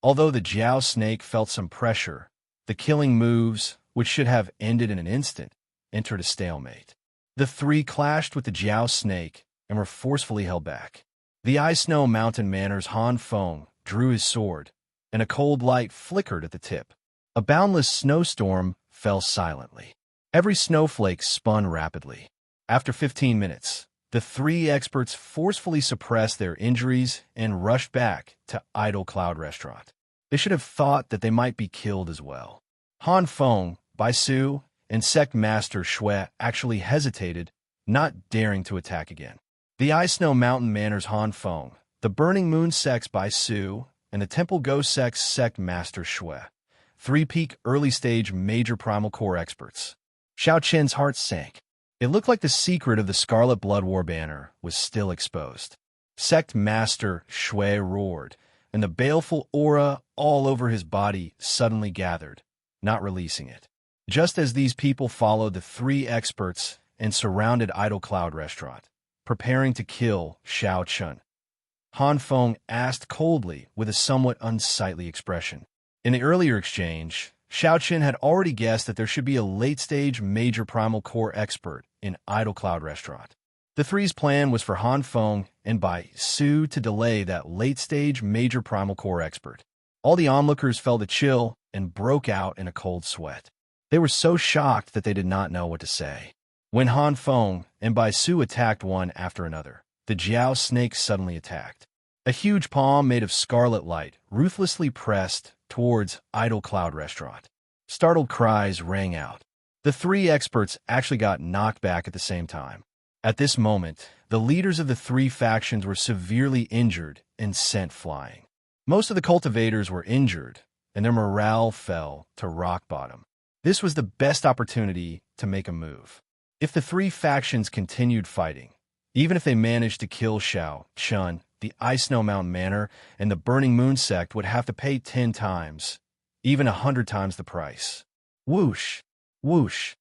Although the Jiao Snake felt some pressure, the killing moves, which should have ended in an instant, entered a stalemate. The three clashed with the Jiao Snake, and were forcefully held back. The Ice Snow Mountain Manor's Han Feng drew his sword, and a cold light flickered at the tip. A boundless snowstorm fell silently. Every snowflake spun rapidly. After 15 minutes, the three experts forcefully suppressed their injuries and rushed back to Idle Cloud Restaurant. They should have thought that they might be killed as well. Han Feng, Bai Su, and Sect Master Shui actually hesitated, not daring to attack again. The Ice Snow Mountain Manor's Han Feng, the Burning Moon Sect's Bai Su, and the Temple Ghost Sect's Sect Master Shui, three-peak early-stage major primal core experts. Xiao Qian's heart sank. It looked like the secret of the Scarlet Blood War banner was still exposed. Sect Master Shui roared, and the baleful aura all over his body suddenly gathered, not releasing it. Just as these people followed the three experts and surrounded Idle Cloud Restaurant, preparing to kill Xiao Chun, Han Feng asked coldly with a somewhat unsightly expression. In the earlier exchange, Xiao Qin had already guessed that there should be a late-stage major primal core expert in Idle Cloud Restaurant. The three's plan was for Han Feng and Bai Su to delay that late-stage major primal core expert. All the onlookers felt a chill and broke out in a cold sweat. They were so shocked that they did not know what to say. When Han Feng and Bai Su attacked one after another, the Jiao snake suddenly attacked. A huge palm made of scarlet light ruthlessly pressed towards Idle Cloud Restaurant. Startled cries rang out. The three experts actually got knocked back at the same time. At this moment, the leaders of the three factions were severely injured and sent flying. Most of the cultivators were injured, and their morale fell to rock bottom. This was the best opportunity to make a move. If the three factions continued fighting, even if they managed to kill Xiao Chun, the Ice Snow Mountain Manor and the Burning Moon Sect would have to pay 10 times, even 100 times the price. Whoosh! Whoosh!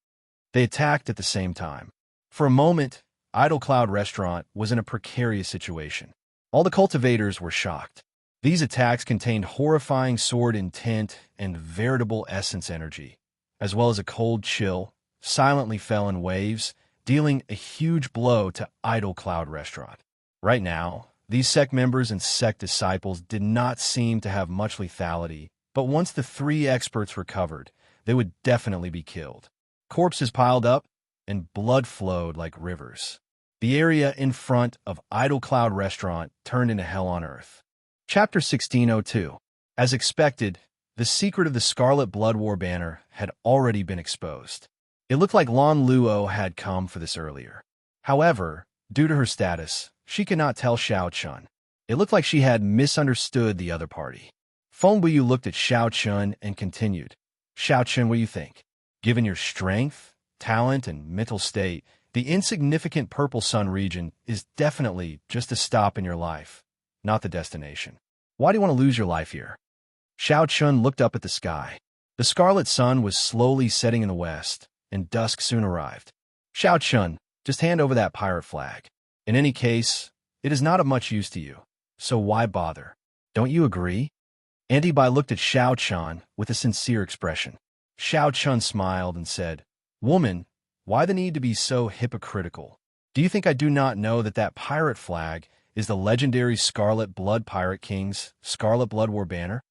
They attacked at the same time. For a moment, Idle Cloud Restaurant was in a precarious situation. All the cultivators were shocked. These attacks contained horrifying sword intent and veritable essence energy, as well as a cold chill, silently fell in waves, dealing a huge blow to Idle Cloud Restaurant. Right now, these sect members and sect disciples did not seem to have much lethality, but once the three experts recovered, they would definitely be killed. Corpses piled up, and blood flowed like rivers. The area in front of Idle Cloud Restaurant turned into hell on earth. Chapter 1602. As expected, the secret of the Scarlet Blood War banner had already been exposed. It looked like Lan Luo had come for this earlier. However, due to her status, she could not tell Xiao Chun. It looked like she had misunderstood the other party. Feng Buyu looked at Xiao Chun and continued. Xiao Chun, what do you think? Given your strength, talent, and mental state, the insignificant Purple Sun region is definitely just a stop in your life, not the destination. Why do you want to lose your life here? Xiao Chun looked up at the sky. The scarlet sun was slowly setting in the west, and dusk soon arrived. Xiao Chun, just hand over that pirate flag. In any case, it is not of much use to you, so why bother? Don't you agree? Andy Bai looked at Xiao Chun with a sincere expression. Xiao Chun smiled and said, Woman, why the need to be so hypocritical? Do you think I do not know that that pirate flag is the legendary Scarlet Blood Pirate King's Scarlet Blood War banner?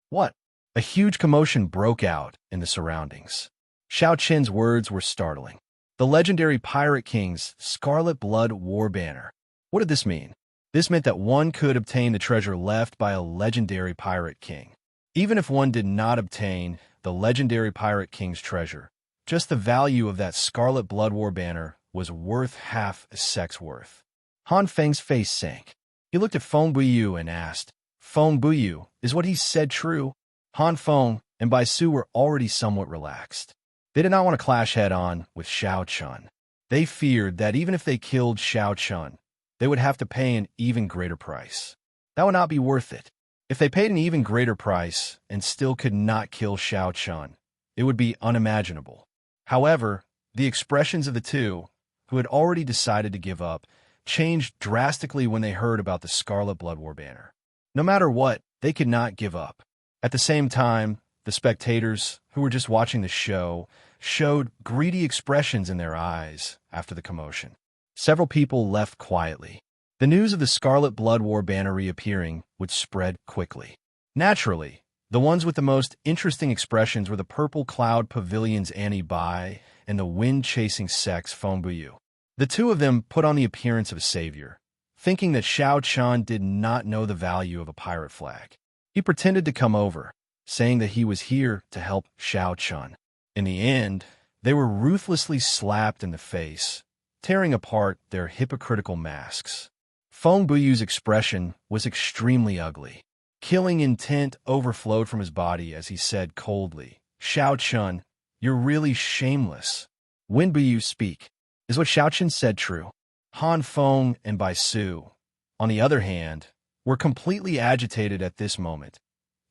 What? A huge commotion broke out in the surroundings. Xiao Chin's words were startling. The legendary Pirate King's Scarlet Blood War banner. What did this mean? This meant that one could obtain the treasure left by a legendary Pirate King. Even if one did not obtain the legendary Pirate King's treasure, just the value of that Scarlet Blood War banner was worth half a sect's worth. Han Feng's face sank. He looked at Feng Buyu and asked, Feng Buyu, is what he said true? Han Feng and Bai Su were already somewhat relaxed. They did not want to clash head-on with Xiao Chun. They feared that even if they killed Xiao Chun, they would have to pay an even greater price. That would not be worth it. If they paid an even greater price and still could not kill Xiao Chun, it would be unimaginable. However, the expressions of the two, who had already decided to give up, changed drastically when they heard about the Scarlet Blood War banner. No matter what, they could not give up. At the same time, the spectators, who were just watching the show, showed greedy expressions in their eyes after the commotion. Several people left quietly. The news of the Scarlet Blood War banner reappearing would spread quickly. Naturally, the ones with the most interesting expressions were the Purple Cloud Pavilion's Annie Bai and the wind-chasing sex Feng Buyu. The two of them put on the appearance of a savior, thinking that Xiao Chun did not know the value of a pirate flag. He pretended to come over, saying that he was here to help Xiao Chun. In the end, they were ruthlessly slapped in the face, tearing apart their hypocritical masks. Feng Buyu's expression was extremely ugly. Killing intent overflowed from his body as he said coldly, "Xiao Chun, you're really shameless." When Buyu speak, is what Xiao Chun said true? Han Feng and Bai Su, on the other hand, were completely agitated at this moment,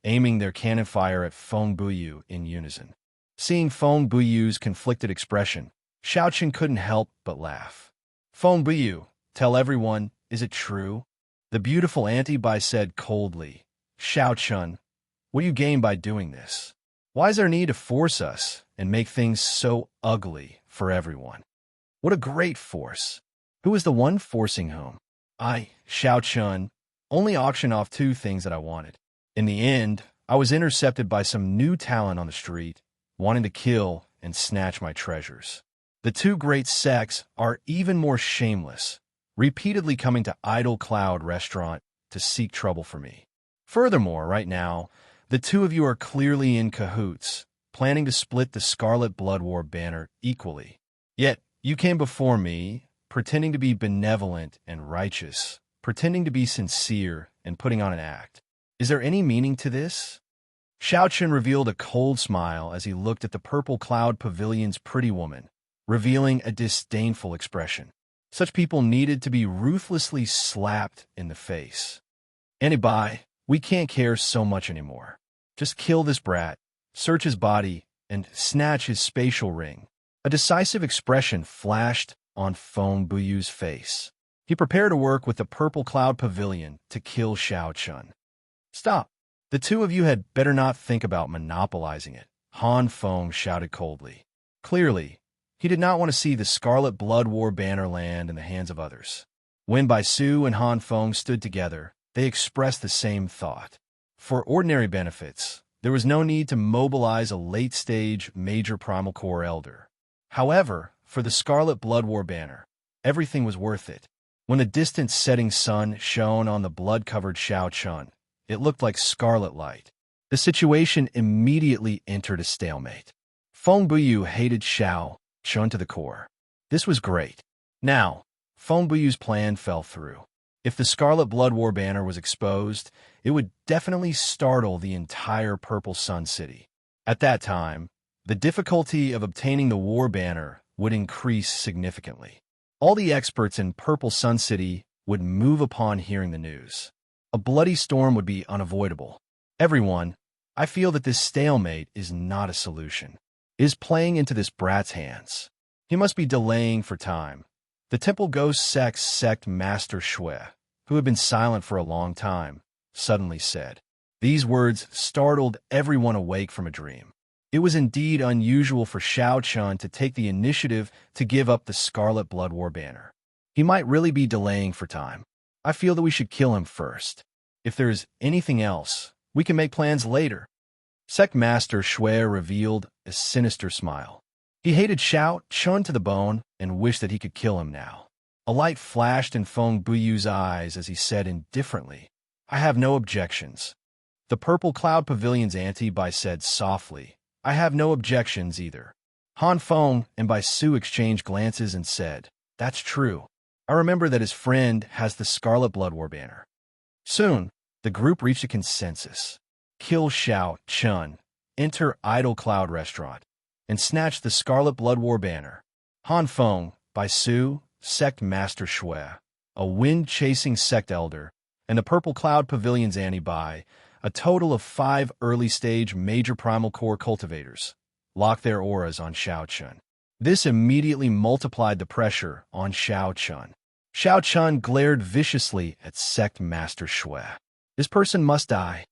aiming their cannon fire at Feng Buyu in unison. Seeing Feng Buyu's conflicted expression, Xiao Chun couldn't help but laugh. "Feng Buyu, tell everyone, is it true?" The beautiful Auntie Bai said coldly, "Xiao Chun, what do you gain by doing this? Why is there need to force us and make things so ugly for everyone? What a great force! Who is the one forcing whom? I, Xiao Chun, only auctioned off 2 things that I wanted. In the end, I was intercepted by some new talent on the street, wanting to kill and snatch my treasures. The 2 great sects are even more shameless, repeatedly coming to Idle Cloud restaurant to seek trouble for me. Furthermore, right now, the 2 of you are clearly in cahoots, planning to split the Scarlet Blood War banner equally. Yet, you came before me, pretending to be benevolent and righteous, pretending to be sincere and putting on an act. Is there any meaning to this?" Xiao Chun revealed a cold smile as he looked at the Purple Cloud Pavilion's pretty woman, revealing a disdainful expression. Such people needed to be ruthlessly slapped in the face. "Annie Bai, we can't care so much anymore. Just kill this brat, search his body, and snatch his spatial ring." A decisive expression flashed on Feng Buyu's face. He prepared to work with the Purple Cloud Pavilion to kill Xiao Chun. "Stop! The 2 of you had better not think about monopolizing it," Han Feng shouted coldly. Clearly, he did not want to see the Scarlet Blood War banner land in the hands of others. When Bai Su and Han Feng stood together, they expressed the same thought. For ordinary benefits, there was no need to mobilize a late-stage Major Primal Core Elder. However, for the Scarlet Blood War banner, everything was worth it. When the distant setting sun shone on the blood-covered Xiao Chun, it looked like scarlet light. The situation immediately entered a stalemate. Feng Buyu hated Xiao Chun to the core. This was great. Now, Feng Buyu's plan fell through. If the Scarlet Blood War banner was exposed, it would definitely startle the entire Purple Sun City. At that time, the difficulty of obtaining the war banner would increase significantly. All the experts in Purple Sun City would move upon hearing the news. A bloody storm would be unavoidable. Everyone, I feel that this stalemate is not a solution. It is playing into this brat's hands. He must be delaying for time. The Temple Ghost sect Master Shui, who had been silent for a long time, suddenly said. These words startled everyone awake from a dream. It was indeed unusual for Xiao Chun to take the initiative to give up the Scarlet Blood War banner. He might really be delaying for time. I feel that we should kill him first. If there is anything else, we can make plans later. Sect Master Shui revealed a sinister smile. He hated Xiao Chun to the bone and wished that he could kill him now. A light flashed in Feng Buyu's eyes as he said indifferently, I have no objections. The Purple Cloud Pavilion's Auntie Bai said softly, I have no objections either. Han Feng and Bai Su exchanged glances and said, That's true. I remember that his friend has the Scarlet Blood War banner. Soon, the group reached a consensus. Kill Xiao Chun, enter Idle Cloud Restaurant, and snatch the Scarlet Blood War banner. Han Feng, Bai Su, Sect Master Shui, a wind-chasing sect elder, and the Purple Cloud Pavilion's Annie Bai, a total of 5 early-stage Major Primal Core cultivators, locked their auras on Xiao Chun. This immediately multiplied the pressure on Xiao Chun. Xiao Chun glared viciously at Sect Master Shui. This person must die.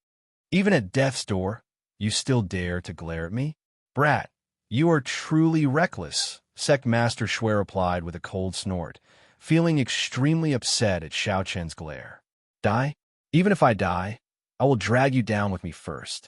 Even at death's door, you still dare to glare at me? Brat, you are truly reckless, Sect Master Shui replied with a cold snort, feeling extremely upset at Xiao Chen's glare. Die? Even if I die, I will drag you down with me first.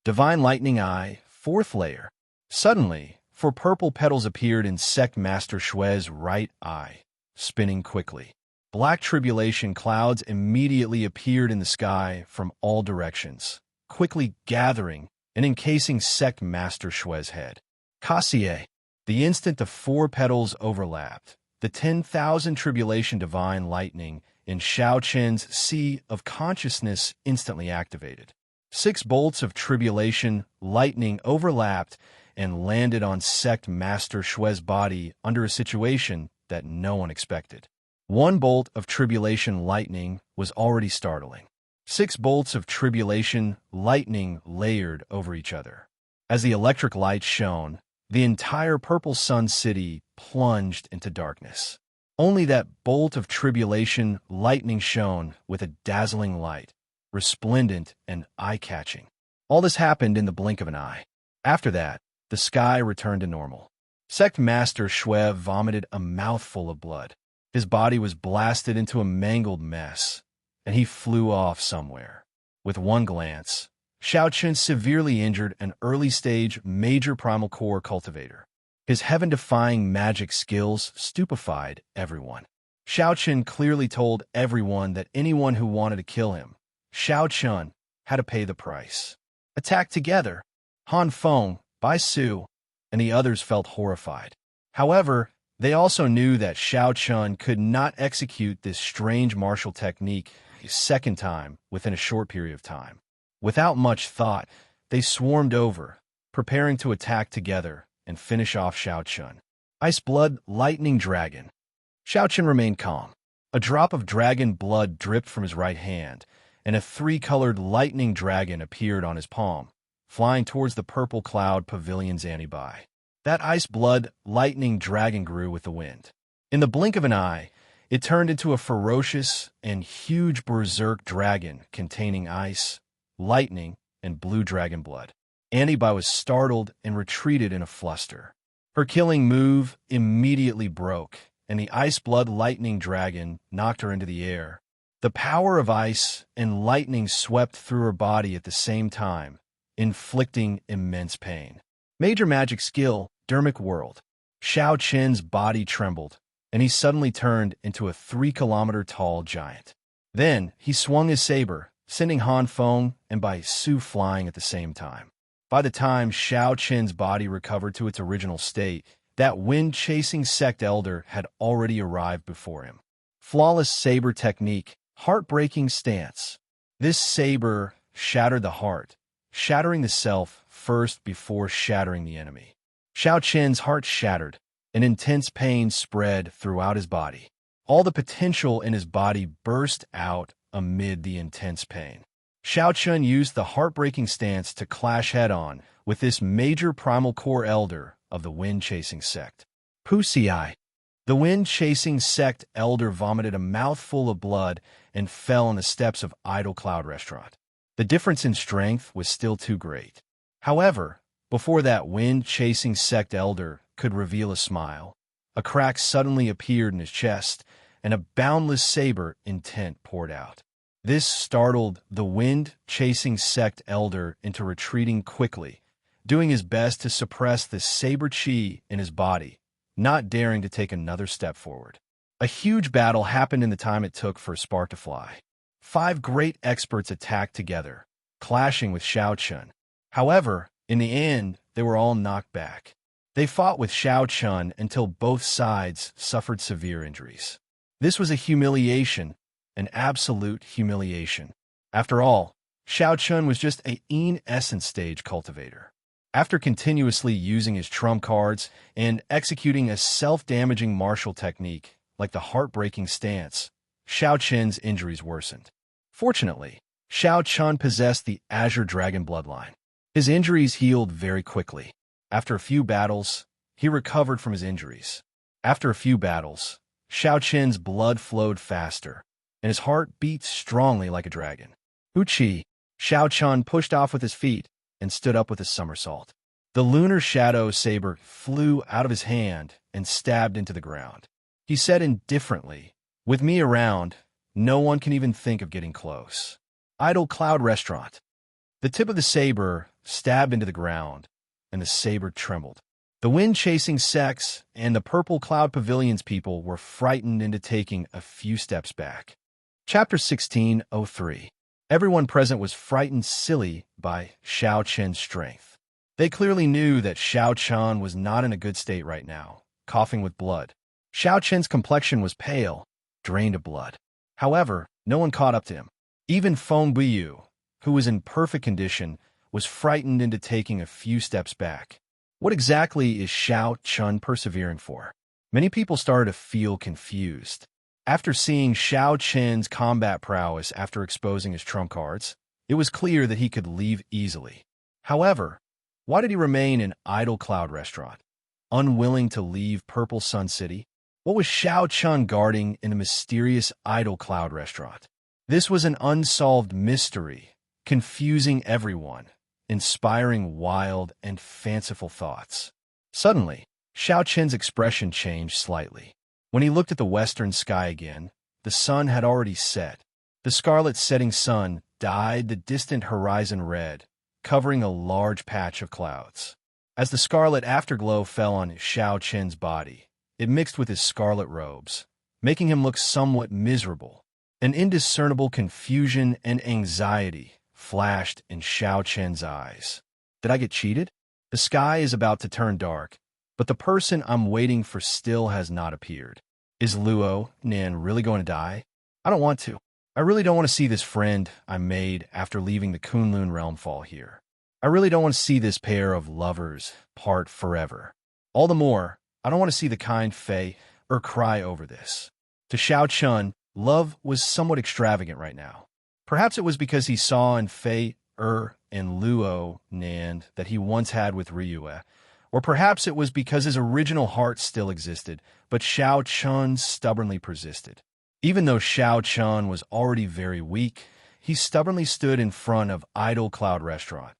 Divine Lightning Eye, 4th layer. Suddenly, 4 purple petals appeared in Sect Master Shue's right eye, spinning quickly. Black tribulation clouds immediately appeared in the sky from all directions, quickly gathering and encasing Sect Master Shue's head. Kasie. The instant the 4 petals overlapped, the 10,000 tribulation divine lightning in Xiao Chen's sea of consciousness instantly activated. 6 bolts of tribulation lightning overlapped and landed on Sect Master Shue's body under a situation that no one expected. 1 bolt of tribulation lightning was already startling. 6 bolts of tribulation lightning layered over each other. As the electric light shone, the entire Purple Sun City plunged into darkness. Only that bolt of tribulation lightning shone with a dazzling light, resplendent and eye-catching. All this happened in the blink of an eye. After that, the sky returned to normal. Sect Master Shui vomited a mouthful of blood. His body was blasted into a mangled mess, and he flew off somewhere. With one glance, Xiao Chen severely injured an early-stage major primal core cultivator. His heaven-defying magic skills stupefied everyone. Xiao Chen clearly told everyone that anyone who wanted to kill him, Xiao Chen, had to pay the price. Attacked together, Han Feng, Bai Su, and the others felt horrified. However, they also knew that Xiao Chen could not execute this strange martial technique a second time within a short period of time. Without much thought, they swarmed over, preparing to attack together and finish off Xiao Chen. Ice Blood Lightning Dragon. Xiao Chen remained calm. A drop of dragon blood dripped from his right hand, and a 3-colored lightning dragon appeared on his palm, flying towards the purple cloud pavilion's Anibai. That ice blood lightning dragon grew with the wind. In the blink of an eye, it turned into a ferocious and huge berserk dragon containing ice, lightning, and blue dragon blood. Anibai was startled and retreated in a fluster. Her killing move immediately broke, and the ice blood lightning dragon knocked her into the air. The power of ice and lightning swept through her body at the same time, inflicting immense pain. Major magic skill, Dermic World. Xiao Chen's body trembled, and he suddenly turned into a 3-kilometer-tall giant. Then he swung his saber, sending Han Feng and Bai Su flying at the same time. By the time Xiao Chen's body recovered to its original state, that wind-chasing sect elder had already arrived before him. Flawless saber technique, heartbreaking stance. This saber shattered the heart, shattering the self first before shattering the enemy. Xiao Chen's heart shattered, and intense pain spread throughout his body. All the potential in his body burst out amid the intense pain. Xiao Chen used the heartbreaking stance to clash head-on with this major primal core elder of the wind-chasing sect. Pusi. The wind-chasing sect elder vomited a mouthful of blood and fell on the steps of Idle Cloud Restaurant. The difference in strength was still too great. However, before that wind-chasing sect elder could reveal a smile, a crack suddenly appeared in his chest, and a boundless saber intent poured out. This startled the wind-chasing sect elder into retreating quickly, doing his best to suppress the saber chi in his body, not daring to take another step forward. A huge battle happened in the time it took for a spark to fly. 5 great experts attacked together, clashing with Xiao Chen. However, in the end, they were all knocked back. They fought with Xiao Chen until both sides suffered severe injuries. This was a humiliation, an absolute humiliation. After all, Xiao Chen was just an essence stage cultivator. After continuously using his trump cards and executing a self-damaging martial technique like the heartbreaking stance, Xiao Chen's injuries worsened. Fortunately, Xiao Chen possessed the Azure Dragon bloodline. His injuries healed very quickly. After a few battles, he recovered from his injuries. After a few battles, Xiao Chen's blood flowed faster, and his heart beat strongly like a dragon. Uchi. Xiao Chen pushed off with his feet and stood up with a somersault. The lunar shadow saber flew out of his hand and stabbed into the ground. He said indifferently, "With me around, no one can even think of getting close." Idle Cloud Restaurant. The tip of the saber stabbed into the ground, and the saber trembled. The wind-chasing sects and the Purple Cloud Pavilion's people were frightened into taking a few steps back. Chapter 16:03. Everyone present was frightened silly by Xiao Chen's strength. They clearly knew that Xiao Chen was not in a good state right now, coughing with blood. Xiao Chen's complexion was pale, drained of blood. However, no one caught up to him. Even Feng Buiyu, who was in perfect condition, was frightened into taking a few steps back. What exactly is Xiao Chen persevering for? Many people started to feel confused. After seeing Xiao Chen's combat prowess after exposing his trump cards, it was clear that he could leave easily. However, why did he remain in Idle Cloud Restaurant, unwilling to leave Purple Sun City? What was Xiao Chen guarding in the mysterious Idle Cloud Restaurant? This was an unsolved mystery, confusing everyone, inspiring wild and fanciful thoughts. Suddenly, Xiao Chen's expression changed slightly. When he looked at the western sky again, the sun had already set. The scarlet setting sun dyed the distant horizon red, covering a large patch of clouds. As the scarlet afterglow fell on Xiao Chen's body, it mixed with his scarlet robes, making him look somewhat miserable. An indiscernible confusion and anxiety flashed in Xiao Chen's eyes. Did I get cheated? The sky is about to turn dark, but the person I'm waiting for still has not appeared. Is Luo Nan really going to die? I don't want to. I really don't want to see this friend I made after leaving the Kunlun realm fall here. I really don't want to see this pair of lovers part forever. All the more, I don't want to see the kind Fei cry over this. To Xiao Chen, love was somewhat extravagant right now. Perhaps it was because he saw in Fei and Luo Nan that he once had with Ryue, or perhaps it was because his original heart still existed, but Xiao Chen stubbornly persisted. Even though Xiao Chen was already very weak, he stubbornly stood in front of Idle Cloud Restaurant,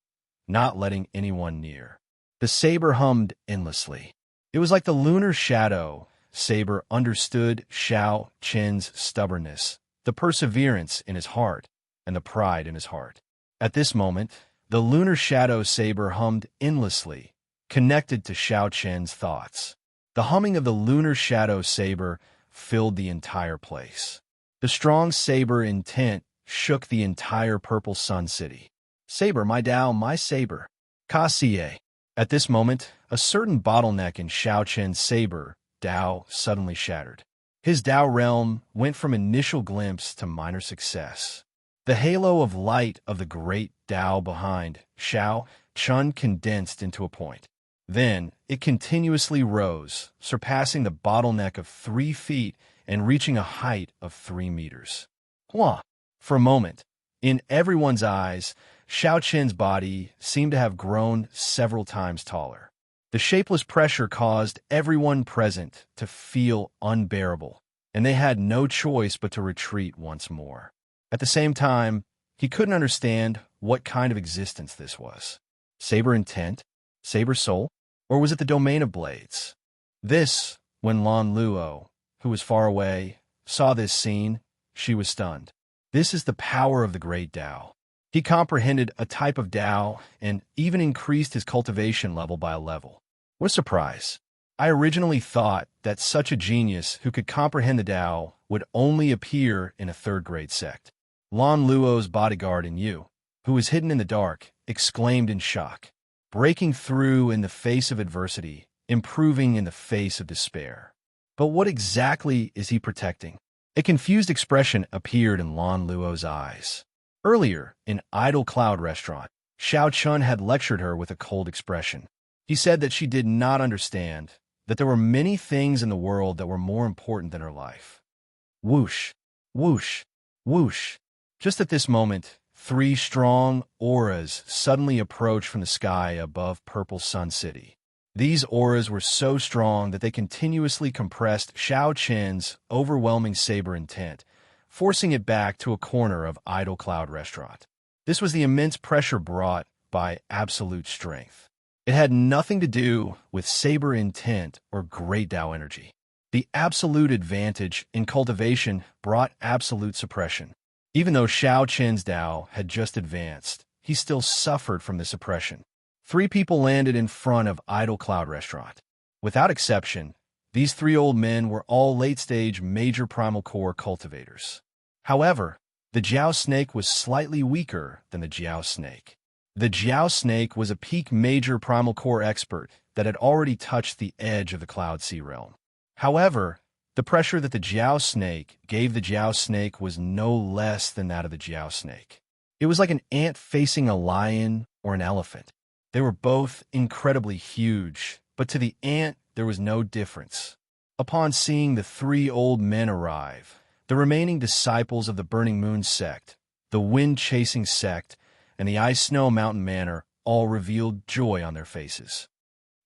not letting anyone near. The saber hummed endlessly. It was like the lunar shadow. Saber understood Xiao Chen's stubbornness, the perseverance in his heart, and the pride in his heart. At this moment, the lunar shadow saber hummed endlessly, connected to Xiao Chen's thoughts. The humming of the lunar shadow saber filled the entire place. The strong saber intent shook the entire Purple Sun City. Saber, my Dao, my saber. Ka Xie. At this moment, a certain bottleneck in Xiao Chen's saber Dao suddenly shattered. His Dao realm went from initial glimpse to minor success. The halo of light of the great Dao behind Xiao Chen condensed into a point. Then it continuously rose, surpassing the bottleneck of 3 feet and reaching a height of 3 meters. Hua! For a moment, in everyone's eyes, Xiao Chen's body seemed to have grown several times taller. The shapeless pressure caused everyone present to feel unbearable, and they had no choice but to retreat once more. At the same time, he couldn't understand what kind of existence this was. Saber intent? Saber soul? Or was it the domain of blades? This, when Lan Luo, who was far away, saw this scene, she was stunned. This is the power of the great Dao. He comprehended a type of Dao and even increased his cultivation level by a level. What a surprise. I originally thought that such a genius who could comprehend the Dao would only appear in a third-grade sect. Lan Luo's bodyguard and Yu, who was hidden in the dark, exclaimed in shock. Breaking through in the face of adversity, improving in the face of despair. But what exactly is he protecting? A confused expression appeared in Lan Luo's eyes. Earlier, in Idle Cloud Restaurant, Xiao Chen had lectured her with a cold expression. He said that she did not understand, that there were many things in the world that were more important than her life. Whoosh, whoosh, whoosh. Just at this moment, 3 strong auras suddenly approached from the sky above Purple Sun City. These auras were so strong that they continuously compressed Xiao Chen's overwhelming saber intent, forcing it back to a corner of Idle Cloud Restaurant. This was the immense pressure brought by absolute strength. It had nothing to do with saber intent or great Dao energy. The absolute advantage in cultivation brought absolute suppression. Even though Xiao Qin's Dao had just advanced, he still suffered from this oppression. 3 people landed in front of Idle Cloud Restaurant. Without exception, these 3 old men were all late-stage major primal core cultivators. However, the Jiao snake was slightly weaker than the Jiao snake. The Jiao snake was a peak major primal core expert that had already touched the edge of the Cloud Sea realm. However, the pressure that the Jiao snake gave the Jiao snake was no less than that of the Jiao snake. It was like an ant facing a lion or an elephant. They were both incredibly huge, but to the ant there was no difference. Upon seeing the 3 old men arrive, the remaining disciples of the Burning Moon sect, the Wind-Chasing sect, and the Ice-Snow Mountain Manor all revealed joy on their faces.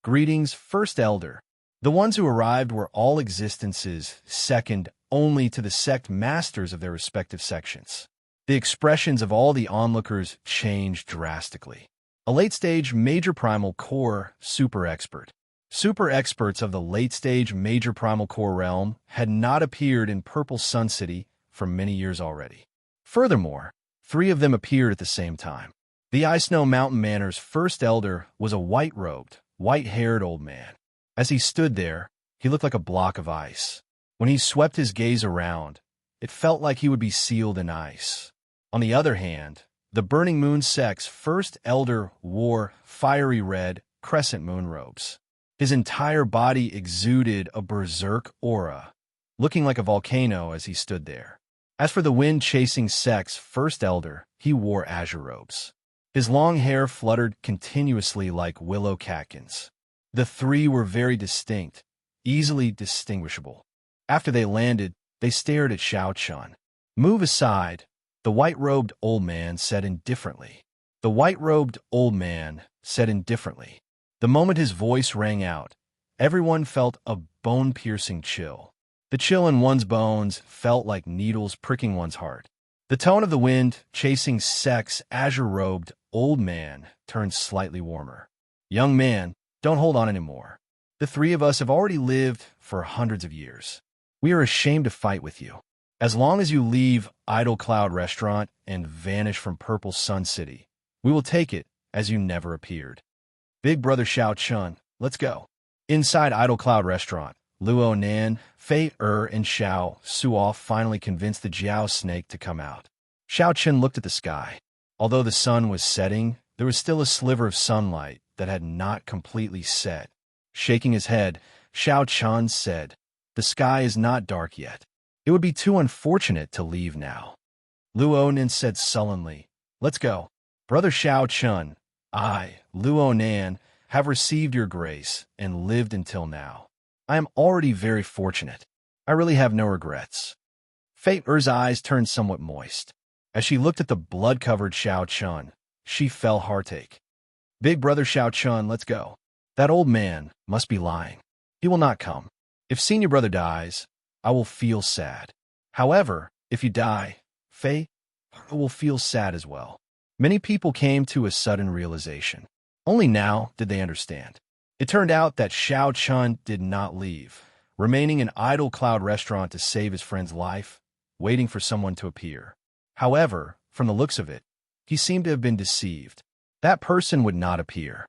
Greetings, First Elder. The ones who arrived were all existences second only to the sect masters of their respective sections. The expressions of all the onlookers changed drastically. A late-stage major primal core super expert. Super experts of the late-stage major primal core realm had not appeared in Purple Sun City for many years already. Furthermore, 3 of them appeared at the same time. The Ice-Snow Mountain Manor's first elder was a white-robed, white-haired old man. As he stood there, he looked like a block of ice. When he swept his gaze around, it felt like he would be sealed in ice. On the other hand, the Burning Moon sect's first elder wore fiery red crescent moon robes. His entire body exuded a berserk aura, looking like a volcano as he stood there. As for the Wind-Chasing sect's first elder, he wore azure robes. His long hair fluttered continuously like willow catkins. The 3 were very distinct, easily distinguishable. After they landed, they stared at Xiao Qin. "Move aside," the white-robed old man said indifferently. The white-robed old man said indifferently. The moment his voice rang out, everyone felt a bone-piercing chill. The chill in one's bones felt like needles pricking one's heart. The tone of the Wind-Chasing sect's azure-robed old man turned slightly warmer. "Young man, don't hold on anymore. The 3 of us have already lived for hundreds of years. We are ashamed to fight with you. As long as you leave Idle Cloud Restaurant and vanish from Purple Sun City, we will take it as you never appeared." "Big brother Xiao Qin, let's go." Inside Idle Cloud Restaurant, Luo Nan, Fei and Xiao Suo finally convinced the Jiao snake to come out. Xiao Qin looked at the sky. Although the sun was setting, there was still a sliver of sunlight that had not completely set. Shaking his head, Xiao Qin said, "The sky is not dark yet. It would be too unfortunate to leave now." Luo Nan said sullenly, "Let's go. Brother Xiao Qin, I, Luo Nan, have received your grace and lived until now. I am already very fortunate. I really have no regrets." Fei Er's eyes turned somewhat moist. As she looked at the blood-covered Xiao Qin, she felt heartache. "Big brother Xiao Qin, let's go. That old man must be lying. He will not come. If senior brother dies, I will feel sad. However, if you die, Fei, I will feel sad as well." Many people came to a sudden realization. Only now did they understand. It turned out that Xiao Qin did not leave, remaining in Idle Cloud Restaurant to save his friend's life, waiting for someone to appear. However, from the looks of it, he seemed to have been deceived. That person would not appear.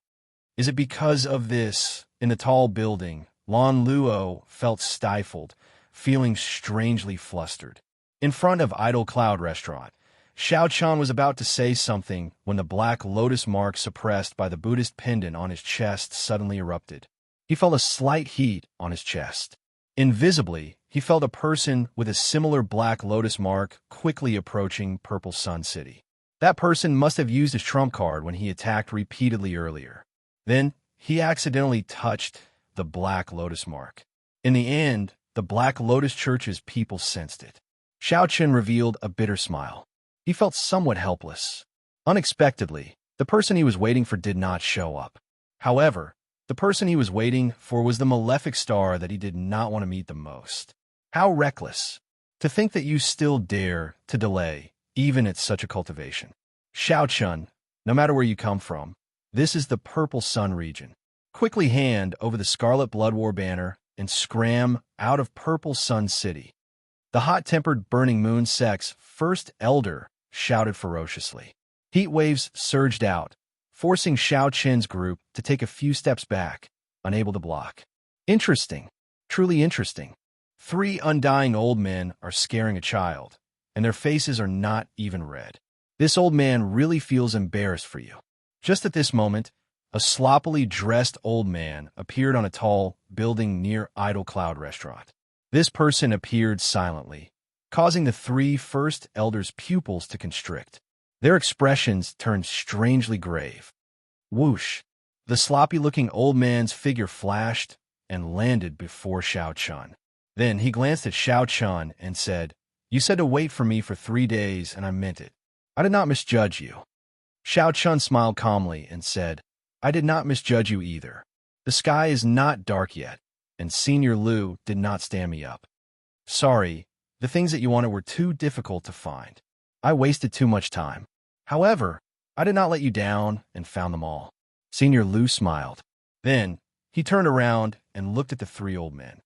Is it because of this? In the tall building, Lan Luo felt stifled, feeling strangely flustered. In front of Idle Cloud Restaurant, Xiao Qin was about to say something when the black lotus mark suppressed by the Buddhist pendant on his chest suddenly erupted. He felt a slight heat on his chest. Invisibly, he felt a person with a similar black lotus mark quickly approaching Purple Sun City. That person must have used his trump card when he attacked repeatedly earlier. Then, he accidentally touched the black lotus mark. In the end, the Black Lotus Church's people sensed it. Xiao Qin revealed a bitter smile. He felt somewhat helpless. Unexpectedly, the person he was waiting for did not show up. However, the person he was waiting for was the malefic star that he did not want to meet the most. How reckless! To think that you still dare to delay, even at such a cultivation. Xiao Qin, no matter where you come from, this is the Purple Sun region. Quickly hand over the Scarlet Blood War banner and scram out of Purple Sun City. The hot-tempered Burning Moon sect's first elder shouted ferociously. Heat waves surged out, forcing Xiao Qin's group to take a few steps back, unable to block. Interesting. Truly interesting. 3 undying old men are scaring a child, and their faces are not even red. This old man really feels embarrassed for you. Just at this moment, a sloppily dressed old man appeared on a tall building near Idle Cloud Restaurant. This person appeared silently, causing the 3 first elders' pupils to constrict. Their expressions turned strangely grave. Whoosh! The sloppy-looking old man's figure flashed and landed before Xiao Chun. Then he glanced at Xiao Chun and said, "You said to wait for me for 3 days, and I meant it. I did not misjudge you." Xiao Chun smiled calmly and said, "I did not misjudge you either. The sky is not dark yet, and Senior Liu did not stand me up. Sorry, the things that you wanted were too difficult to find. I wasted too much time. However, I did not let you down and found them all." Senior Liu smiled. Then he turned around and looked at the 3 old men.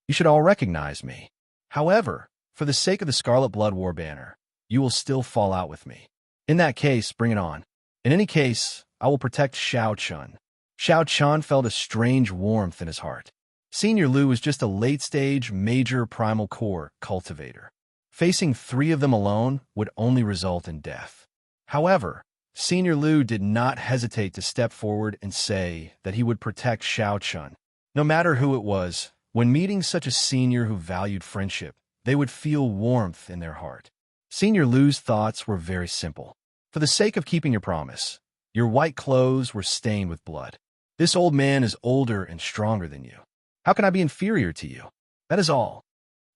"You should all recognize me. However, for the sake of the Scarlet Blood War banner, you will still fall out with me. In that case, bring it on. In any case, I will protect Xiao Chun." Xiao Chun felt a strange warmth in his heart. Senior Liu was just a late-stage major primal core cultivator. Facing 3 of them alone would only result in death. However, Senior Liu did not hesitate to step forward and say that he would protect Xiao Chun. No matter who it was, when meeting such a senior who valued friendship, they would feel warmth in their heart. Senior Liu's thoughts were very simple. For the sake of keeping your promise, your white clothes were stained with blood. This old man is older and stronger than you. How can I be inferior to you? That is all.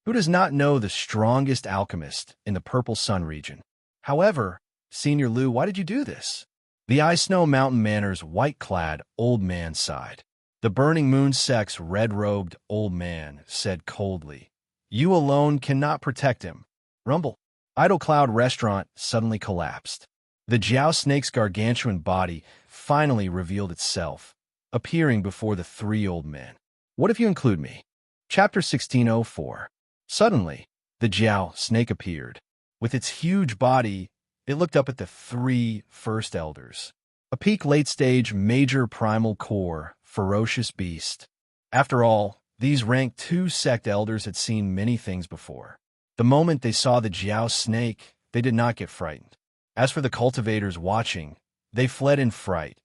Who does not know the strongest alchemist in the Purple Sun region? However, Senior Liu, why did you do this? The Ice Snow Mountain Manor's white-clad old man sighed. The Burning Moon sect's red-robed old man said coldly, "You alone cannot protect him." Rumble. Idle Cloud Restaurant suddenly collapsed. The Jiao Snake's gargantuan body finally revealed itself, appearing before the 3 old men. "What if you include me?" Chapter 1604. Suddenly, the Jiao Snake appeared. With its huge body, it looked up at the 3 first elders. A peak late-stage major primal core, ferocious beast. After all, these rank 2 sect elders had seen many things before. The moment they saw the Jiao Snake, they did not get frightened. As for the cultivators watching, they fled in fright,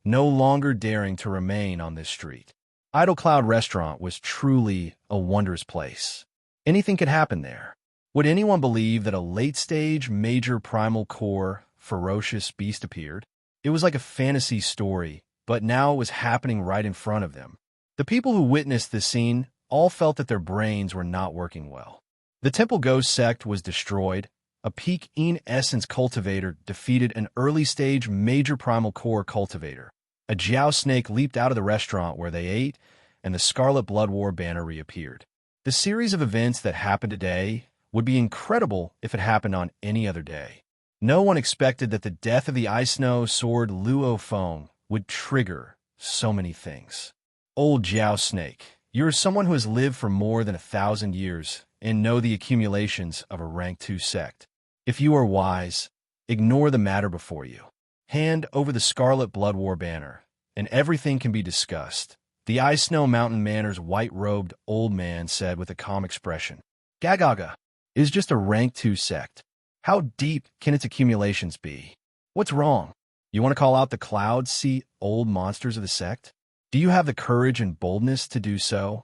no longer daring to remain on this street. Idle Cloud Restaurant was truly a wondrous place. Anything could happen there. Would anyone believe that a late-stage major primal core, ferocious beast appeared? It was like a fantasy story, but now it was happening right in front of them. The people who witnessed this scene all felt that their brains were not working well. The Temple Ghost sect was destroyed. A peak essence cultivator defeated an early-stage major primal core cultivator. A Jiao Snake leaped out of the restaurant where they ate, and the Scarlet Blood War banner reappeared. The series of events that happened today would be incredible if it happened on any other day. No one expected that the death of the Ice Snow Sword Luo Feng would trigger so many things. Old Jiao Snake, you are someone who has lived for more than 1,000 years and know the accumulations of a rank 2 sect. If you are wise, ignore the matter before you. Hand over the Scarlet Blood War banner, and everything can be discussed. The Ice Snow Mountain Manor's white-robed old man said with a calm expression. Gagaga is just a rank 2 sect. How deep can its accumulations be? What's wrong? You want to call out the Cloud Sea old monsters of the sect? Do you have the courage and boldness to do so?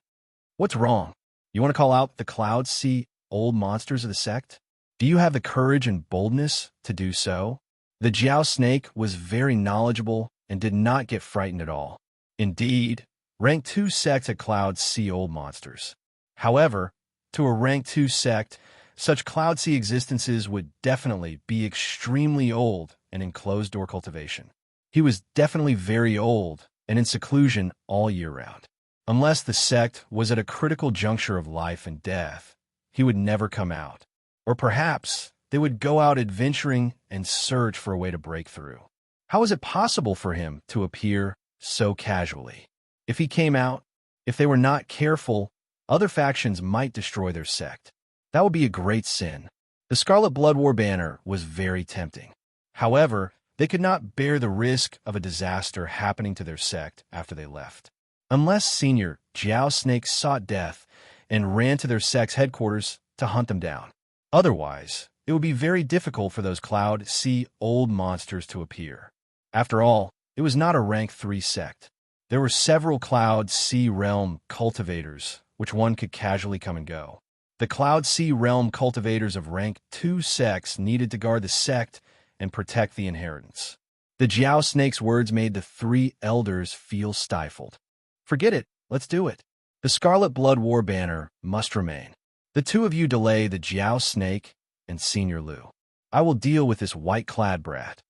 What's wrong? You want to call out the Cloud Sea old monsters of the sect? Do you have the courage and boldness to do so? The Jiao Snake was very knowledgeable and did not get frightened at all. Indeed, rank 2 sects at Cloud Sea old monsters. However, to a rank 2 sect, such Cloud Sea existences would definitely be extremely old and in closed-door cultivation. He was definitely very old and in seclusion all year round. Unless the sect was at a critical juncture of life and death, he would never come out. Or perhaps they would go out adventuring and search for a way to break through. How is it possible for him to appear so casually? If he came out, If they were not careful, other factions might destroy their sect. That would be a great sin. The Scarlet Blood War banner was very tempting. However, they could not bear the risk of a disaster happening to their sect after they left. Unless Senior Jiao Snake sought death and ran to their sect's headquarters to hunt them down. Otherwise, it would be very difficult for those Cloud Sea old monsters to appear. After all, it was not a rank 3 sect. There were several Cloud Sea realm cultivators, which one could casually come and go. The Cloud Sea realm cultivators of rank 2 sects needed to guard the sect and protect the inheritance. The Jiao Snake's words made the 3 elders feel stifled. Forget it, let's do it. The Scarlet Blood War banner must remain. The two of you delay the Jiao Snake and Senior Lu. I will deal with this white-clad brat.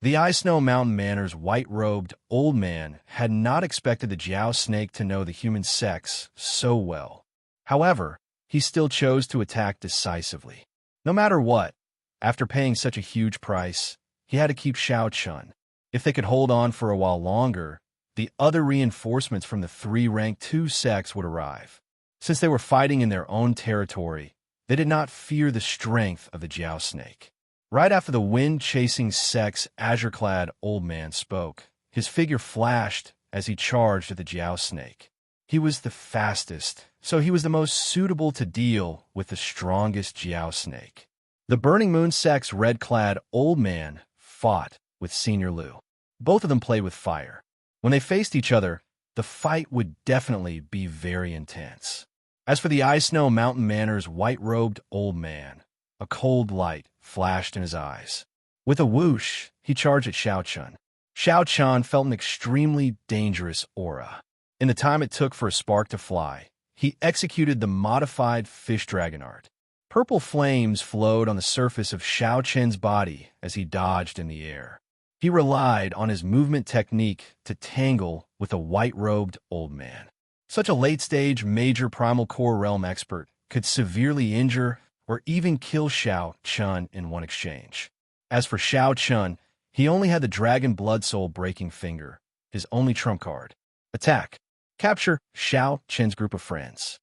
The Ice Snow Mountain Manor's white-robed old man had not expected the Jiao Snake to know the human sex so well. However, he still chose to attack decisively. No matter what, after paying such a huge price, he had to keep Xiao Chun. If they could hold on for a while longer, the other reinforcements from the 3 rank 2 sects would arrive. Since they were fighting in their own territory, they did not fear the strength of the Jiao Snake. Right after the wind-chasing sect's azure-clad old man spoke, his figure flashed as he charged at the Jiao Snake. He was the fastest, so he was the most suitable to deal with the strongest Jiao Snake. The Burning Moon sect's red-clad old man fought with Senior Lu. Both of them played with fire. When they faced each other, the fight would definitely be very intense. As for the Ice Snow Mountain Manor's white-robed old man, a cold light flashed in his eyes. With a whoosh, he charged at Xiao Chun. Xiao Chun felt an extremely dangerous aura. In the time it took for a spark to fly, he executed the modified fish dragon art. Purple flames flowed on the surface of Xiao Chun's body as he dodged in the air. He relied on his movement technique to tangle with a white-robed old man. Such a late-stage major primal core realm expert could severely injure or even kill Xiao Chun in one exchange. As for Xiao Chun, he only had the Dragon Blood Soul Breaking Finger, his only trump card. Attack. Capture Xiao Chun's group of friends.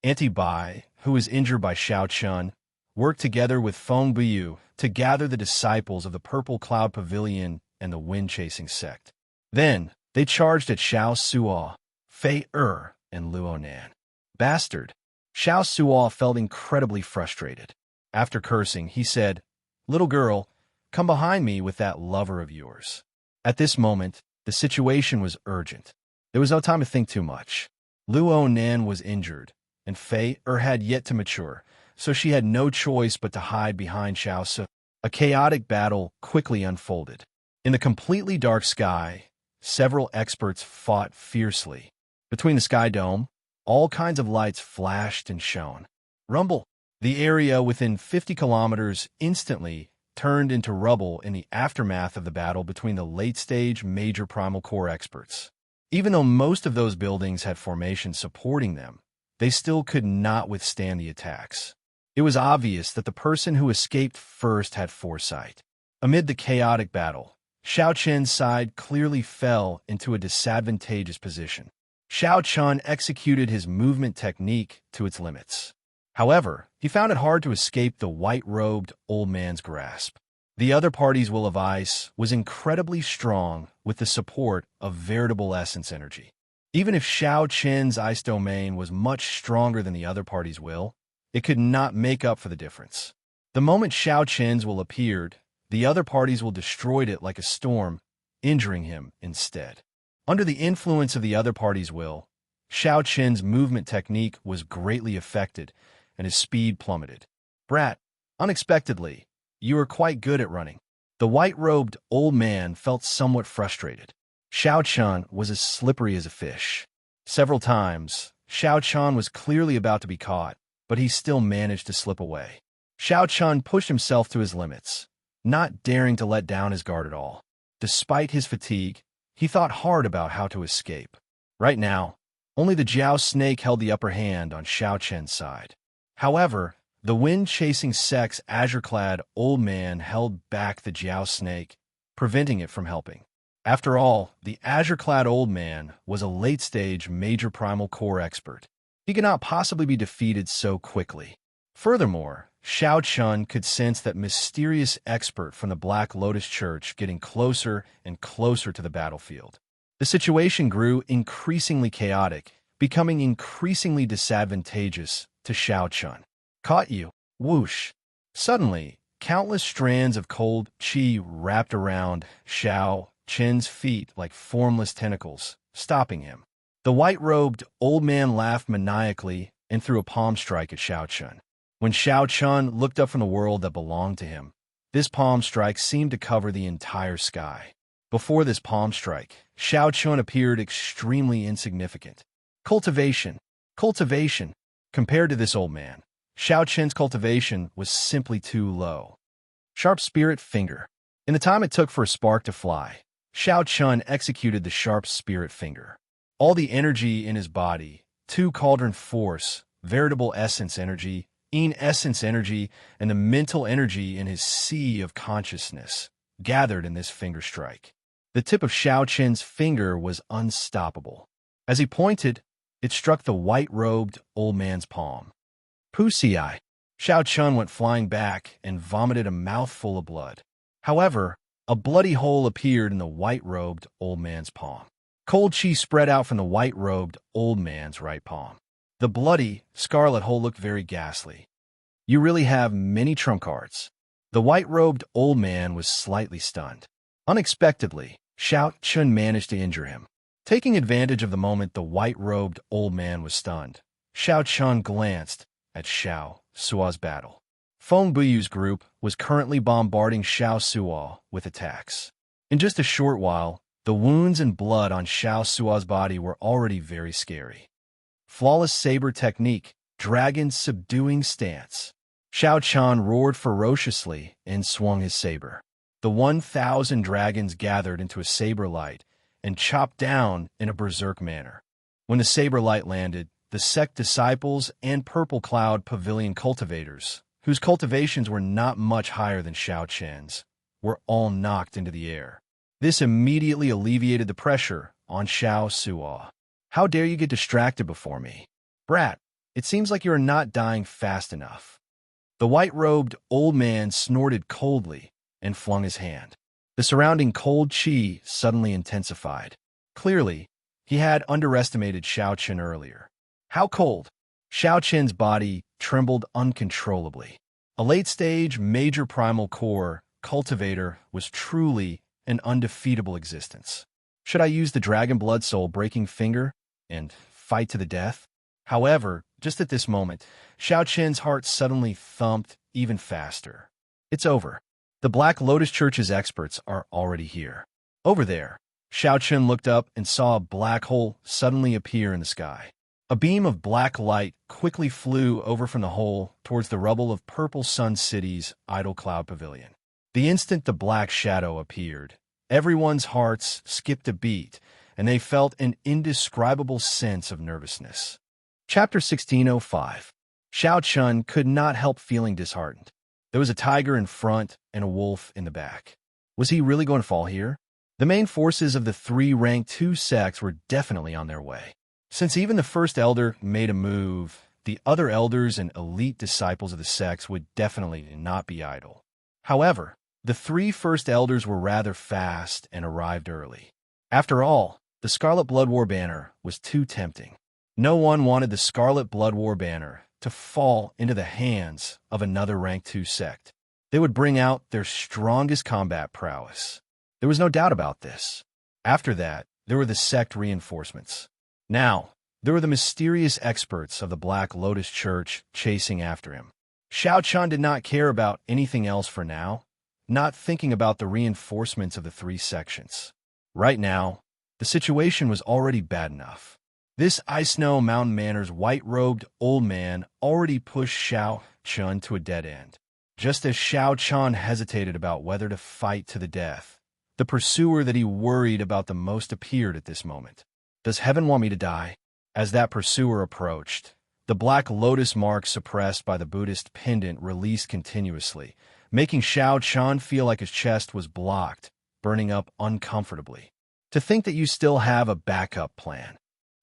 Auntie Bai, who was injured by Xiao Chun, worked together with Feng Biyu to gather the disciples of the Purple Cloud Pavilion and the Wind-Chasing Sect. Then, they charged at Xiao Suo, Fei and Luo Nan. Bastard! Xiao Suo felt incredibly frustrated. After cursing, he said, "Little girl, come behind me with that lover of yours." At this moment, the situation was urgent. There was no time to think too much. Luo Nan was injured, and Fei had yet to mature, so she had no choice but to hide behind Xiao Su. A chaotic battle quickly unfolded. In the completely dark sky, several experts fought fiercely. Between the sky dome, all kinds of lights flashed and shone. Rumble! The area within 50 kilometers instantly turned into rubble in the aftermath of the battle between the late-stage major primal core experts. Even though most of those buildings had formations supporting them, they still could not withstand the attacks. It was obvious that the person who escaped first had foresight. Amid the chaotic battle, Xiao Chun's side clearly fell into a disadvantageous position. Xiao Chun executed his movement technique to its limits. However, he found it hard to escape the white-robed old man's grasp. The other party's will of ice was incredibly strong with the support of veritable essence energy. Even if Xiao Chun's ice domain was much stronger than the other party's will, it could not make up for the difference. The moment Xiao Chun's will appeared, the other party's will destroyed it like a storm, injuring him instead. Under the influence of the other party's will, Xiao Chun's movement technique was greatly affected, and his speed plummeted. "Brat, unexpectedly, you are quite good at running." The white-robed old man felt somewhat frustrated. Xiao Chun was as slippery as a fish. Several times, Xiao Chun was clearly about to be caught, but he still managed to slip away. Xiao Chun pushed himself to his limits, not daring to let down his guard at all. Despite his fatigue, he thought hard about how to escape. Right now, only the Jiao Snake held the upper hand on Xiao Chun's side. However, the wind-chasing sect's azure-clad old man held back the Jiao Snake, preventing it from helping. After all, the azure-clad old man was a late-stage major primal core expert. He could not possibly be defeated so quickly. Furthermore, Xiao Chun could sense that mysterious expert from the Black Lotus Church getting closer and closer to the battlefield. The situation grew increasingly chaotic, becoming increasingly disadvantageous to Xiao Chun. Caught you. Whoosh. Suddenly, countless strands of cold qi wrapped around Xiao Chun's feet like formless tentacles, stopping him. The white-robed old man laughed maniacally and threw a palm strike at Xiao Chun. When Xiao Chun looked up from the world that belonged to him, this palm strike seemed to cover the entire sky. Before this palm strike, Xiao Chun appeared extremely insignificant. Cultivation. Cultivation. Compared to this old man, Xiao Chun's cultivation was simply too low. Sharp spirit finger. In the time it took for a spark to fly, Xiao Chun executed the sharp spirit finger. All the energy in his body, two cauldron force, veritable essence energy, essence energy, and the mental energy in his sea of consciousness, gathered in this finger strike. The tip of Xiao Chun's finger was unstoppable. As he pointed, it struck the white-robed old man's palm. Pussy-eye. Xiao Chun went flying back and vomited a mouthful of blood. However, a bloody hole appeared in the white-robed old man's palm. Cold qi spread out from the white-robed old man's right palm. The bloody, scarlet hole looked very ghastly. You really have many trump cards. The white-robed old man was slightly stunned. Unexpectedly, Xiao Chun managed to injure him. Taking advantage of the moment the white-robed old man was stunned, Xiao Chun glanced at Xiao Sua's battle. Feng Buyu's group was currently bombarding Xiao Sua with attacks. In just a short while, the wounds and blood on Xiao Sua's body were already very scary. Flawless saber technique, dragon subduing stance. Xiao Chun roared ferociously and swung his saber. The 1,000 dragons gathered into a saber light and chopped down in a berserk manner. When the saber light landed, the sect disciples and Purple Cloud Pavilion cultivators, whose cultivations were not much higher than Xiao Chun's, were all knocked into the air. This immediately alleviated the pressure on Xiao Sua. How dare you get distracted before me? Brat, it seems like you are not dying fast enough. The white-robed old man snorted coldly and flung his hand. The surrounding cold qi suddenly intensified. Clearly, he had underestimated Xiao Chun earlier. How cold? Xiao Chun's body trembled uncontrollably. A late-stage major primal core cultivator was truly an undefeatable existence. Should I use the Dragon Blood Soul breaking finger and fight to the death? However, just at this moment, Xiao Chun's heart suddenly thumped even faster. It's over. The Black Lotus Church's experts are already here. Over there, Xiao Chun looked up and saw a black hole suddenly appear in the sky. A beam of black light quickly flew over from the hole towards the rubble of Purple Sun City's Idle Cloud Pavilion. The instant the black shadow appeared, everyone's hearts skipped a beat, and they felt an indescribable sense of nervousness. Chapter 1605. Xiao Chun could not help feeling disheartened. There was a tiger in front and a wolf in the back. Was he really going to fall here? The main forces of the three rank 2 sects were definitely on their way. Since even the first elder made a move, the other elders and elite disciples of the sects would definitely not be idle. However, the 3 first elders were rather fast and arrived early. After all, the Scarlet Blood War banner was too tempting. No one wanted the Scarlet Blood War banner to fall into the hands of another rank 2 sect. They would bring out their strongest combat prowess. There was no doubt about this. After that, there were the sect reinforcements. Now, there were the mysterious experts of the Black Lotus Church chasing after him. Xiao Chun did not care about anything else for now, not thinking about the reinforcements of the 3 sections. Right now, the situation was already bad enough. This Ice Snow Mountain Manor's white-robed old man already pushed Xiao Chun to a dead end. Just as Xiao Chun hesitated about whether to fight to the death, the pursuer that he worried about the most appeared at this moment. Does heaven want me to die? As that pursuer approached, the black lotus mark suppressed by the Buddhist pendant released continuously, making Xiao Chun feel like his chest was blocked, burning up uncomfortably. To think that you still have a backup plan.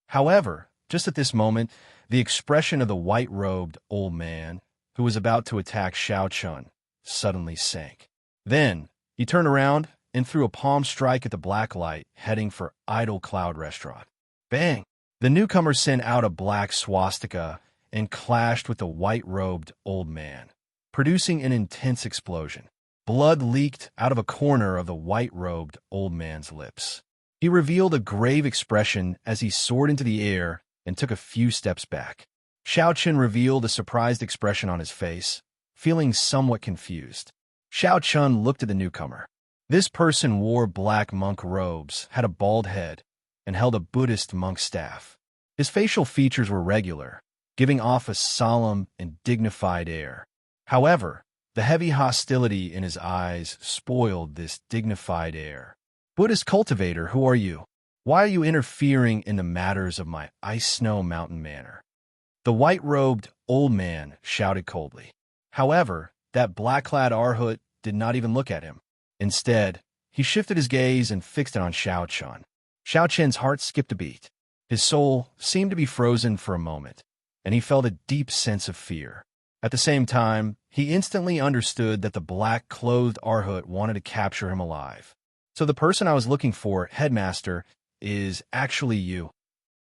However, just at this moment, the expression of the white-robed old man, who was about to attack Xiao Chun, suddenly sank. Then, he turned around and threw a palm strike at the black light, heading for Idle Cloud Restaurant. Bang! The newcomer sent out a black swastika and clashed with the white-robed old man, producing an intense explosion. Blood leaked out of a corner of the white-robed old man's lips. He revealed a grave expression as he soared into the air and took a few steps back. Xiao Chun revealed a surprised expression on his face, feeling somewhat confused. Xiao Chun looked at the newcomer. This person wore black monk robes, had a bald head, and held a Buddhist monk staff. His facial features were regular, giving off a solemn and dignified air. However, the heavy hostility in his eyes spoiled this dignified air. Buddhist cultivator, who are you? Why are you interfering in the matters of my ice snow mountain manor? The white-robed old man shouted coldly. However, that black-clad Arhut did not even look at him. Instead, he shifted his gaze and fixed it on Xiao Chun. Xiao Chun's heart skipped a beat. His soul seemed to be frozen for a moment, and he felt a deep sense of fear. At the same time, he instantly understood that the black-clothed Arhut wanted to capture him alive. So the person I was looking for, headmaster, is actually you.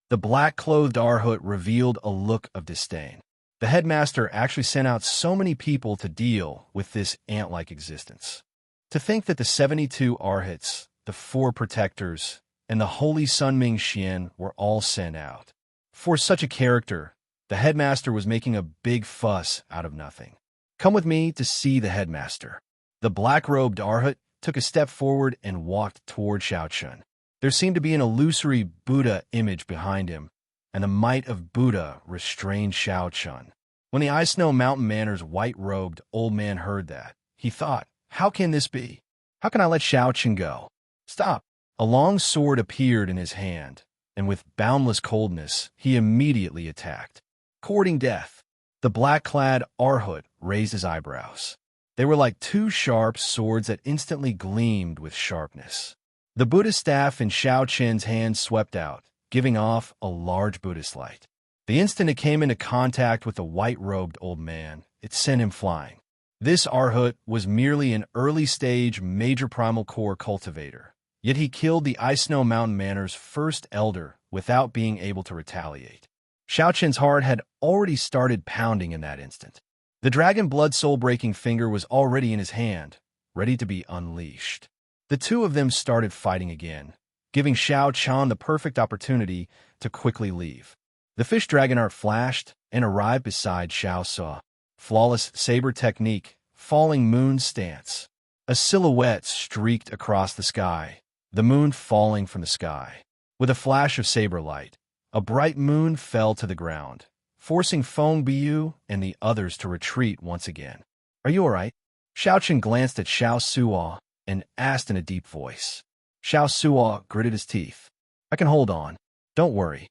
The black-clothed Arhut revealed a look of disdain. The headmaster actually sent out so many people to deal with this ant-like existence. To think that the 72 Arhats, the 4 protectors, and the holy Sunming Xian were all sent out. For such a character, the headmaster was making a big fuss out of nothing. Come with me to see the headmaster. The black-robed Arhut took a step forward and walked toward Xiao Chun. There seemed to be an illusory Buddha image behind him, and the might of Buddha restrained Xiao Chun. When the Ice Snow Mountain Manor's white-robed old man heard that, he thought, how can this be? How can I let Xiao Chun go? Stop! A long sword appeared in his hand, and with boundless coldness, he immediately attacked. Courting death, the black-clad Arhut raised his eyebrows. They were like 2 sharp swords that instantly gleamed with sharpness. The Buddhist staff in Xiao Chun's hand swept out, giving off a large Buddhist light. The instant it came into contact with the white-robed old man, it sent him flying. This Arhut was merely an early-stage major primal core cultivator, yet he killed the Ice Snow Mountain Manor's first elder without being able to retaliate. Xiao Chun's heart had already started pounding in that instant. The dragon blood soul-breaking finger was already in his hand, ready to be unleashed. The two of them started fighting again, giving Xiao Chun the perfect opportunity to quickly leave. The fish dragon art flashed and arrived beside Xiao Saw. Flawless saber technique, falling moon stance. A silhouette streaked across the sky, the moon falling from the sky. With a flash of saber light, a bright moon fell to the ground, forcing Feng Biu and the others to retreat once again. Are you all right? Xiao Chun glanced at Xiao Suo and asked in a deep voice. Xiao Suo gritted his teeth. I can hold on. Don't worry.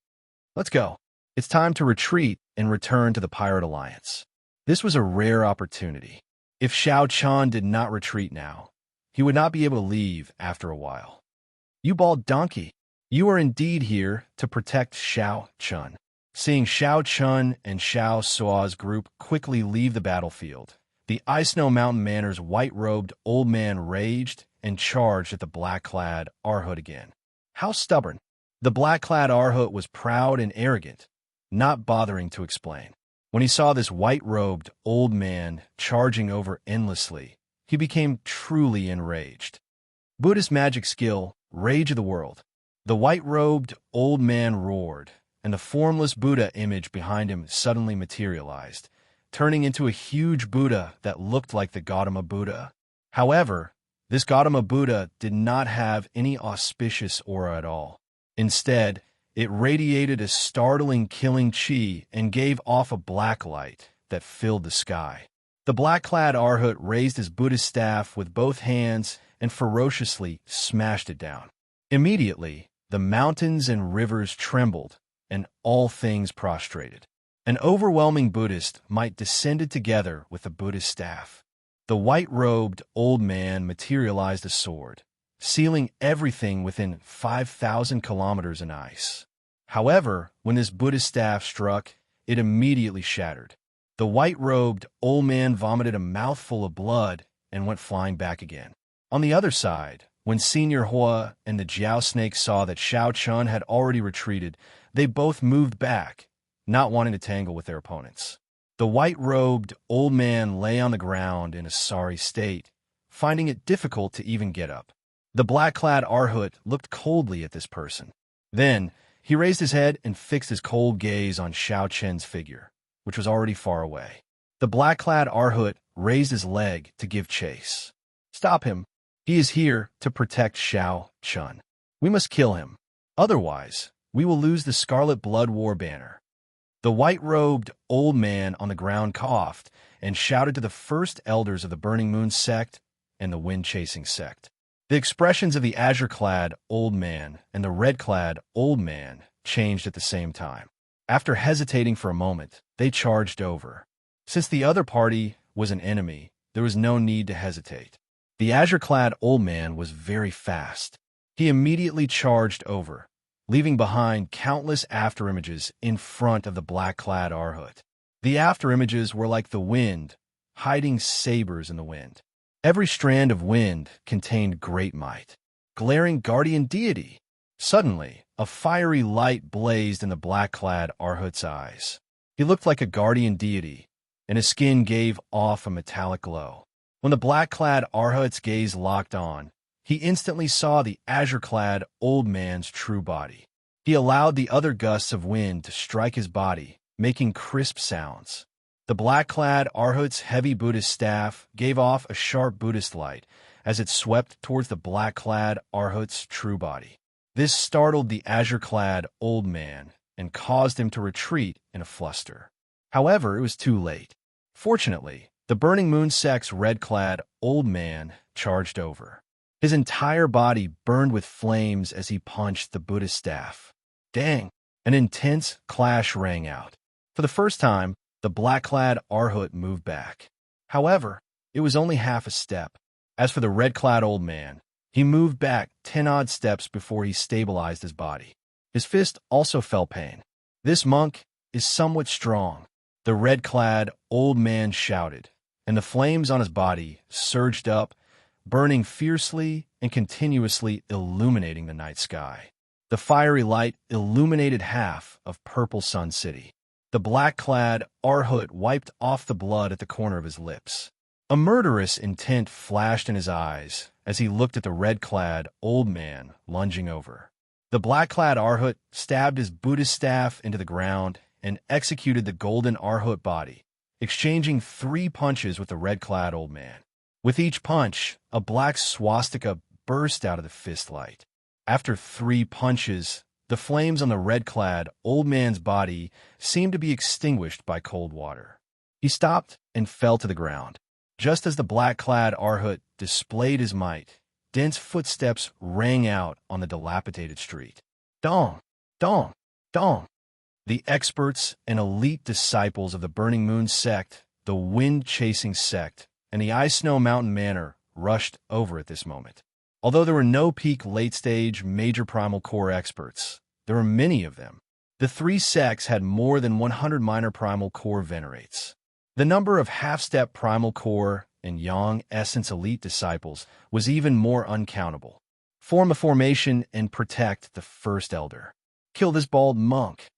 Let's go. It's time to retreat and return to the Pirate Alliance. This was a rare opportunity. If Xiao Chun did not retreat now, he would not be able to leave after a while. You bald donkey, you are indeed here to protect Xiao Chun. Seeing Xiao Chun and Xiao Suo's group quickly leave the battlefield, the Ice Snow Mountain Manor's white-robed old man raged and charged at the black-clad Arhut again. How stubborn! The black-clad Arhut was proud and arrogant, not bothering to explain. When he saw this white-robed old man charging over endlessly, he became truly enraged. Buddhist magic skill, Rage of the World. The white-robed old man roared, and the formless Buddha image behind him suddenly materialized, turning into a huge Buddha that looked like the Gautama Buddha. However, this Gautama Buddha did not have any auspicious aura at all. Instead, it radiated a startling killing chi and gave off a black light that filled the sky. The black-clad Arhut raised his Buddhist staff with both hands and ferociously smashed it down. Immediately, the mountains and rivers trembled, and all things prostrated. An overwhelming Buddhist might descended together with the Buddhist staff. The white-robed old man materialized a sword, sealing everything within 5,000 kilometers in ice. However, when this Buddhist staff struck, it immediately shattered. The white-robed old man vomited a mouthful of blood and went flying back again. On the other side, when Senior Hua and the Jiao snake saw that Xiao Chun had already retreated, they both moved back, not wanting to tangle with their opponents. The white-robed old man lay on the ground in a sorry state, finding it difficult to even get up. The black-clad Arhut looked coldly at this person. Then, he raised his head and fixed his cold gaze on Xiao Chen's figure, which was already far away. The black-clad Arhut raised his leg to give chase. "Stop him. He is here to protect Xiao Chun. We must kill him. Otherwise, we will lose the Scarlet Blood War banner." The white-robed old man on the ground coughed and shouted to the first elders of the Burning Moon sect and the Wind-Chasing sect. The expressions of the azure-clad old man and the red-clad old man changed at the same time. After hesitating for a moment, they charged over. Since the other party was an enemy, there was no need to hesitate. The azure-clad old man was very fast. He immediately charged over, leaving behind countless afterimages in front of the black-clad Arhut. The afterimages were like the wind, hiding sabers in the wind. Every strand of wind contained great might. Glaring guardian deity! Suddenly, a fiery light blazed in the black-clad Arhut's eyes. He looked like a guardian deity, and his skin gave off a metallic glow. When the black-clad Arhut's gaze locked on, he instantly saw the azure-clad old man's true body. He allowed the other gusts of wind to strike his body, making crisp sounds. The black-clad Arhut's heavy Buddhist staff gave off a sharp Buddhist light as it swept towards the black-clad Arhut's true body. This startled the azure-clad old man and caused him to retreat in a fluster. However, it was too late. Fortunately, the Burning Moon sect's red-clad old man charged over. His entire body burned with flames as he punched the Buddhist staff. Dang! An intense clash rang out. For the first time, the black-clad Arhut moved back. However, it was only half a step. As for the red-clad old man, he moved back 10 odd steps before he stabilized his body. His fist also felt pain. "This monk is somewhat strong," the red-clad old man shouted, and the flames on his body surged up, burning fiercely and continuously illuminating the night sky. The fiery light illuminated half of Purple Sun City. The black-clad Arhut wiped off the blood at the corner of his lips. A murderous intent flashed in his eyes as he looked at the red-clad old man lunging over. The black-clad Arhut stabbed his Buddhist staff into the ground and executed the golden Arhut body, exchanging 3 punches with the red-clad old man. With each punch, a black swastika burst out of the fist light. After 3 punches, the flames on the red-clad old man's body seemed to be extinguished by cold water. He stopped and fell to the ground. Just as the black-clad Arhut displayed his might, dense footsteps rang out on the dilapidated street. Dong! Dong! Dong! The experts and elite disciples of the Burning Moon sect, the Wind-Chasing sect, and the Ice Snow Mountain Manor rushed over at this moment. Although there were no peak late-stage major primal core experts, there were many of them. The 3 sects had more than 100 minor primal core venerates. The number of half-step primal core and yang essence elite disciples was even more uncountable. Form a formation and protect the first elder. Kill this bald monk.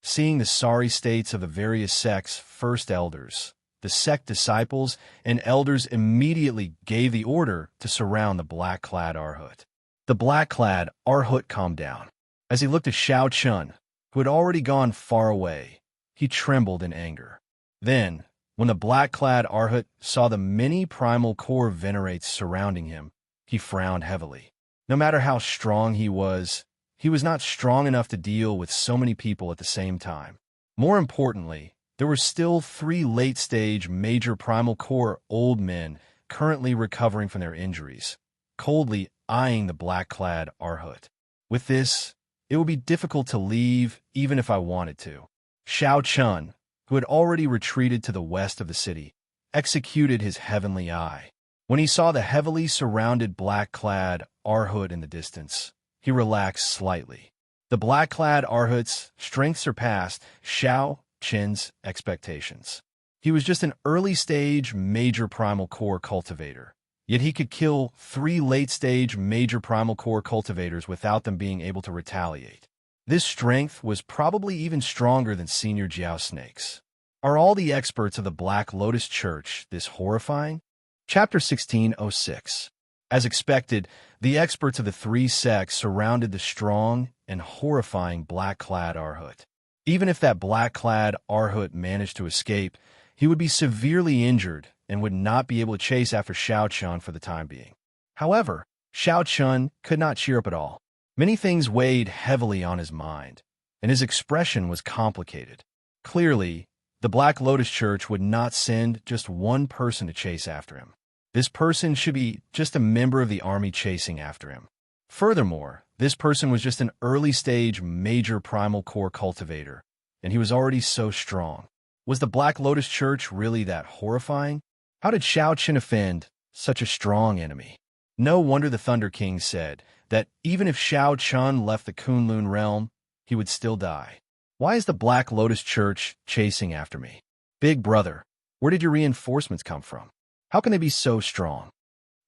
Seeing the sorry states of the various sects' first elders, the sect disciples and elders immediately gave the order to surround the black-clad Arhut. The black-clad Arhut calmed down. As he looked at Xiao Chun, who had already gone far away, he trembled in anger. Then, when the black-clad Arhut saw the many primal core venerates surrounding him, he frowned heavily. No matter how strong he was not strong enough to deal with so many people at the same time. More importantly, there were still 3 late-stage major primal core old men currently recovering from their injuries, coldly eyeing the black-clad Arhut. With this, it would be difficult to leave even if I wanted to. Xiao Chun, who had already retreated to the west of the city, executed his heavenly eye. When he saw the heavily surrounded black-clad Arhut in the distance, he relaxed slightly. The black-clad Arhut's strength surpassed Xiao Qin's expectations. He was just an early-stage major primal core cultivator, yet he could kill 3 late-stage major primal core cultivators without them being able to retaliate. This strength was probably even stronger than senior Jiao snakes. Are all the experts of the Black Lotus Church this horrifying? Chapter 1606. As expected, the experts of the 3 sects surrounded the strong and horrifying black-clad Arhut. Even if that black-clad Arhut managed to escape, he would be severely injured and would not be able to chase after Xiao Chun for the time being. However, Xiao Chun could not cheer up at all. Many things weighed heavily on his mind, and his expression was complicated. Clearly, the Black Lotus Church would not send just one person to chase after him. This person should be just a member of the army chasing after him. Furthermore, this person was just an early-stage major primal core cultivator, and he was already so strong. Was the Black Lotus Church really that horrifying? How did Xiao Qin offend such a strong enemy? No wonder the Thunder King said that even if Xiao Chun left the Kunlun realm, he would still die. Why is the Black Lotus Church chasing after me? Big brother, where did your reinforcements come from? How can they be so strong?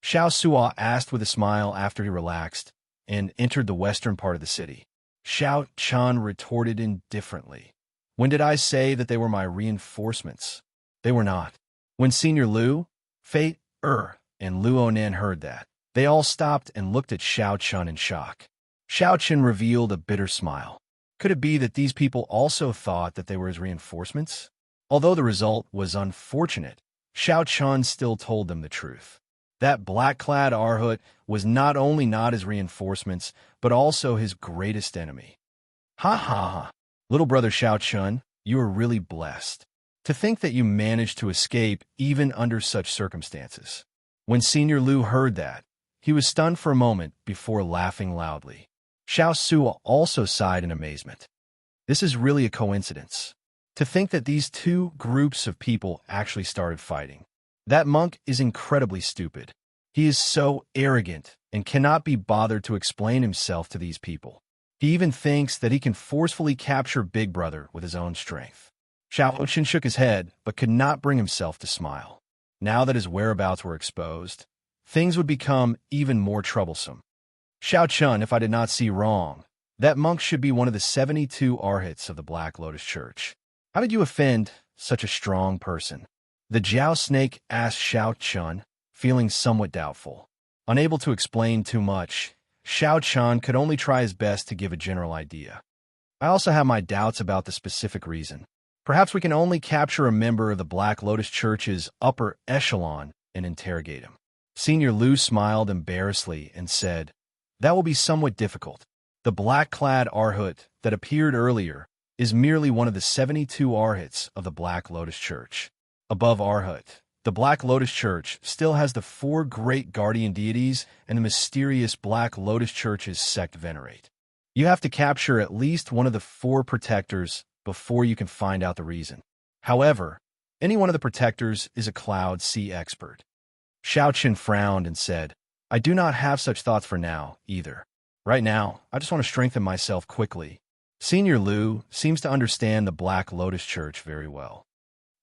Xiao Sua asked with a smile after he relaxed and entered the western part of the city. Xiao Chun retorted indifferently. When did I say that they were my reinforcements? They were not. When Senior Liu, Fate, and Luo Onan heard that, they all stopped and looked at Xiao Chun in shock. Xiao Chun revealed a bitter smile. Could it be that these people also thought that they were his reinforcements? Although the result was unfortunate, Xiao Chun still told them the truth. That black-clad Arhut was not only not his reinforcements, but also his greatest enemy. Ha ha ha! Little brother Xiao Chun, you are really blessed. To think that you managed to escape even under such circumstances. When Senior Liu heard that, he was stunned for a moment before laughing loudly. Xiao Sua also sighed in amazement. This is really a coincidence. To think that these 2 groups of people actually started fighting. That monk is incredibly stupid. He is so arrogant and cannot be bothered to explain himself to these people. He even thinks that he can forcefully capture Big Brother with his own strength. Xiao Qin shook his head, but could not bring himself to smile. Now that his whereabouts were exposed, things would become even more troublesome. Xiao Chun, if I did not see wrong, that monk should be one of the 72 Arhats of the Black Lotus Church. How did you offend such a strong person? The Jiao snake asked Xiao Chun, feeling somewhat doubtful. Unable to explain too much, Xiao Chun could only try his best to give a general idea. I also have my doubts about the specific reason. Perhaps we can only capture a member of the Black Lotus Church's upper echelon and interrogate him. Senior Liu smiled embarrassedly and said, that will be somewhat difficult. The black-clad Arhut that appeared earlier is merely one of the 72 Arhats of the Black Lotus Church. Above Arhut, the Black Lotus Church still has the 4 great guardian deities and the mysterious Black Lotus Church's sect venerate. You have to capture at least one of the 4 protectors before you can find out the reason. However, any one of the protectors is a Cloud Sea expert. Xiao Qin frowned and said, I do not have such thoughts for now, either. Right now, I just want to strengthen myself quickly. Senior Liu seems to understand the Black Lotus Church very well.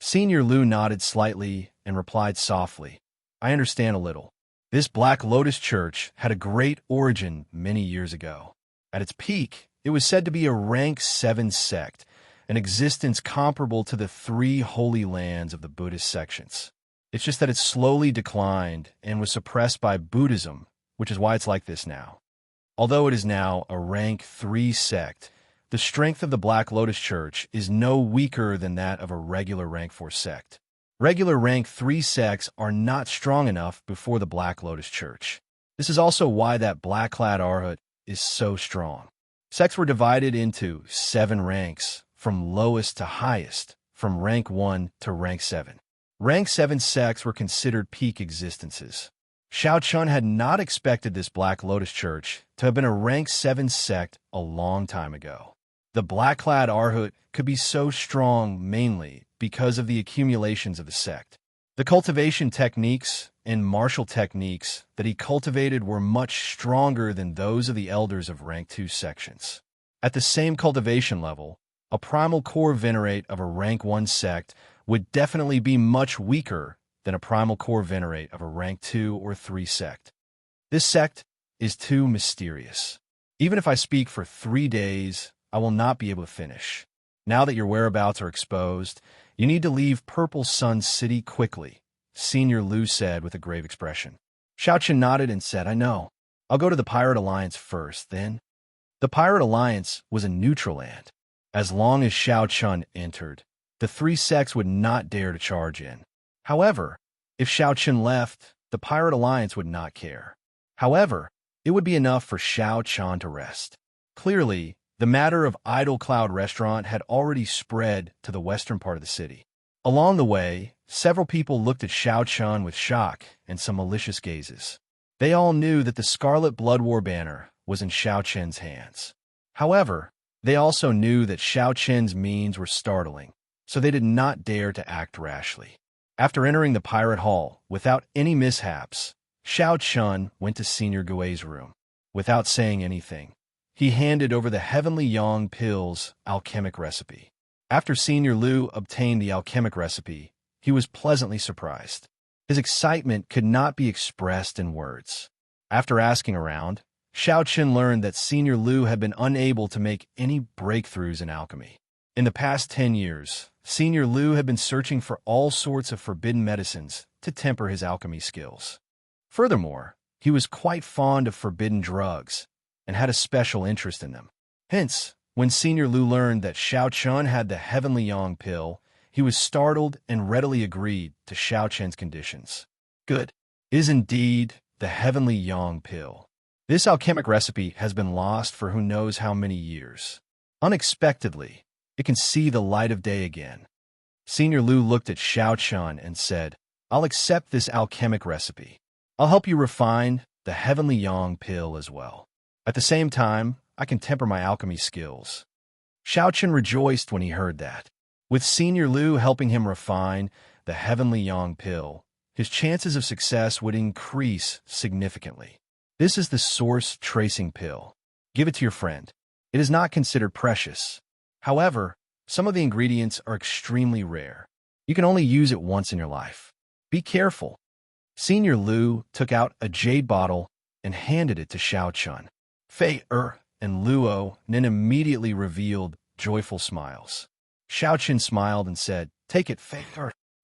Senior Liu nodded slightly and replied softly, I understand a little. This Black Lotus Church had a great origin many years ago. At its peak, it was said to be a rank 7 sect, an existence comparable to the 3 holy lands of the Buddhist sections. It's just that it slowly declined and was suppressed by Buddhism, which is why it's like this now. Although it is now a rank 3 sect, the strength of the Black Lotus Church is no weaker than that of a regular rank 4 sect. Regular rank 3 sects are not strong enough before the Black Lotus Church. This is also why that black-clad Arhut is so strong. Sects were divided into 7 ranks, from lowest to highest, from rank 1 to rank 7. Rank 7 sects were considered peak existences. Xiao Chun had not expected this Black Lotus Church to have been a rank 7 sect a long time ago. The black-clad Arhut could be so strong mainly because of the accumulations of the sect. The cultivation techniques and martial techniques that he cultivated were much stronger than those of the elders of rank 2 sections. At the same cultivation level, a primal core venerate of a rank 1 sect would definitely be much weaker than a primal core venerate of a rank 2 or 3 sect. This sect is too mysterious. Even if I speak for 3 days, I will not be able to finish. Now that your whereabouts are exposed, you need to leave Purple Sun City quickly, Senior Lu said with a grave expression. Xiao Chen nodded and said, I know. I'll go to the Pirate Alliance first, then. The Pirate Alliance was a neutral land. As long as Xiao Chen entered, the 3 sects would not dare to charge in. However, if Xiao Chen left, the Pirate Alliance would not care. However, it would be enough for Xiao Chen to rest. Clearly, the matter of Idle Cloud Restaurant had already spread to the western part of the city. Along the way, several people looked at Xiao Chen with shock and some malicious gazes. They all knew that the Scarlet Blood War banner was in Xiao Chen's hands. However, they also knew that Xiao Chen's means were startling, so they did not dare to act rashly. After entering the pirate hall without any mishaps, Xiao Chen went to Senior Gui's room. Without saying anything, he handed over the Heavenly Yang Pill's alchemic recipe. After Senior Lu obtained the alchemic recipe, he was pleasantly surprised. His excitement could not be expressed in words. After asking around, Xiao Chen learned that Senior Lu had been unable to make any breakthroughs in alchemy. In the past 10 years, Senior Lu had been searching for all sorts of forbidden medicines to temper his alchemy skills. Furthermore, he was quite fond of forbidden drugs and had a special interest in them. Hence, when Senior Lu learned that Xiao Chen had the Heavenly Yang Pill, he was startled and readily agreed to Xiao Chen's conditions. Good. It is indeed the Heavenly Yang Pill. This alchemic recipe has been lost for who knows how many years. Unexpectedly, it can see the light of day again. Senior Lu looked at Xiao Chen and said, I'll accept this alchemic recipe. I'll help you refine the Heavenly Yang Pill as well. At the same time, I can temper my alchemy skills. Xiao Chen rejoiced when he heard that. With Senior Lu helping him refine the Heavenly Yang Pill, his chances of success would increase significantly. This is the source tracing pill. Give it to your friend. It is not considered precious. However, some of the ingredients are extremely rare. You can only use it once in your life. Be careful. Senior Lu took out a jade bottle and handed it to Xiao Chen. Fei and Luo then immediately revealed joyful smiles. Xiao Chen smiled and said, Take it, Fei.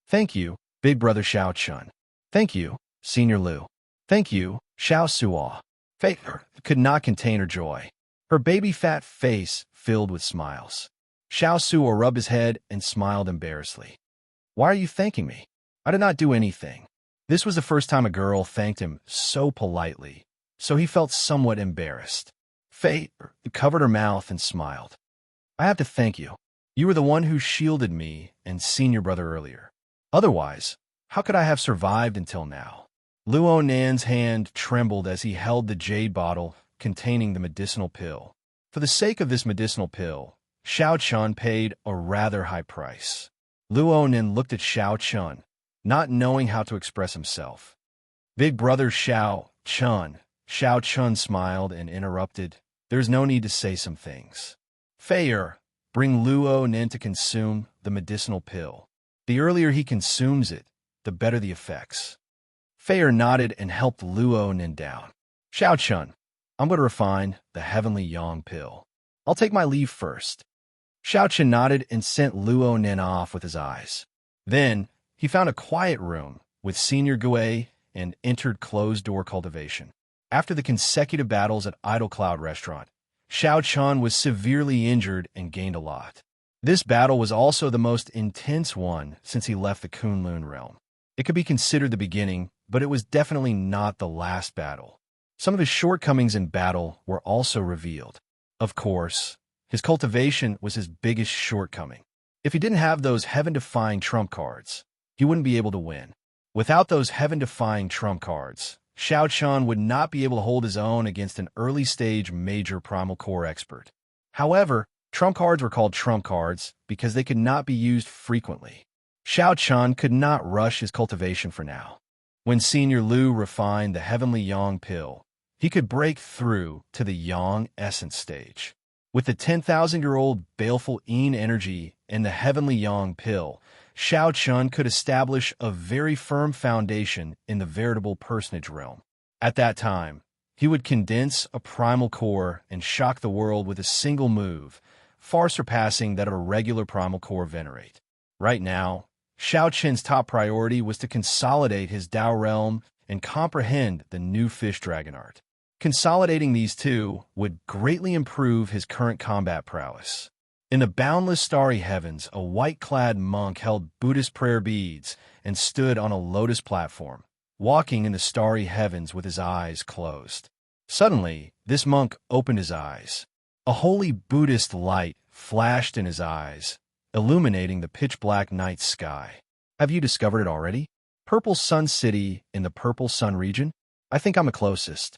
Thank you, big brother Xiao Chen. Thank you, Senior Lu. Thank you, Xiao Suo. Fei could not contain her joy. Her baby fat face filled with smiles. Xiao Suo rubbed his head and smiled embarrassedly. Why are you thanking me? I did not do anything. This was the first time a girl thanked him so politely, so he felt somewhat embarrassed. Fei covered her mouth and smiled. I have to thank you. You were the one who shielded me and Senior Brother earlier. Otherwise, how could I have survived until now? Luo Nan's hand trembled as he held the jade bottle containing the medicinal pill. For the sake of this medicinal pill, Xiao Chen paid a rather high price. Luo Nan looked at Xiao Chen, not knowing how to express himself. Big brother Xiao Chen smiled and interrupted. There's no need to say some things. Fei, bring Luo Nan to consume the medicinal pill. The earlier he consumes it, the better the effects. Fei nodded and helped Luo Nan down. Xiao Chen, I'm going to refine the Heavenly Yang Pill. I'll take my leave first. Xiao Chen nodded and sent Luo Nan off with his eyes. Then, he found a quiet room with Senior Gui and entered closed-door cultivation. After the consecutive battles at Idle Cloud Restaurant, Xiao Chen was severely injured and gained a lot. This battle was also the most intense one since he left the Kunlun realm. It could be considered the beginning, but it was definitely not the last battle. Some of his shortcomings in battle were also revealed. Of course, his cultivation was his biggest shortcoming. If he didn't have those heaven-defying trump cards, he wouldn't be able to win. Without those heaven-defying trump cards, Xiao Chen would not be able to hold his own against an early-stage major primal core expert. However, trump cards were called trump cards because they could not be used frequently. Xiao Chun could not rush his cultivation for now. When Senior Lu refined the heavenly Yang pill, he could break through to the Yang essence stage. With the 10,000-year-old baleful Yin energy and the heavenly Yang pill, Xiao Chun could establish a very firm foundation in the veritable personage realm. At that time, he would condense a primal core and shock the world with a single move, far surpassing that of a regular primal core venerate. Right now, Xiao Chun's top priority was to consolidate his Dao realm and comprehend the new fish dragon art. Consolidating these two would greatly improve his current combat prowess. In the boundless starry heavens, a white-clad monk held Buddhist prayer beads and stood on a lotus platform, walking in the starry heavens with his eyes closed. Suddenly, this monk opened his eyes. A holy Buddhist light flashed in his eyes, illuminating the pitch-black night sky. Have you discovered it already? Purple Sun City in the Purple Sun region? I think I'm the closest.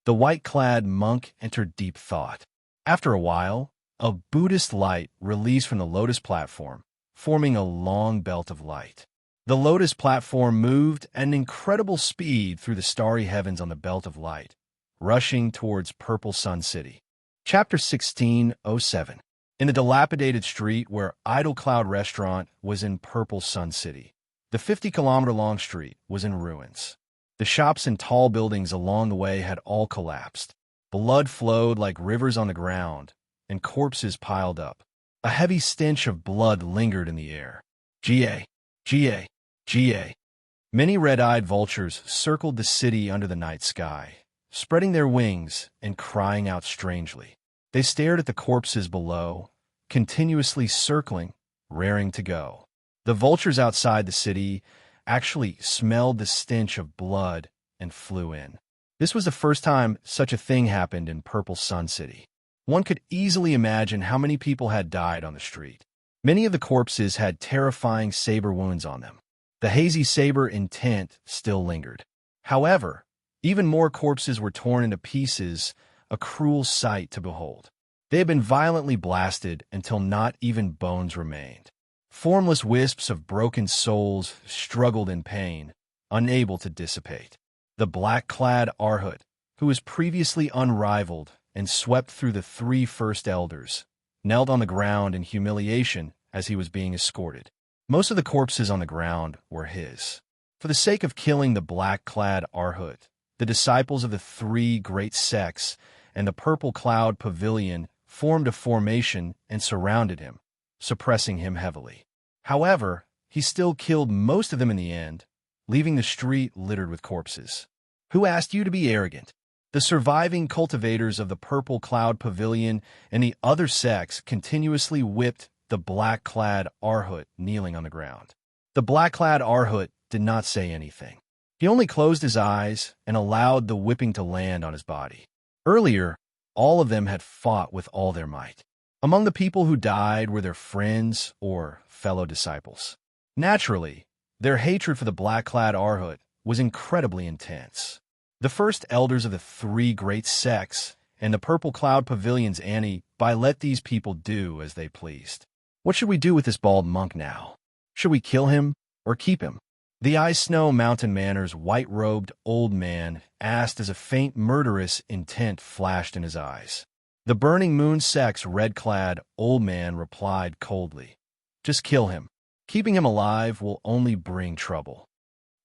The white-clad monk entered deep thought. After a while, a Buddhist light released from the lotus platform, forming a long belt of light. The lotus platform moved at an incredible speed through the starry heavens on the belt of light, rushing towards Purple Sun City. Chapter 16:07. In the dilapidated street where Idle Cloud Restaurant was in Purple Sun City, the 50-kilometer-long street was in ruins. The shops and tall buildings along the way had all collapsed. Blood flowed like rivers on the ground, and corpses piled up. A heavy stench of blood lingered in the air. Ga, Ga, Ga. Many red-eyed vultures circled the city under the night sky, spreading their wings and crying out strangely. They stared at the corpses below, continuously circling, raring to go. The vultures outside the city actually smelled the stench of blood and flew in. This was the first time such a thing happened in Purple Sun City. One could easily imagine how many people had died on the street. Many of the corpses had terrifying saber wounds on them. The hazy saber intent still lingered. However, even more corpses were torn into pieces, a cruel sight to behold. They had been violently blasted until not even bones remained. Formless wisps of broken souls struggled in pain, unable to dissipate. The black-clad Arhut, who was previously unrivaled and swept through the three first elders, knelt on the ground in humiliation as he was being escorted. Most of the corpses on the ground were his. For the sake of killing the black-clad Arhut, the disciples of the three great sects and the Purple Cloud Pavilion formed a formation and surrounded him, suppressing him heavily. However, he still killed most of them in the end, leaving the street littered with corpses. Who asked you to be arrogant? The surviving cultivators of the Purple Cloud Pavilion and the other sects continuously whipped the black-clad Arhut kneeling on the ground. The black-clad Arhut did not say anything. He only closed his eyes and allowed the whipping to land on his body. Earlier, all of them had fought with all their might. Among the people who died were their friends or fellow disciples. Naturally, their hatred for the black-clad Arhut was incredibly intense. The first elders of the three great sects and the Purple Cloud Pavilion's by let these people do as they pleased. What should we do with this bald monk now? Should we kill him or keep him? The Ice Snow Mountain Manor's white-robed old man asked as a faint murderous intent flashed in his eyes. The Burning Moon sect's red-clad old man replied coldly, "Just kill him. Keeping him alive will only bring trouble.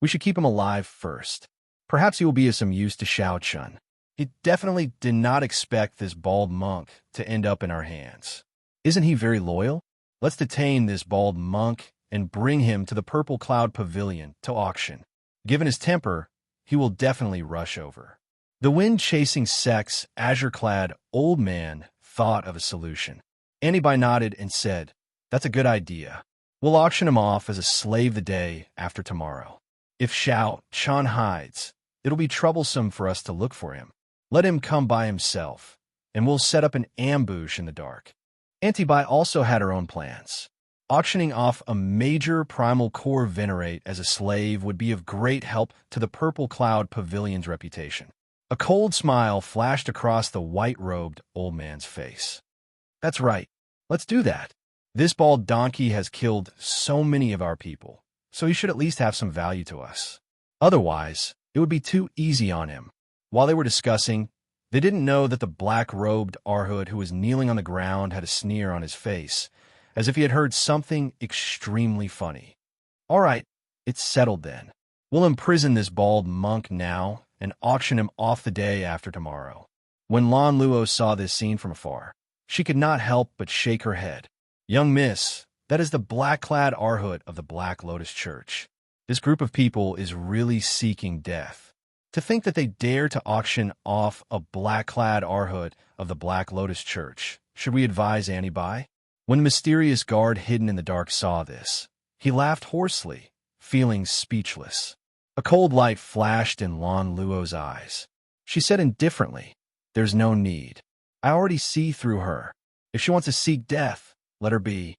We should keep him alive first. Perhaps he will be of some use to Xiao Chun." He definitely did not expect this bald monk to end up in our hands. Isn't he very loyal? Let's detain this bald monk and bring him to the Purple Cloud Pavilion to auction. Given his temper, he will definitely rush over. The wind-chasing sect's azure-clad old man thought of a solution. Bai nodded and said, "That's a good idea. We'll auction him off as a slave the day after tomorrow. If Xiao Chun hides, it'll be troublesome for us to look for him. Let him come by himself, and we'll set up an ambush in the dark." Bai also had her own plans. Auctioning off a major primal core venerate as a slave would be of great help to the Purple Cloud Pavilion's reputation. A cold smile flashed across the white-robed old man's face. "That's right. Let's do that. This bald donkey has killed so many of our people, so he should at least have some value to us. Otherwise, it would be too easy on him. While they were discussing, they didn't know that the black-robed Arhood who was kneeling on the ground had a sneer on his face, as if he had heard something extremely funny. All right, it's settled then. We'll imprison this bald monk now and auction him off the day after tomorrow. When Lan Luo saw this scene from afar, she could not help but shake her head. Young miss, that is the black-clad Arhood of the Black Lotus Church. This group of people is really seeking death. To think that they dare to auction off a black-clad Arhood of the Black Lotus Church. Should we advise Annie buy? When the mysterious guard hidden in the dark saw this, he laughed hoarsely, feeling speechless. A cold light flashed in Lan Luo's eyes. She said indifferently, "There's no need. I already see through her. If she wants to seek death, let her be."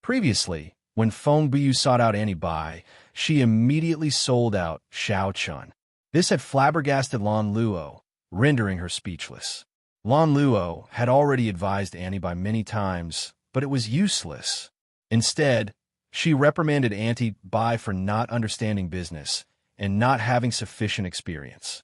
Previously, when Feng Biu sought out Annie Bai, she immediately sold out Xiao Chun. This had flabbergasted Lan Luo, rendering her speechless. Lan Luo had already advised Annie Bai many times, but it was useless. Instead, she reprimanded Annie Bai for not understanding business and not having sufficient experience.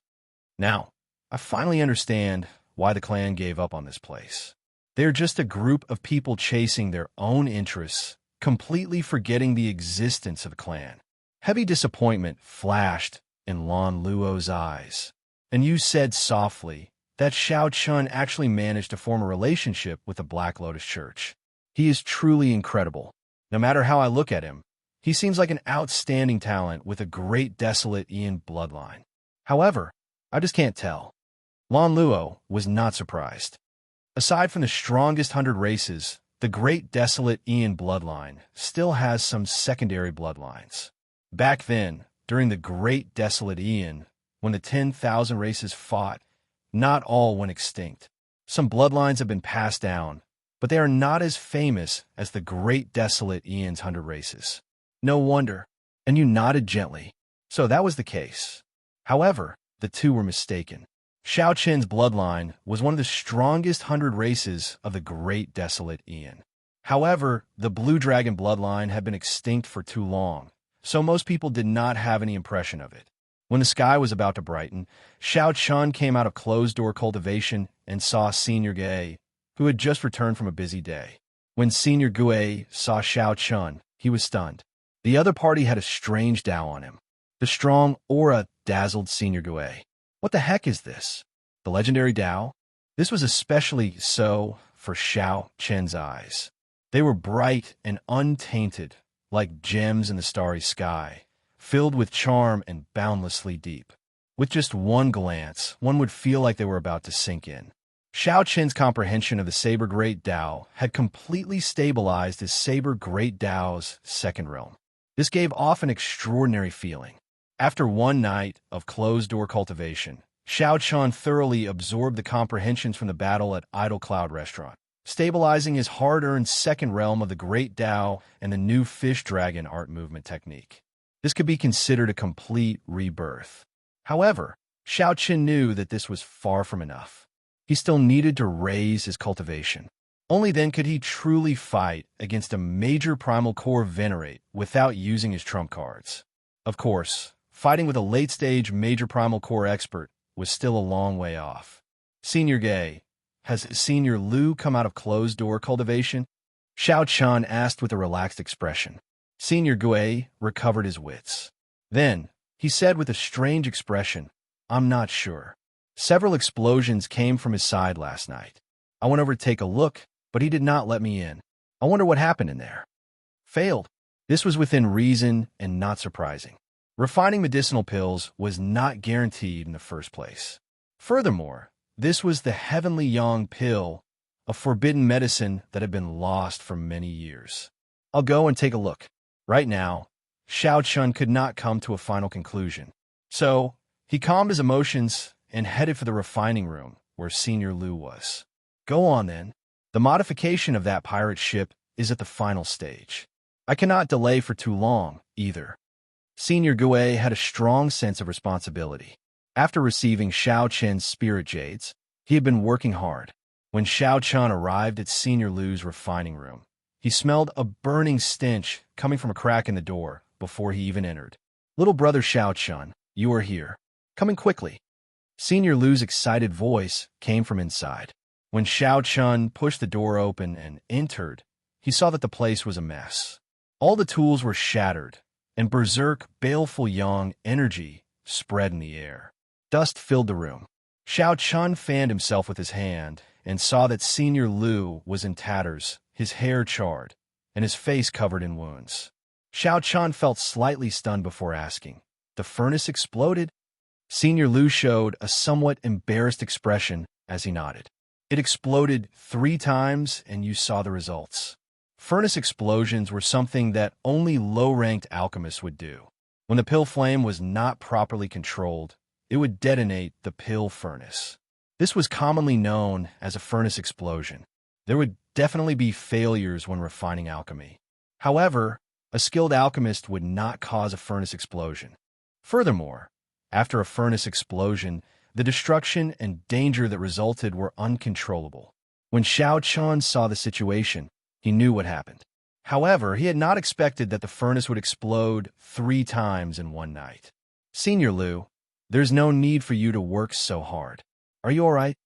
Now, I finally understand why the clan gave up on this place. They're just a group of people chasing their own interests, completely forgetting the existence of the clan. Heavy disappointment flashed in Lan Luo's eyes. And you said softly that Xiao Chun actually managed to form a relationship with the Black Lotus Church. He is truly incredible. No matter how I look at him, he seems like an outstanding talent with a great desolate Ian bloodline. However, I just can't tell. Lan Luo was not surprised. Aside from the strongest 100 races, the Great Desolate Ian bloodline still has some secondary bloodlines. Back then, during the Great Desolate Ian, when the 10,000 races fought, not all went extinct. Some bloodlines have been passed down, but they are not as famous as the Great Desolate Ian's 100 races. No wonder. And you nodded gently. So that was the case. However, the two were mistaken. Xiao Qin's bloodline was one of the strongest 100 races of the Great Desolate Ian. However, the Blue Dragon bloodline had been extinct for too long, so most people did not have any impression of it. When the sky was about to brighten, Xiao Chun came out of closed-door cultivation and saw Senior Gue, who had just returned from a busy day. When Senior Gue saw Xiao Chun, he was stunned. The other party had a strange Dao on him. The strong aura dazzled Senior Gue. What the heck is this? The legendary Dao? This was especially so for Xiao Chen's eyes. They were bright and untainted, like gems in the starry sky, filled with charm and boundlessly deep. With just one glance, one would feel like they were about to sink in. Xiao Chen's comprehension of the Saber Great Dao had completely stabilized his Saber Great Dao's second realm. This gave off an extraordinary feeling. After one night of closed-door cultivation, Xiao Chun thoroughly absorbed the comprehensions from the battle at Idle Cloud Restaurant, stabilizing his hard-earned second realm of the Great Dao and the new Fish Dragon art movement technique. This could be considered a complete rebirth. However, Xiao Qin knew that this was far from enough. He still needed to raise his cultivation. Only then could he truly fight against a major primal core venerate without using his trump cards. Of course, fighting with a late-stage major primal core expert was still a long way off. Senior Gue, has Senior Lu come out of closed-door cultivation? Xiao Chun asked with a relaxed expression. Senior Gue recovered his wits. Then, he said with a strange expression, I'm not sure. Several explosions came from his side last night. I went over to take a look, but he did not let me in. I wonder what happened in there. Failed. This was within reason and not surprising. Refining medicinal pills was not guaranteed in the first place. Furthermore, this was the Heavenly Yang pill, a forbidden medicine that had been lost for many years. I'll go and take a look. Right now, Xiao Chun could not come to a final conclusion. So, he calmed his emotions and headed for the refining room where Senior Lu was. Go on then. The modification of that pirate ship is at the final stage. I cannot delay for too long, either. Senior Gue had a strong sense of responsibility. After receiving Xiao Chen's spirit jades, he had been working hard. When Xiao Chun arrived at Senior Lu's refining room, He smelled a burning stench coming from a crack in the door before he even entered. "Little brother Xiao Chun, you are here. Coming quickly." Senior Lu's excited voice came from inside. When Xiao Chun pushed the door open and entered, he saw that the place was a mess. All the tools were shattered, and berserk, baleful yang energy spread in the air. Dust filled the room. Xiao Chun fanned himself with his hand and saw that Senior Lu was in tatters, his hair charred, and his face covered in wounds. Xiao Chun felt slightly stunned before asking, "The furnace exploded?" Senior Lu showed a somewhat embarrassed expression as he nodded. "It exploded 3 times, and you saw the results." Furnace explosions were something that only low-ranked alchemists would do. When the pill flame was not properly controlled, it would detonate the pill furnace. This was commonly known as a furnace explosion. There would definitely be failures when refining alchemy. However, a skilled alchemist would not cause a furnace explosion. Furthermore, after a furnace explosion, the destruction and danger that resulted were uncontrollable. When Xiao Chun saw the situation, he knew what happened. However, he had not expected that the furnace would explode 3 times in one night. "Senior Lu, there's no need for you to work so hard. Are you all right?"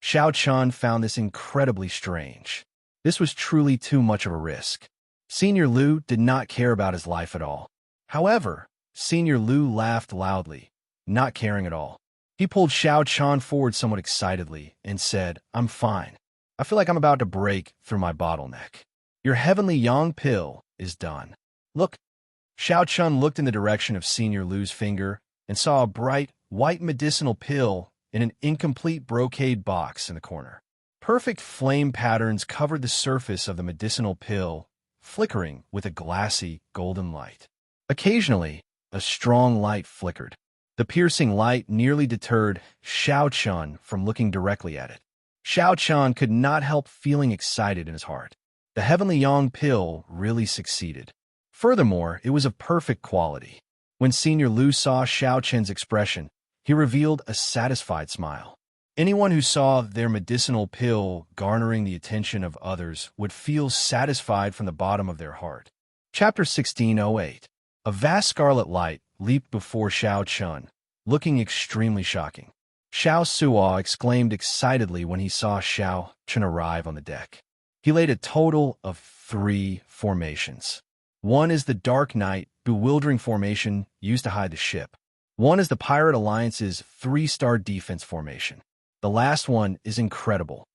Xiao Chun found this incredibly strange. This was truly too much of a risk. Senior Lu did not care about his life at all. However, Senior Lu laughed loudly, not caring at all. He pulled Xiao Chun forward somewhat excitedly and said, "I'm fine. I feel like I'm about to break through my bottleneck. Your heavenly yang pill is done. Look." Xiao Chun looked in the direction of Senior Lu's finger and saw a bright, white medicinal pill in an incomplete brocade box in the corner. Perfect flame patterns covered the surface of the medicinal pill, flickering with a glassy, golden light. Occasionally, a strong light flickered. The piercing light nearly deterred Xiao Chun from looking directly at it. Xiao Chun could not help feeling excited in his heart. The heavenly yang pill really succeeded. Furthermore, it was of perfect quality. When Senior Lu saw Xiao Chun's expression, he revealed a satisfied smile. Anyone who saw their medicinal pill garnering the attention of others would feel satisfied from the bottom of their heart. Chapter 1608. A vast scarlet light leaped before Xiao Chun, looking extremely shocking. Xiao Suo exclaimed excitedly when he saw Xiao Chun arrive on the deck. He laid a total of 3 formations. One is the Dark Night, bewildering formation used to hide the ship. One is the Pirate Alliance's 3-star defense formation. The last one is incredible.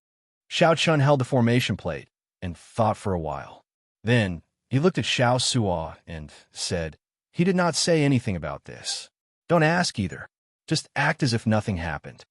Xiao Chun held the formation plate and thought for a while. Then he looked at Xiao Suo and said, "He did not say anything about this. Don't ask either. Just act as if nothing happened."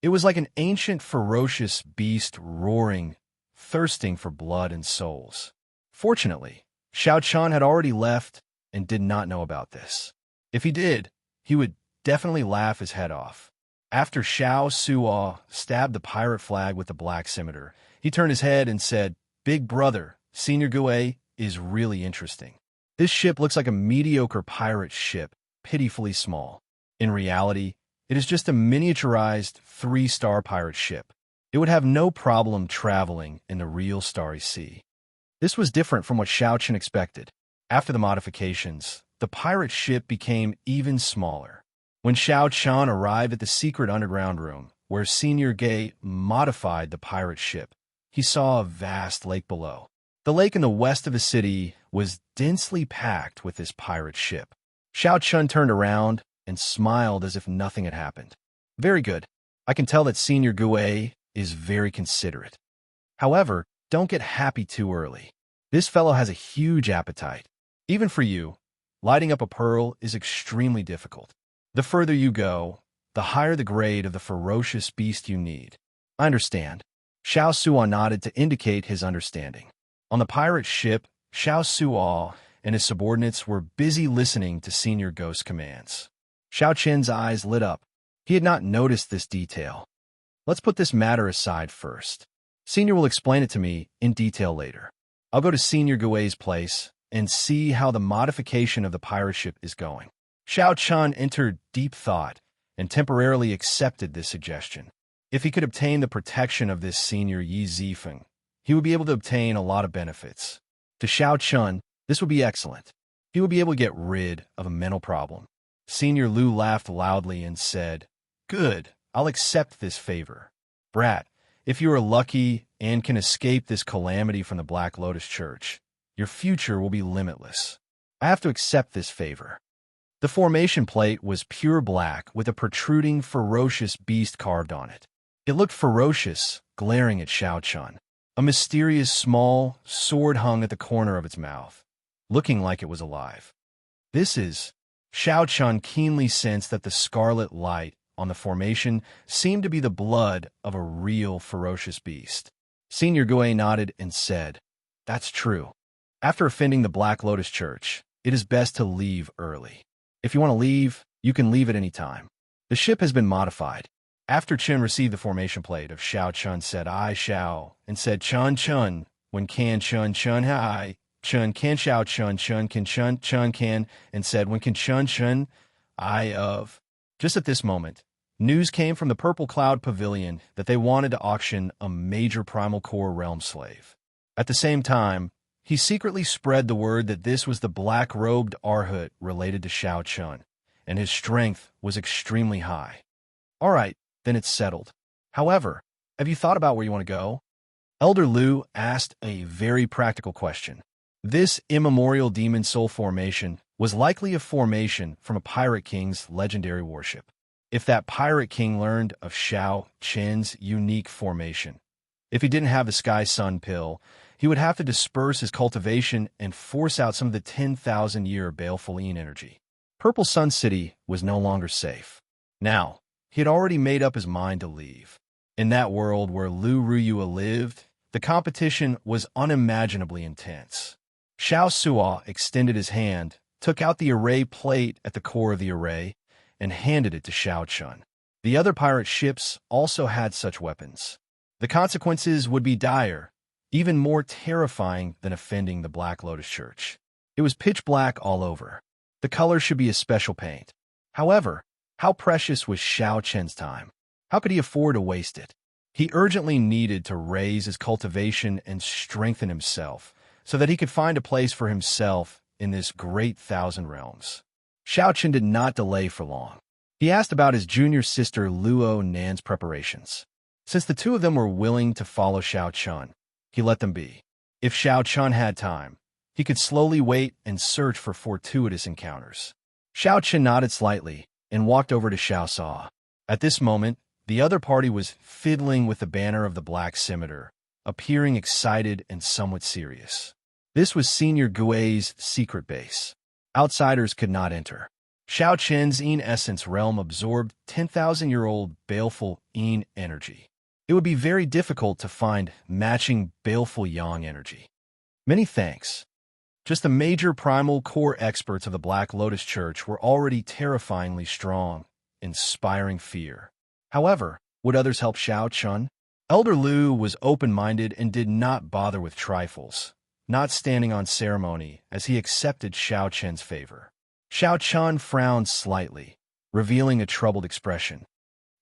It was like an ancient, ferocious beast roaring, thirsting for blood and souls. Fortunately, Xiao Chun had already left and did not know about this. If he did, he would definitely laugh his head off. After Xiao Suo stabbed the pirate flag with the black scimitar, he turned his head and said, "Big brother, Senior Gue is really interesting. This ship looks like a mediocre pirate ship, pitifully small. In reality, it is just a miniaturized 3-star pirate ship. It would have no problem traveling in the real Starry Sea." This was different from what Xiao Chun expected. After the modifications, the pirate ship became even smaller. When Xiao Chun arrived at the secret underground room, where Senior Gue modified the pirate ship, he saw a vast lake below. The lake in the west of the city was densely packed with this pirate ship. Xiao Chun turned around and smiled as if nothing had happened. "Very good. I can tell that Senior Gue is very considerate. However, don't get happy too early. This fellow has a huge appetite. Even for you, lighting up a pearl is extremely difficult. The further you go, the higher the grade of the ferocious beast you need." "I understand." Xiao Suo nodded to indicate his understanding. On the pirate ship, Xiao Suo and his subordinates were busy listening to Senior Ghost's commands. Xiao Chen's eyes lit up. He had not noticed this detail. "Let's put this matter aside first. Senior will explain it to me in detail later. I'll go to Senior Gue's place and see how the modification of the pirate ship is going." Xiao Chun entered deep thought and temporarily accepted this suggestion. If he could obtain the protection of this Senior Yi Zifeng, he would be able to obtain a lot of benefits. To Xiao Chun, this would be excellent. He would be able to get rid of a mental problem. Senior Lu laughed loudly and said, "Good, I'll accept this favor. Brat, if you are lucky and can escape this calamity from the Black Lotus Church, your future will be limitless. I have to accept this favor." The formation plate was pure black with a protruding, ferocious beast carved on it. It looked ferocious, glaring at Xiao Chun. A mysterious small sword hung at the corner of its mouth, looking like it was alive. Xiao Chun keenly sensed that the scarlet light on the formation seemed to be the blood of a real ferocious beast. Senior Gue nodded and said, "That's true. After offending the Black Lotus Church, it is best to leave early. If you want to leave, you can leave at any time. The ship has been modified." After Chen received the formation plate of Xiao Chun said, "I shall," and said, "Chun Chun, when can Chun Chun hai, Chun can Xiao Chun Chun can Chun Chun can," and said, "When can Chun Chun I of." Just at this moment, news came from the Purple Cloud Pavilion that they wanted to auction a major Primal Core realm slave. At the same time, he secretly spread the word that this was the black-robed Arhut related to Xiao Chun, and his strength was extremely high. "All right, then it's settled. However, have you thought about where you want to go?" Elder Lu asked a very practical question. This immemorial demon soul formation was likely a formation from a pirate king's legendary warship. If that pirate king learned of Xiao Chen's unique formation, if he didn't have the Sky Sun pill, he would have to disperse his cultivation and force out some of the 10,000-year baleful energy. Purple Sun City was no longer safe. Now, he had already made up his mind to leave. In that world where Lu Ruyua lived, the competition was unimaginably intense. Xiao Suo extended his hand, took out the array plate at the core of the array, and handed it to Xiao Chun. The other pirate ships also had such weapons. The consequences would be dire, even more terrifying than offending the Black Lotus Church. It was pitch black all over. The color should be a special paint. However, how precious was Xiao Chen's time? How could he afford to waste it? He urgently needed to raise his cultivation and strengthen himself so that he could find a place for himself in this great thousand realms. Xiao Chen did not delay for long. He asked about his junior sister Luo Nan's preparations. Since the two of them were willing to follow Xiao Chun, he let them be. If Xiao Chun had time, he could slowly wait and search for fortuitous encounters. Xiao Chen nodded slightly and walked over to Xiao Sa. At this moment, the other party was fiddling with the banner of the Black Scimitar, appearing excited and somewhat serious. This was Senior Gue's secret base. Outsiders could not enter. Xiao Chen's Yin Essence realm absorbed 10,000-year-old baleful Yin energy. It would be very difficult to find matching baleful Yang energy. Many thanks. Just the major primal core experts of the Black Lotus Church were already terrifyingly strong, inspiring fear. However, would others help Xiao Chun? Elder Lu was open-minded and did not bother with trifles, not standing on ceremony as he accepted Xiao Chen's favor. Xiao Chun frowned slightly, revealing a troubled expression.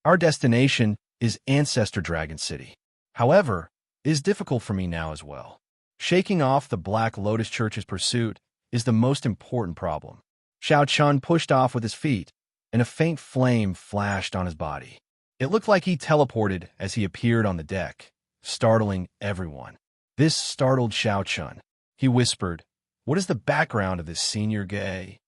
"Our destination is Ancestor Dragon City. However, it is difficult for me now as well. Shaking off the Black Lotus Church's pursuit is the most important problem." Xiao Chun pushed off with his feet, and a faint flame flashed on his body. It looked like he teleported as he appeared on the deck, startling everyone. This startled Xiao Chun. He whispered, "What is the background of this Senior Gay?"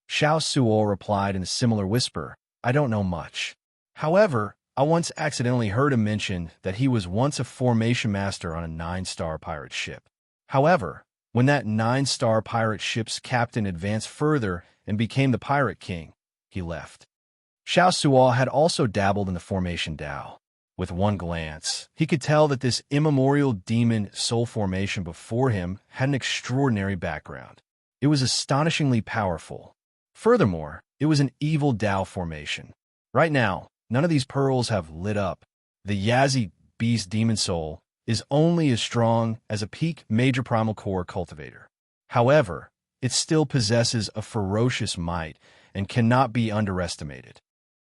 Xiao Suo replied in a similar whisper, "I don't know much. However, I once accidentally heard him mention that he was once a formation master on a 9-star pirate ship. However, when that 9-star pirate ship's captain advanced further and became the Pirate King, he left." Xiao Suo had also dabbled in the formation Dao. With one glance, he could tell that this immemorial demon soul formation before him had an extraordinary background. It was astonishingly powerful. Furthermore, it was an evil Dao formation. Right now, none of these pearls have lit up. The Yazi Beast Demon Soul is only as strong as a peak major primal core cultivator. However, it still possesses a ferocious might and cannot be underestimated.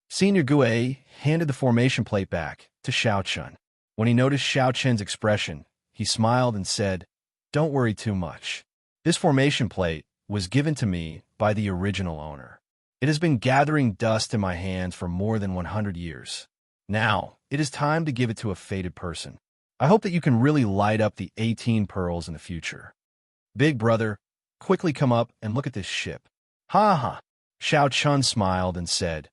Senior Gue handed the formation plate back to Xiao Chun. When he noticed Xiao Chen's expression, he smiled and said, "Don't worry too much. This formation plate was given to me by the original owner. It has been gathering dust in my hands for more than 100 years. Now, it is time to give it to a fated person. I hope that you can really light up the 18 pearls in the future. Big brother, quickly come up and look at this ship. Ha ha! Xiao Chun smiled and said,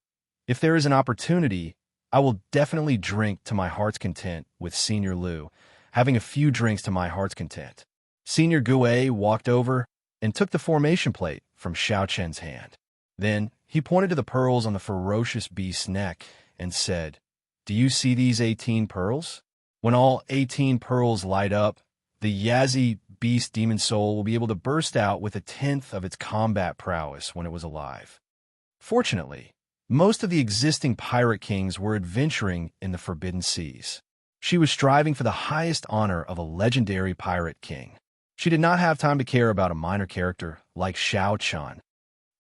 if there is an opportunity, I will definitely drink to my heart's content with Senior Lu, having a few drinks to my heart's content. Senior Gue walked over and took the formation plate from Xiao Chen's hand. Then he pointed to the pearls on the ferocious beast's neck and said, do you see these 18 pearls? When all 18 pearls light up, the Yazi beast demon soul will be able to burst out with 1/10 of its combat prowess when it was alive. Fortunately, most of the existing pirate kings were adventuring in the Forbidden Seas. She was striving for the highest honor of a legendary pirate king. She did not have time to care about a minor character like Xiao Chun.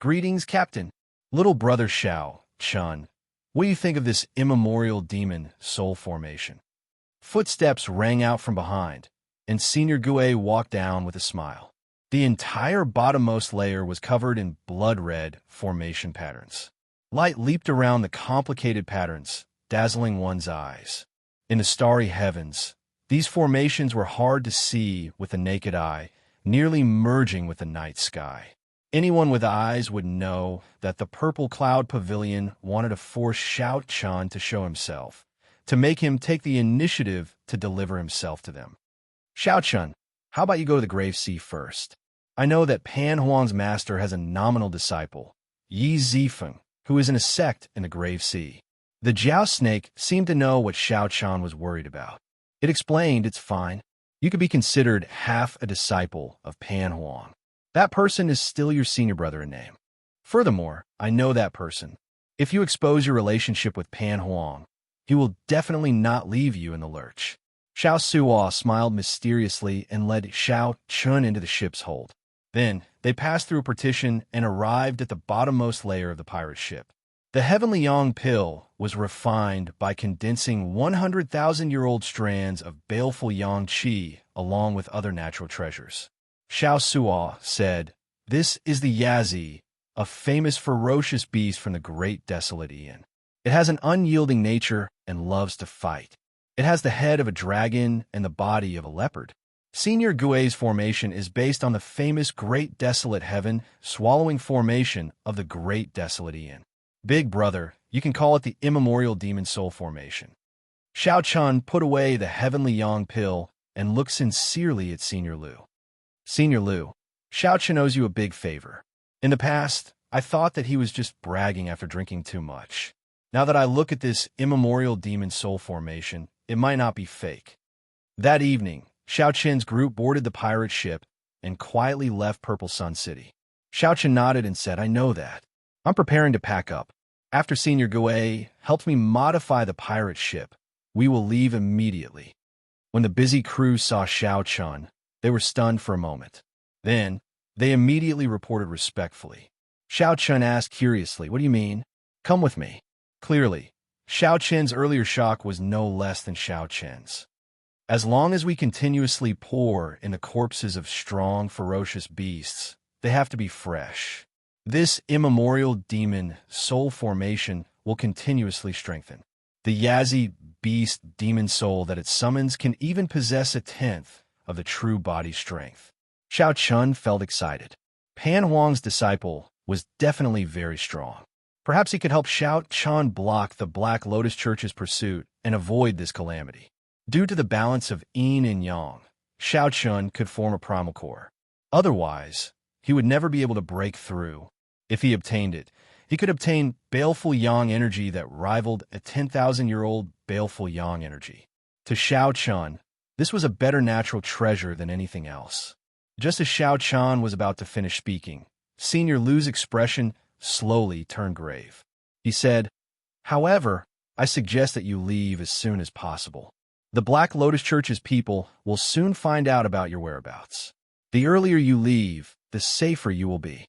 Greetings, Captain. Little brother Xiao Chun, what do you think of this immemorial demon soul formation? Footsteps rang out from behind, and Senior Gue walked down with a smile. The entire bottommost layer was covered in blood-red formation patterns. Light leaped around the complicated patterns, dazzling one's eyes. In the starry heavens, these formations were hard to see with the naked eye, nearly merging with the night sky. Anyone with eyes would know that the Purple Cloud Pavilion wanted to force Xiao Chun to show himself, to make him take the initiative to deliver himself to them. Xiao Chun, how about you go to the Grave Sea first? I know that Pan Huang's master has a nominal disciple, Yi Zifeng, who is in a sect in the Grave Sea. The Jiao snake seemed to know what Xiao Chun was worried about. It explained, it's fine. You could be considered half a disciple of Pan Huang. That person is still your senior brother in name. Furthermore, I know that person. If you expose your relationship with Pan Huang, he will definitely not leave you in the lurch. Xiao Suo smiled mysteriously and led Xiao Chun into the ship's hold. Then, they passed through a partition and arrived at the bottommost layer of the pirate ship. The Heavenly Yang pill was refined by condensing 100,000-year-old strands of baleful Yang Qi along with other natural treasures. Xiao Suo said, this is the Yazi, a famous ferocious beast from the Great Desolate Aeon. It has an unyielding nature and loves to fight. It has the head of a dragon and the body of a leopard. Senior Gue's formation is based on the famous Great Desolate Heaven swallowing formation of the Great Desolate Aeon. Big brother, you can call it the immemorial demon soul formation. Xiao Chun put away the Heavenly Yang pill and looked sincerely at Senior Lu. Senior Lu, Xiao Chun owes you a big favor. In the past, I thought that he was just bragging after drinking too much. Now that I look at this immemorial demon soul formation, it might not be fake. That evening, Xiao Chen's group boarded the pirate ship and quietly left Purple Sun City. Xiao Chen nodded and said, I know that. I'm preparing to pack up. After Senior Gue helped me modify the pirate ship, we will leave immediately. When the busy crew saw Xiao Chun, they were stunned for a moment. Then, they immediately reported respectfully. Xiao Chun asked curiously, what do you mean? Come with me. Clearly, Xiao Chen's earlier shock was no less than Xiao Chen's. As long as we continuously pour in the corpses of strong, ferocious beasts, they have to be fresh. This immemorial demon soul formation will continuously strengthen. The Yazi beast demon soul that it summons can even possess 1/10 of the true body strength. Xiao Chun felt excited. Pan Huang's disciple was definitely very strong. Perhaps he could help Xiao Chun block the Black Lotus Church's pursuit and avoid this calamity. Due to the balance of yin and yang, Xiao Chun could form a primal core. Otherwise, he would never be able to break through. If he obtained it, he could obtain baleful yang energy that rivaled a 10,000-year-old baleful yang energy. To Xiao Chun, this was a better natural treasure than anything else. Just as Xiao Chun was about to finish speaking, Senior Lu's expression slowly turned grave. He said, however, I suggest that you leave as soon as possible. The Black Lotus Church's people will soon find out about your whereabouts. The earlier you leave, the safer you will be.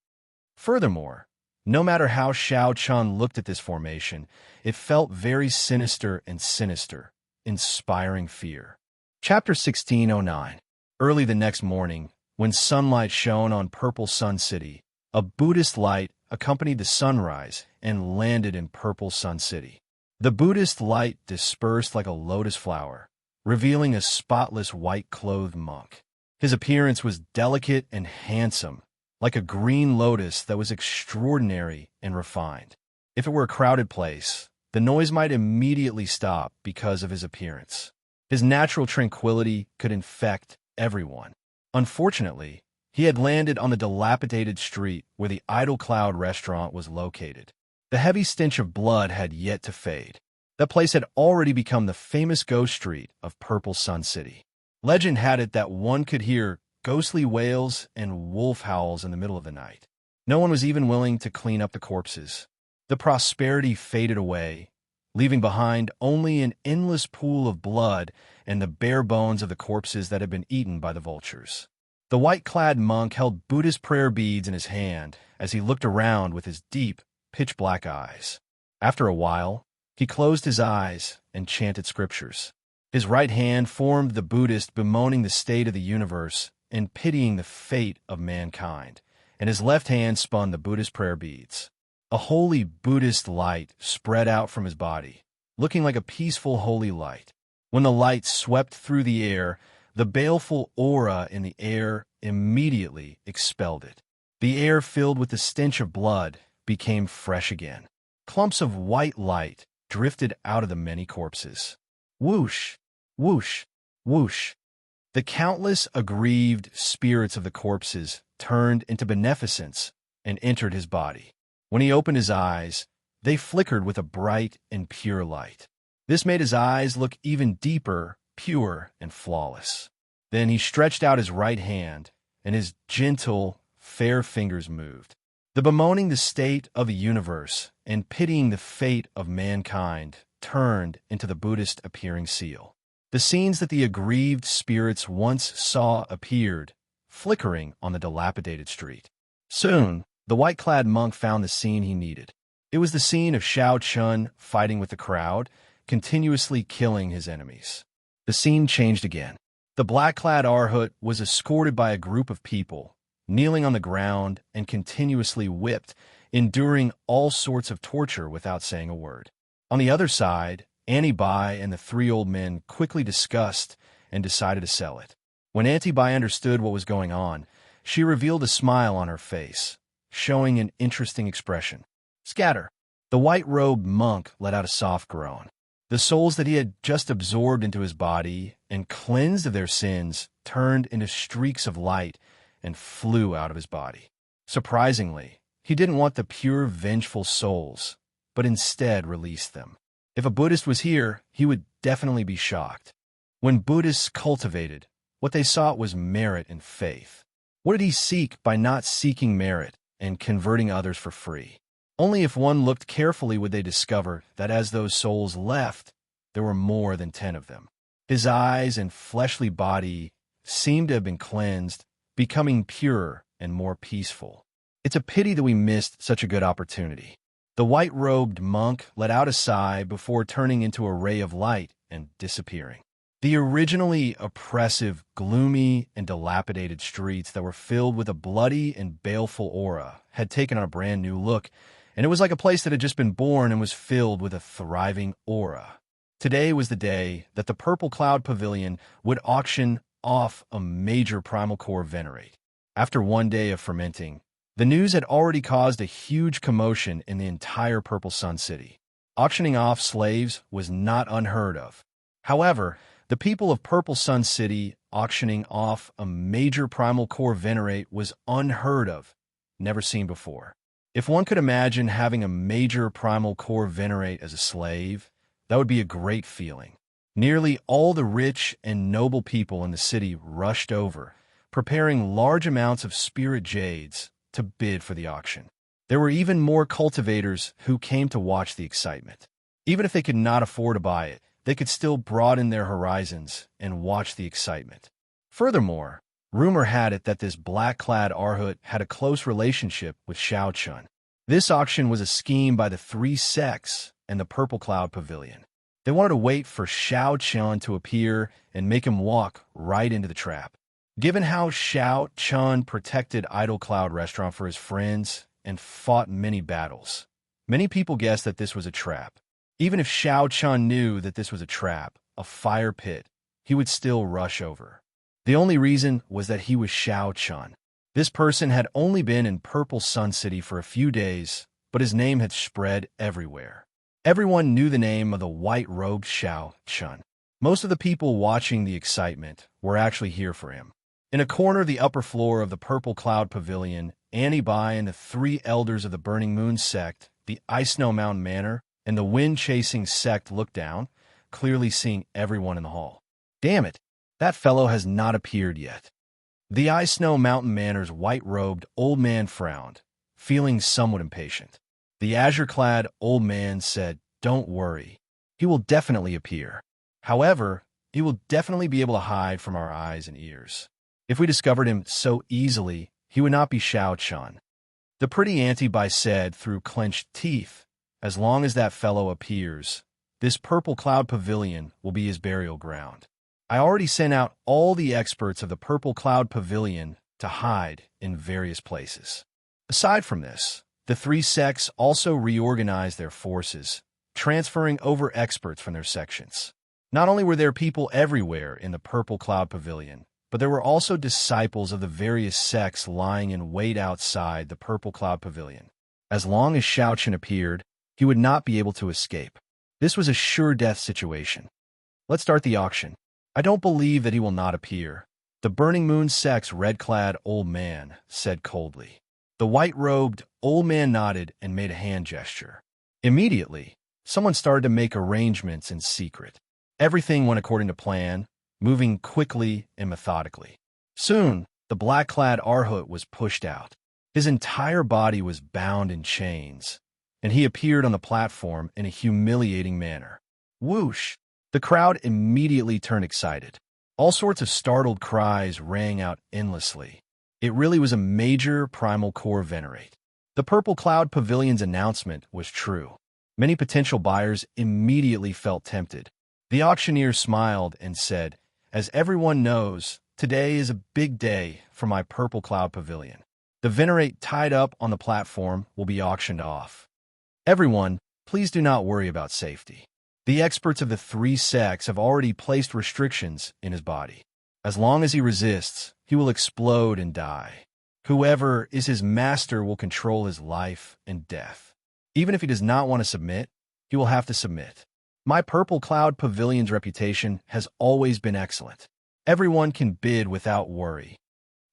Furthermore, no matter how Xiao Chun looked at this formation, it felt very sinister and sinister, inspiring fear. Chapter 1609. Early the next morning, when sunlight shone on Purple Sun City, a Buddhist light accompanied the sunrise and landed in Purple Sun City. The Buddhist light dispersed like a lotus flower, revealing a spotless white-clothed monk. His appearance was delicate and handsome, like a green lotus that was extraordinary and refined. If it were a crowded place, the noise might immediately stop because of his appearance. His natural tranquility could infect everyone. Unfortunately, he had landed on the dilapidated street where the Idle Cloud restaurant was located. The heavy stench of blood had yet to fade. That place had already become the famous ghost street of Purple Sun City. Legend had it that one could hear ghostly wails and wolf howls in the middle of the night. No one was even willing to clean up the corpses. The prosperity faded away, leaving behind only an endless pool of blood and the bare bones of the corpses that had been eaten by the vultures. The white-clad monk held Buddhist prayer beads in his hand as he looked around with his deep, pitch-black eyes. After a while, he closed his eyes and chanted scriptures. His right hand formed the Buddhist bemoaning the state of the universe and pitying the fate of mankind, and his left hand spun the Buddhist prayer beads. A holy Buddhist light spread out from his body, looking like a peaceful holy light. When the light swept through the air, the baleful aura in the air immediately expelled it. The air filled with the stench of blood became fresh again. Clumps of white light drifted out of the many corpses. Whoosh, whoosh, whoosh. The countless aggrieved spirits of the corpses turned into beneficence and entered his body. When he opened his eyes, they flickered with a bright and pure light. This made his eyes look even deeper, pure, and flawless. Then he stretched out his right hand, and his gentle, fair fingers moved. The bemoaning the state of the universe and pitying the fate of mankind turned into the Buddhist appearing seal. The scenes that the aggrieved spirits once saw appeared, flickering on the dilapidated street. Soon, the white-clad monk found the scene he needed. It was the scene of Shao Chun fighting with the crowd, continuously killing his enemies. The scene changed again. The black-clad Arhut was escorted by a group of people, kneeling on the ground and continuously whipped, enduring all sorts of torture without saying a word. On the other side, Annie Bai and the three old men quickly discussed and decided to sell it. When Auntie Bai understood what was going on, she revealed a smile on her face, showing an interesting expression. Scatter. The white-robed monk let out a soft groan. The souls that he had just absorbed into his body and cleansed of their sins turned into streaks of light and flew out of his body. Surprisingly, he didn't want the pure, vengeful souls, but instead released them. If a Buddhist was here, he would definitely be shocked. When Buddhists cultivated, what they sought was merit and faith. What did he seek by not seeking merit and converting others for free? Only if one looked carefully would they discover that as those souls left, there were more than 10 of them. His eyes and fleshly body seemed to have been cleansed, becoming purer and more peaceful. It's a pity that we missed such a good opportunity. The white-robed monk let out a sigh before turning into a ray of light and disappearing. The originally oppressive, gloomy, and dilapidated streets that were filled with a bloody and baleful aura had taken on a brand new look, and it was like a place that had just been born and was filled with a thriving aura. Today was the day that the Purple Cloud Pavilion would auction off a major primal core venerate. After one day of fermenting, the news had already caused a huge commotion in the entire Purple Sun City. Auctioning off slaves was not unheard of. However, the people of Purple Sun City auctioning off a major primal core venerate was unheard of, never seen before. If one could imagine having a major primal core venerate as a slave, that would be a great feeling. Nearly all the rich and noble people in the city rushed over, preparing large amounts of spirit jades to bid for the auction. There were even more cultivators who came to watch the excitement. Even if they could not afford to buy it, they could still broaden their horizons and watch the excitement. Furthermore, rumor had it that this black-clad Arhut had a close relationship with Shao Chun. This auction was a scheme by the three sects and the Purple Cloud Pavilion. They wanted to wait for Shao Chun to appear and make him walk right into the trap. Given how Xiao Chun protected Idle Cloud Restaurant for his friends and fought many battles, many people guessed that this was a trap. Even if Xiao Chun knew that this was a trap, a fire pit, he would still rush over. The only reason was that he was Xiao Chun. This person had only been in Purple Sun City for a few days, but his name had spread everywhere. Everyone knew the name of the white-robed Xiao Chun. Most of the people watching the excitement were actually here for him. In a corner of the upper floor of the Purple Cloud Pavilion, Annie Bai and the three elders of the Burning Moon sect, the Ice Snow Mountain Manor, and the Wind-Chasing sect looked down, clearly seeing everyone in the hall. Damn it, that fellow has not appeared yet. The Ice Snow Mountain Manor's white-robed old man frowned, feeling somewhat impatient. The azure-clad old man said, "Don't worry, he will definitely appear. However, he will definitely be able to hide from our eyes and ears. If we discovered him so easily, he would not be Xiao Chun." The pretty Auntie Bai said through clenched teeth, "As long as that fellow appears, this Purple Cloud Pavilion will be his burial ground. I already sent out all the experts of the Purple Cloud Pavilion to hide in various places." Aside from this, the three sects also reorganized their forces, transferring over experts from their sections. Not only were there people everywhere in the Purple Cloud Pavilion, but there were also disciples of the various sects lying in wait outside the Purple Cloud Pavilion. As long as Xiao Chun appeared, he would not be able to escape. This was a sure-death situation. Let's start the auction. I don't believe that he will not appear, the Burning Moon sect's red-clad old man said coldly. The white-robed old man nodded and made a hand gesture. Immediately, someone started to make arrangements in secret. Everything went according to plan, moving quickly and methodically. Soon, the black-clad Arhut was pushed out. His entire body was bound in chains, and he appeared on the platform in a humiliating manner. Whoosh! The crowd immediately turned excited. All sorts of startled cries rang out endlessly. It really was a major primal core venerate. The Purple Cloud Pavilion's announcement was true. Many potential buyers immediately felt tempted. The auctioneer smiled and said, "As everyone knows, today is a big day for my Purple Cloud Pavilion. The venerate tied up on the platform will be auctioned off. Everyone, please do not worry about safety. The experts of the three sects have already placed restrictions in his body. As long as he resists, he will explode and die. Whoever is his master will control his life and death. Even if he does not want to submit, he will have to submit. My Purple Cloud Pavilion's reputation has always been excellent. Everyone can bid without worry."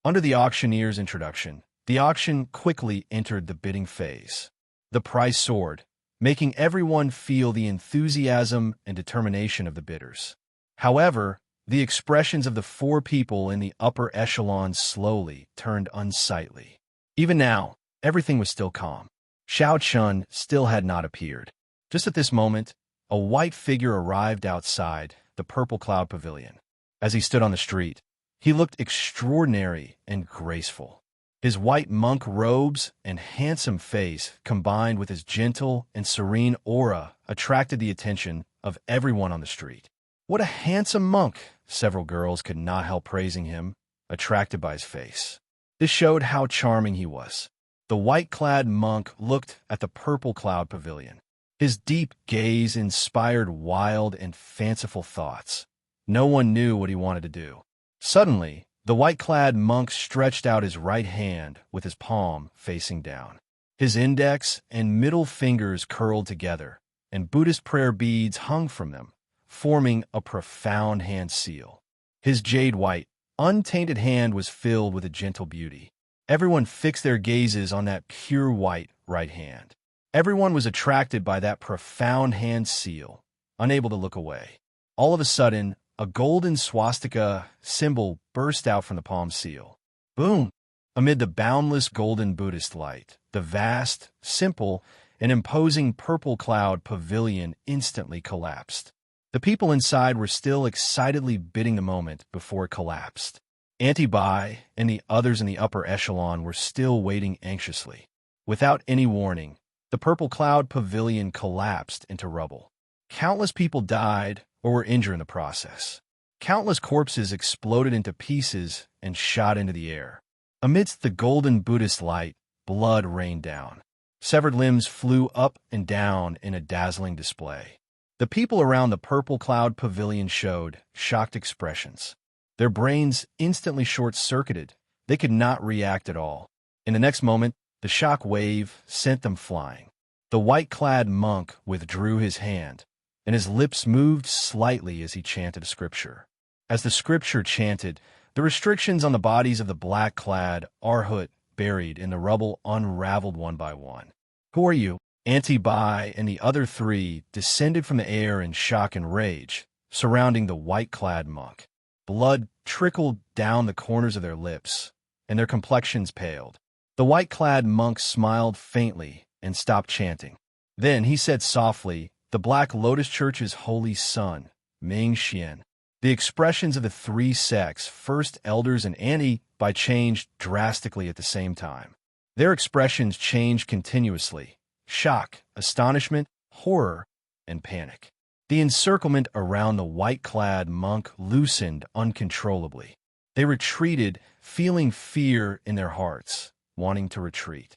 Under the auctioneer's introduction, the auction quickly entered the bidding phase. The price soared, making everyone feel the enthusiasm and determination of the bidders. However, the expressions of the four people in the upper echelon slowly turned unsightly. Even now, everything was still calm. Xiao Chun still had not appeared. Just at this moment, a white figure arrived outside the Purple Cloud Pavilion. As he stood on the street, he looked extraordinary and graceful. His white monk robes and handsome face, combined with his gentle and serene aura, attracted the attention of everyone on the street. "What a handsome monk!" Several girls could not help praising him, attracted by his face. This showed how charming he was. The white-clad monk looked at the Purple Cloud Pavilion. His deep gaze inspired wild and fanciful thoughts. No one knew what he wanted to do. Suddenly, the white-clad monk stretched out his right hand with his palm facing down. His index and middle fingers curled together, and Buddhist prayer beads hung from them, forming a profound hand seal. His jade-white, untainted hand was filled with a gentle beauty. Everyone fixed their gazes on that pure white right hand. Everyone was attracted by that profound hand seal, unable to look away. All of a sudden, a golden swastika symbol burst out from the palm seal. Boom! Amid the boundless golden Buddhist light, the vast, simple, and imposing Purple Cloud Pavilion instantly collapsed. The people inside were still excitedly bidding the moment before it collapsed. Auntie Bai and the others in the upper echelon were still waiting anxiously. Without any warning, the Purple Cloud Pavilion collapsed into rubble. Countless people died or were injured in the process. Countless corpses exploded into pieces and shot into the air. Amidst the golden Buddhist light, blood rained down. Severed limbs flew up and down in a dazzling display. The people around the purple cloud pavilion showed shocked expressions. Their brains instantly short-circuited. They could not react at all. In the next moment, the shock wave sent them flying. The white-clad monk withdrew his hand, and his lips moved slightly as he chanted a scripture. As the scripture chanted, the restrictions on the bodies of the black-clad Arhut buried in the rubble unraveled one by one. "Who are you?" Antibai and the other three descended from the air in shock and rage, surrounding the white-clad monk. Blood trickled down the corners of their lips, and their complexions paled. The white-clad monk smiled faintly and stopped chanting. Then he said softly, "The Black Lotus Church's holy son, Ming Xian." The expressions of the three sects, first elders and Antibai, changed drastically at the same time. Their expressions changed continuously: shock, astonishment, horror, and panic. The encirclement around the white-clad monk loosened uncontrollably. They retreated, feeling fear in their hearts, wanting to retreat.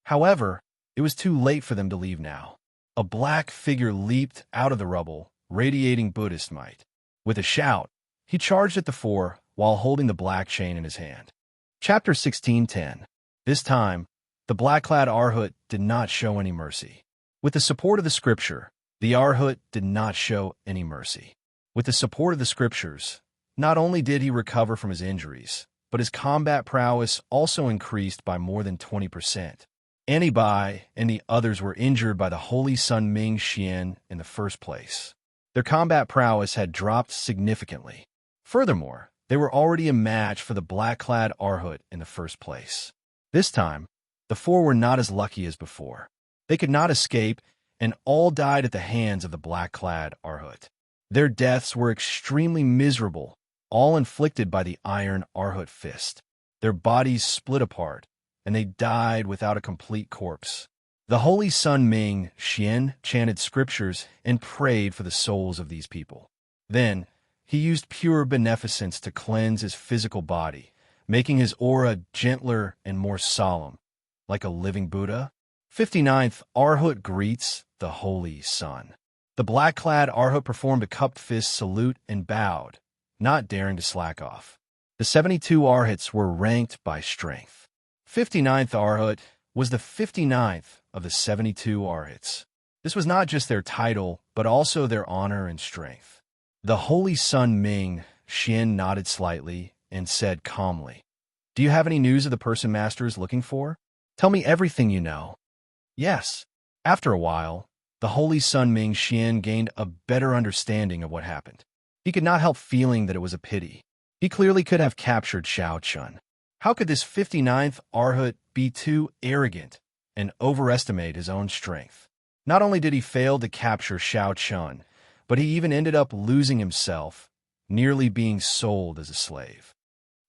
However, it was too late for them to leave now. A black figure leaped out of the rubble, radiating Buddhist might. With a shout, he charged at the four while holding the black chain in his hand. Chapter 16:10. This time, the black-clad Arhut did not show any mercy. With the support of the scripture, the Arhut did not show any mercy. With the support of the scriptures, not only did he recover from his injuries, but his combat prowess also increased by more than 20%. Antibai and the others were injured by the holy sun Ming Xian in the first place. Their combat prowess had dropped significantly. Furthermore, they were already a match for the black-clad Arhut in the first place. This time, the four were not as lucky as before. They could not escape, and all died at the hands of the black-clad Arhut. Their deaths were extremely miserable, all inflicted by the iron Arhut fist. Their bodies split apart, and they died without a complete corpse. The holy sun Ming Xian chanted scriptures and prayed for the souls of these people. Then, he used pure beneficence to cleanse his physical body, making his aura gentler and more solemn, like a living Buddha. 59th Arhut greets the holy sun. The black-clad Arhut performed a cupped fist salute and bowed, not daring to slack off. The 72 Arhats were ranked by strength. 59th Arhut was the 59th of the 72 Arhats. This was not just their title, but also their honor and strength. The holy sun Ming Xian nodded slightly and said calmly, "Do you have any news of the person Master is looking for? Tell me everything you know." Yes. After a while, the holy sun Ming Xian gained a better understanding of what happened. He could not help feeling that it was a pity. He clearly could have captured Xiao Chun. How could this 59th Arhut be too arrogant and overestimate his own strength? Not only did he fail to capture Xiao Chun, but he even ended up losing himself, nearly being sold as a slave.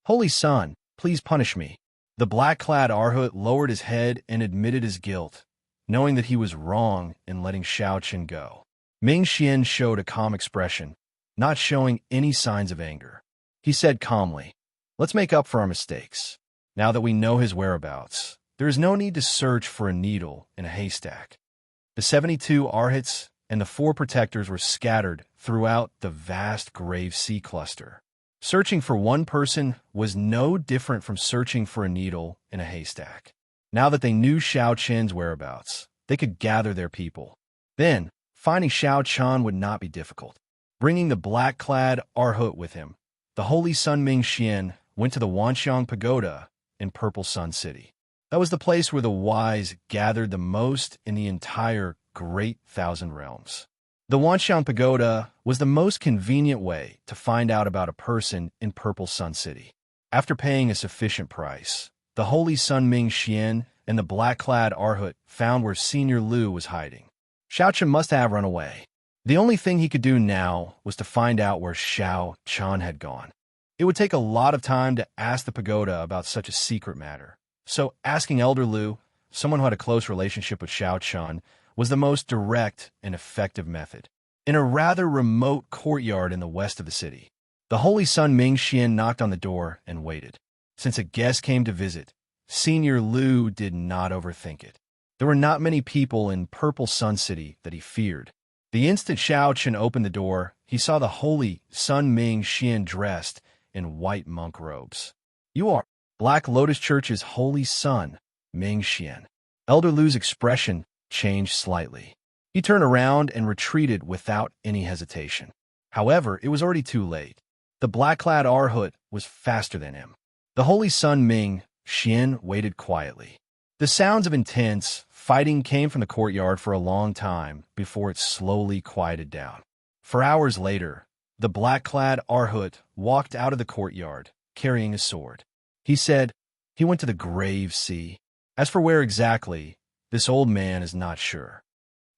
"Holy Sun, please punish me." The black-clad Arhut lowered his head and admitted his guilt, knowing that he was wrong in letting Xiao Chun go. Ming Xian showed a calm expression, not showing any signs of anger. He said calmly, "Let's make up for our mistakes. Now that we know his whereabouts, there is no need to search for a needle in a haystack." The 72 Arhats and the 4 protectors were scattered throughout the vast grave sea cluster. Searching for one person was no different from searching for a needle in a haystack. Now that they knew Xiao Chen's whereabouts, they could gather their people. Then, finding Xiao Chan would not be difficult. Bringing the black-clad Arhut with him, the holy sun Ming Xian went to the Wanxiang Pagoda in Purple Sun City. That was the place where the wise gathered the most in the entire Great Thousand Realms. The Wanxiang Pagoda was the most convenient way to find out about a person in Purple Sun City. After paying a sufficient price, the holy sun Ming Xian and the black-clad Arhut found where Senior Lu was hiding. Xiao Chun must have run away. The only thing he could do now was to find out where Xiao Chan had gone. It would take a lot of time to ask the pagoda about such a secret matter. So asking Elder Lu, someone who had a close relationship with Xiao Chan, was the most direct and effective method. In a rather remote courtyard in the west of the city, The Holy Sun Ming Xian knocked on the door and waited. Since a guest came to visit, Senior Lu did not overthink it. There were not many people in Purple Sun City that he feared. The instant Xiao Chen opened the door, he saw the Holy Sun Ming Xian dressed in white monk robes. "You are Black Lotus Church's Holy Sun Ming Xian." Elder Lu's expression changed slightly. He turned around and retreated without any hesitation. However, it was already too late. The black-clad Arhut was faster than him. The Holy Sun Ming Xian waited quietly. The sounds of intense fighting came from the courtyard for a long time before it slowly quieted down. For hours later, the black-clad Arhut walked out of the courtyard, carrying a sword. He said he went to the Grave Sea. As for where exactly, this old man is not sure.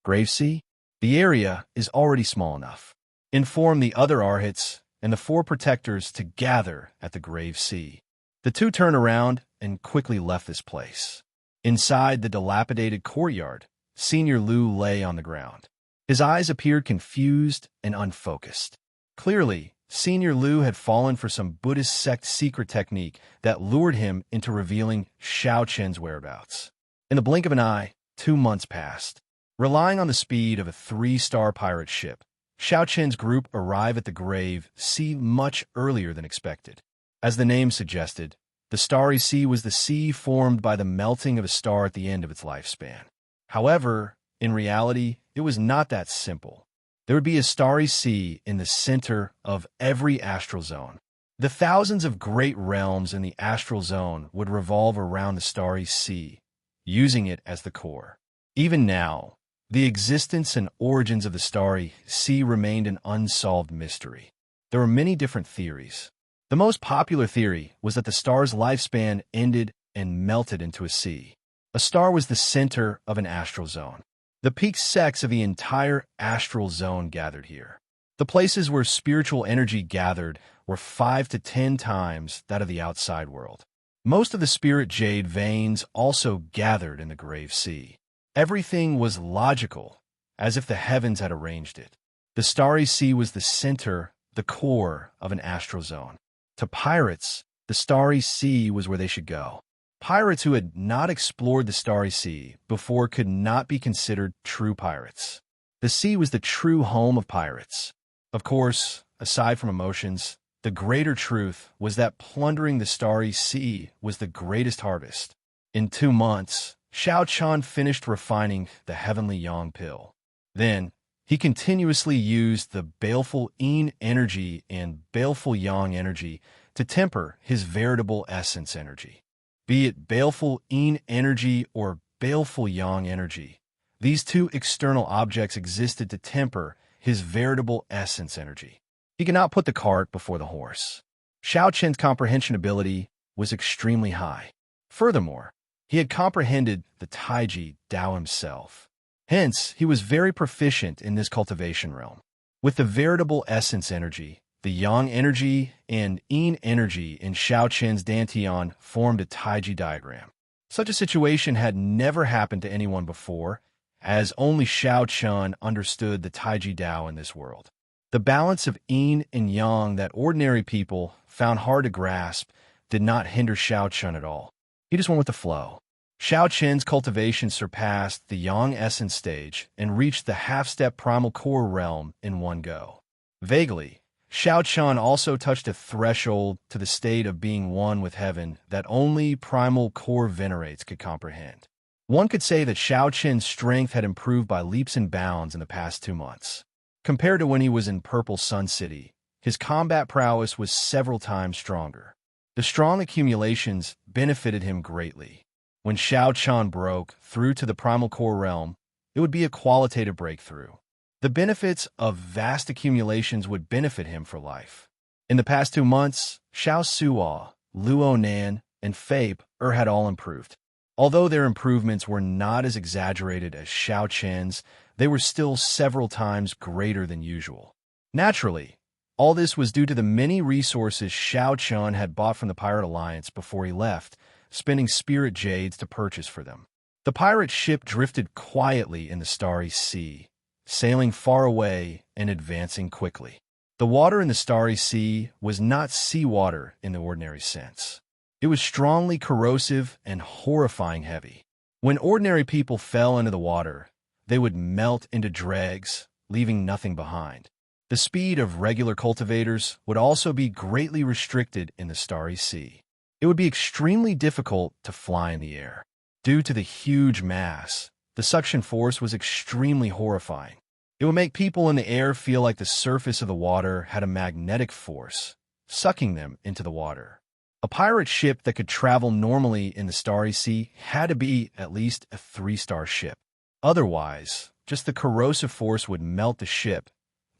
Grave Sea? The area is already small enough. Inform the other Arhuts and the 4 protectors to gather at the Grave Sea. The 2 turned around and quickly left this place. Inside the dilapidated courtyard, Senior Lu lay on the ground. His eyes appeared confused and unfocused. Clearly, Senior Lu had fallen for some Buddhist sect secret technique that lured him into revealing Xiao Chen's whereabouts. In the blink of an eye, 2 months passed. Relying on the speed of a 3-star pirate ship, Xiao Chen's group arrived at the Grave Sea much earlier than expected. As the name suggested, the Starry Sea was the sea formed by the melting of a star at the end of its lifespan. However, in reality, it was not that simple. There would be a starry sea in the center of every astral zone. The thousands of great realms in the astral zone would revolve around the starry sea, using it as the core. Even now, the existence and origins of the starry sea remained an unsolved mystery. There were many different theories. The most popular theory was that the star's lifespan ended and melted into a sea. A star was the center of an astral zone. The peak sects of the entire astral zone gathered here. The places where spiritual energy gathered were 5 to 10 times that of the outside world. Most of the spirit jade veins also gathered in the Grave Sea. Everything was logical, as if the heavens had arranged it. The starry sea was the center, the core of an astral zone. To pirates, the starry sea was where they should go. Pirates who had not explored the starry sea before could not be considered true pirates. The sea was the true home of pirates. Of course, aside from emotions, the greater truth was that plundering the starry sea was the greatest harvest. In 2 months, Xiao Chen finished refining the heavenly yang pill. Then, he continuously used the baleful yin energy and baleful yang energy to temper his veritable essence energy. Be it baleful yin energy or baleful yang energy, these 2 external objects existed to temper his veritable essence energy. He could not put the cart before the horse. Xiao Chen's comprehension ability was extremely high. Furthermore, he had comprehended the Taiji Dao himself. Hence, he was very proficient in this cultivation realm. With the veritable essence energy, the yang energy and yin energy in Xiao Chen's dantian formed a Taiji diagram. Such a situation had never happened to anyone before, as only Xiao Chen understood the Taiji Dao in this world. The balance of yin and yang that ordinary people found hard to grasp did not hinder Xiao Chen at all. He just went with the flow. Xiao Chen's cultivation surpassed the yang essence stage and reached the half-step primal core realm in one go. Vaguely, Xiao Chen also touched a threshold to the state of being one with heaven that only primal core venerates could comprehend. One could say that Xiao Chen's strength had improved by leaps and bounds in the past 2 months. Compared to when he was in Purple Sun City, his combat prowess was several times stronger. The strong accumulations benefited him greatly. When Xiao Chen broke through to the primal core realm, it would be a qualitative breakthrough. The benefits of vast accumulations would benefit him for life. In the past 2 months, Xiao Suo, Luo Nan, and Fabe had all improved. Although their improvements were not as exaggerated as Xiao Chen's, they were still several times greater than usual. Naturally, all this was due to the many resources Xiao Chen had bought from the Pirate Alliance before he left, spending spirit jades to purchase for them. The pirate ship drifted quietly in the starry sea, sailing far away and advancing quickly. The water in the Starry Sea was not seawater in the ordinary sense. It was strongly corrosive and horrifying heavy. When ordinary people fell into the water, they would melt into dregs, leaving nothing behind. The speed of regular cultivators would also be greatly restricted in the Starry Sea. It would be extremely difficult to fly in the air. Due to the huge mass, the suction force was extremely horrifying. It would make people in the air feel like the surface of the water had a magnetic force, sucking them into the water. A pirate ship that could travel normally in the Starry Sea had to be at least a 3-star ship. Otherwise, just the corrosive force would melt the ship,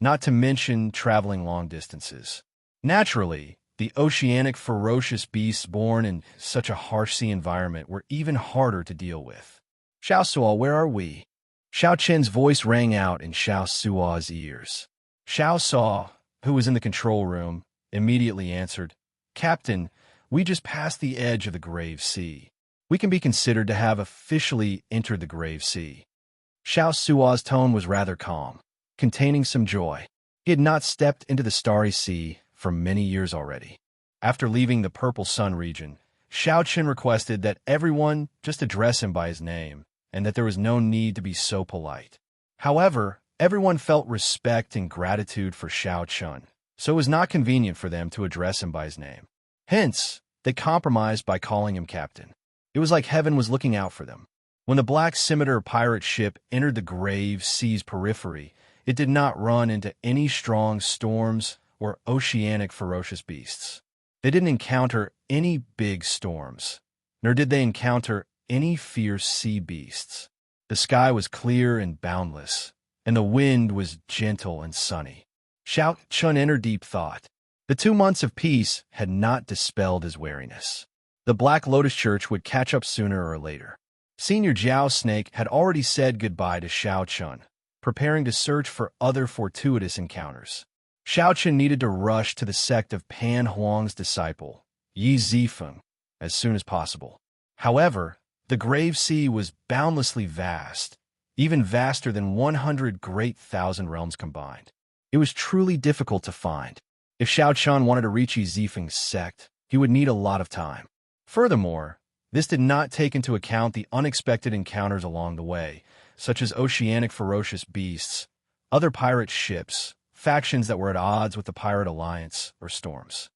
not to mention traveling long distances. Naturally, the oceanic ferocious beasts born in such a harsh sea environment were even harder to deal with. Xiao Suo, where are we? Xiao Chen's voice rang out in Xiao Suo's ears. Xiao Suo, who was in the control room, immediately answered, "Captain, we just passed the edge of the Grave Sea. We can be considered to have officially entered the Grave Sea." Xiao Suo's tone was rather calm, containing some joy. He had not stepped into the Starry Sea for many years already. After leaving the Purple Sun region, Xiao Chen requested that everyone just address him by his name, and that there was no need to be so polite. However, everyone felt respect and gratitude for Xiao Chen, so it was not convenient for them to address him by his name. Hence, they compromised by calling him captain. It was like heaven was looking out for them. When the Black Scimitar pirate ship entered the Grave Sea's periphery, it did not run into any strong storms or oceanic ferocious beasts. They didn't encounter any big storms, nor did they encounter any fierce sea beasts. The sky was clear and boundless, and the wind was gentle and sunny. Xiao Chun entered deep thought. The 2 months of peace had not dispelled his wariness. The Black Lotus Church would catch up sooner or later. Senior Jiao Snake had already said goodbye to Xiao Chun, preparing to search for other fortuitous encounters. Xiao Chun needed to rush to the sect of Pan Huang's disciple, Yi Zifeng, as soon as possible. However, the Grave Sea was boundlessly vast, even vaster than 100 great thousand realms combined. It was truly difficult to find. If Xiao Chun wanted to reach Yi Zifeng's sect, he would need a lot of time. Furthermore, this did not take into account the unexpected encounters along the way, such as oceanic ferocious beasts, other pirate ships, factions that were at odds with the Pirate Alliance, or storms.